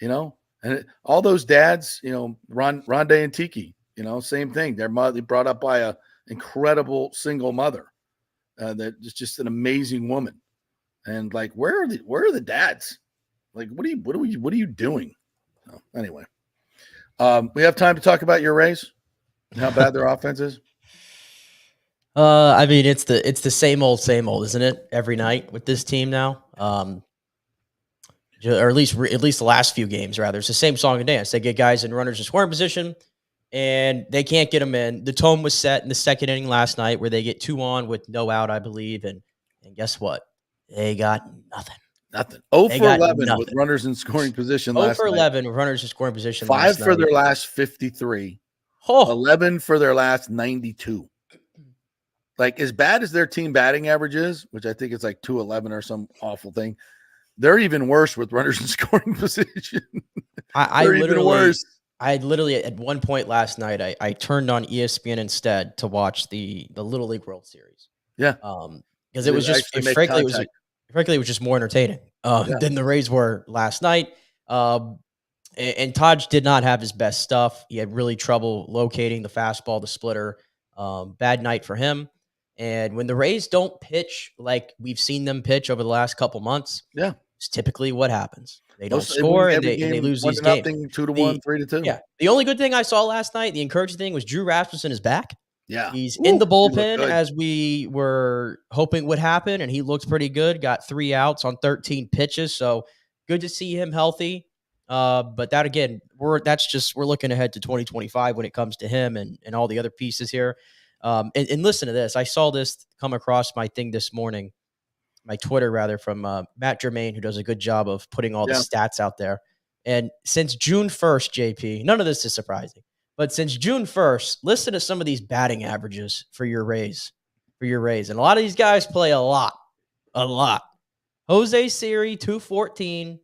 you know. And all those dads, you know, Rondé and Tiki, you know, same thing. They're brought up by a incredible single mother that is just an amazing woman. And like, where are the dads? Like, what are you doing? So, anyway. We have time to talk about your Rays and how bad their offense is. I mean, it's the same old, isn't it? Every night with this team now, or at least the last few games. Rather, it's the same song and dance. They get guys in runners in scoring position, and they can't get them in. The tone was set in the second inning last night, where they get 2 on with no out, I believe, and guess what? They got nothing. Nothing. 0 for 11 with runners in scoring position last night. 0 for 11 with runners in scoring position 5 for their last 53. 11 for their last 92. Like, as bad as their team batting average is, which I think it's like 211 or some awful thing, they're even worse with runners in scoring position. They're even worse. I literally, at one point last night, I turned on ESPN instead to watch the Little League World Series. Yeah. Because it was just, frankly, it was just more entertaining than the Rays were last night. And Taj did not have his best stuff. He had really trouble locating the fastball, the splitter. Bad night for him. And when the Rays don't pitch like we've seen them pitch over the last couple months, it's typically what happens. They don't score and they lose these games. 2-1, 3-2. Yeah. The only good thing I saw last night, the encouraging thing, was Drew Rasmussen is back. Yeah. He's in the bullpen as we were hoping would happen, and he looked pretty good. Got 3 outs on 13 pitches, so good to see him healthy. But that, again, we're looking ahead to 2025 when it comes to him and all the other pieces here. And listen to this. I saw this come across my thing this morning, my Twitter rather, from Matt Germain, who does a good job of putting all the stats out there. And since June 1st, JP, none of this is surprising. But since June 1st, listen to some of these batting averages for your Rays. And a lot of these guys play a lot. Jose Siri, 214.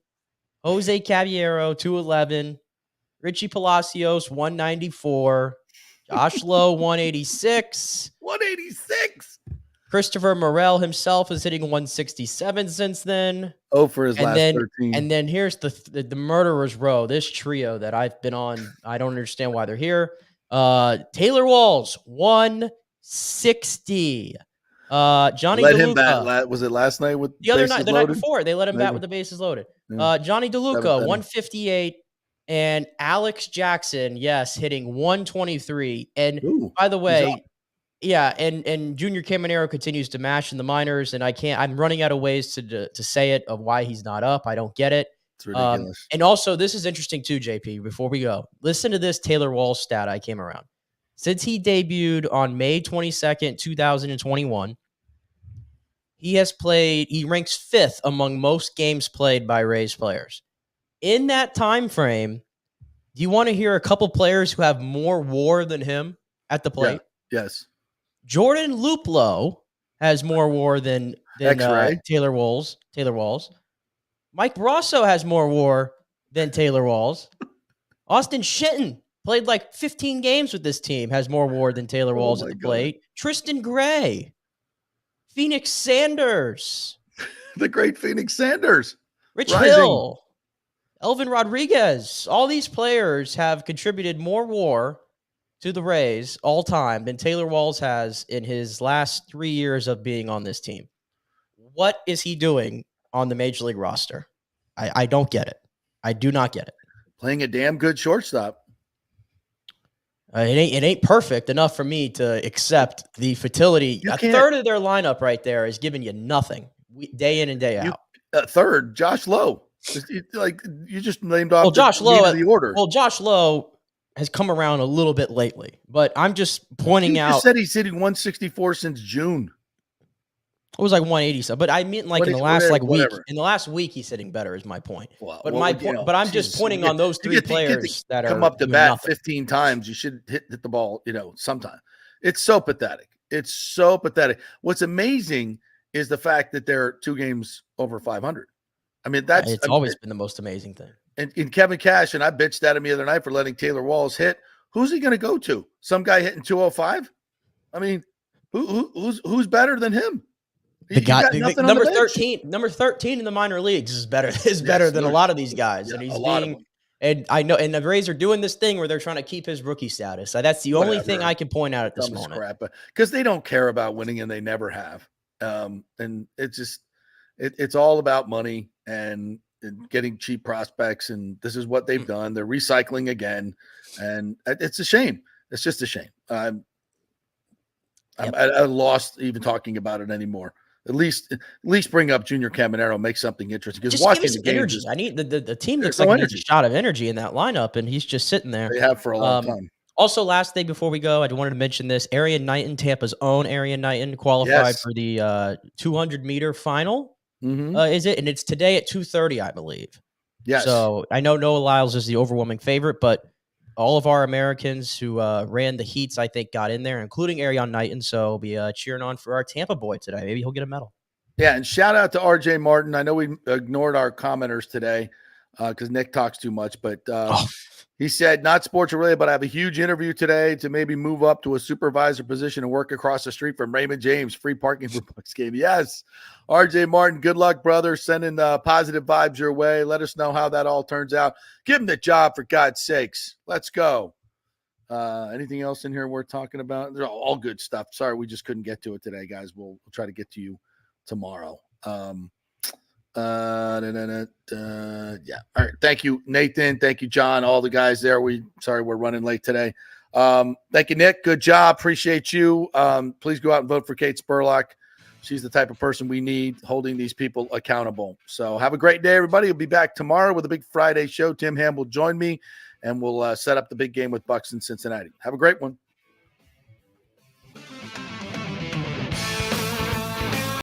Jose Caballero, 211. Richie Palacios, 194. Josh Lowe, 186. 186. Christopher Morel himself is hitting 167 since then. Oh, for his last 13. And then here's the murderer's row, this trio that I've been on. I don't understand why they're here. Taylor Walls, 160. Johnny let DeLuca. Him bat. Was it last night with the other night? The night before, they let him bat with the bases loaded. Yeah. Johnny DeLuca, 158. And Alex Jackson, hitting 123. And by the way, and Junior Caminero continues to mash in the minors, and I'm running out of ways to say it of why he's not up. I don't get it. It's ridiculous. And also, this is interesting too, JP, before we go. Listen to this Taylor Walls stat I came around. Since he debuted on May 22nd, 2021, he ranks 5th among most games played by Rays players. In that time frame, do you want to hear a couple players who have more WAR than him at the plate? Yeah. Yes. Jordan Luplow has more WAR than Taylor Walls. Mike Brasso has more WAR than Taylor Walls. Austin Shenton played like 15 games with this team, has more WAR than Taylor Walls at the plate. Tristan Gray, Phoenix Sanders, the great Phoenix Sanders. Rich rising. Hill, Elvin Rodriguez. All these players have contributed more WAR to the Rays all time than Taylor Walls has in his last 3 years of being on this team. What is he doing on the Major League roster? I don't get it. I do not get it. Playing a damn good shortstop. It ain't perfect enough for me to accept the futility. A third of their lineup right there is giving you nothing day in and day out. Third, Josh Lowe. Like you just named off Josh Lowe, the order. Well, Josh Lowe has come around a little bit lately, but I'm just pointing out. You said he's hitting 164 since June. It was like 180 so, but I mean like in the last week. In the last week, he's hitting better. Is my point. But but I'm just pointing on those three players that are come up to bat nothing. 15 times. You should hit the ball, sometime. It's so pathetic. It's so pathetic. What's amazing is the fact that they're 2 games over 500. I mean, it's always been the most amazing thing. And in Kevin Cash, and I bitched at him the other night for letting Taylor Walls hit. Who's he going to go to? Some guy hitting 205? I mean, who's better than him? The guy, number 13 in the minor leagues is better than a lot of these guys, and he's being. And I know, and the Rays are doing this thing where they're trying to keep his rookie status. That's the only thing I can point out at this moment. Because they don't care about winning, and they never have. And it's just, it's all about money and getting cheap prospects, and this is what they've done. They're recycling again, and it's a shame. It's just a shame. I'm lost even talking about it anymore. At least bring up Junior Caminero, make something interesting. Because watching the games, energy. I need the team looks like a shot of energy in that lineup, and he's just sitting there. They have for a long time. Also, last day before we go, I wanted to mention this. Arian Knighton, Tampa's own Arian Knighton, qualified for the 200-meter final. Is it? And it's today at 2:30, I believe. Yes. So I know Noah Lyles is the overwhelming favorite, but all of our Americans who ran the heats, I think, got in there, including Arian Knighton. So we'll be cheering on for our Tampa boy today. Maybe he'll get a medal. Yeah, and shout out to RJ Martin. I know we ignored our commenters today because Nick talks too much, but he said, not sports related, but I have a huge interview today to maybe move up to a supervisor position and work across the street from Raymond James. Free parking for Bucks game. Yes. RJ Martin, good luck, brother. Sending positive vibes your way. Let us know how that all turns out. Give him the job, for God's sakes. Let's go. Anything else in here worth talking about? They're all good stuff. Sorry, we just couldn't get to it today, guys. We'll try to get to you tomorrow. Yeah. All right. Thank you, Nathan. Thank you, John. All the guys there. Sorry we're running late today. Thank you, Nick. Good job. Appreciate you. Please go out and vote for Kate Spurlock. She's the type of person we need holding these people accountable. So have a great day, everybody. We'll be back tomorrow with a big Friday show. Tim Ham will join me, and we'll set up the big game with Bucks in Cincinnati. Have a great one.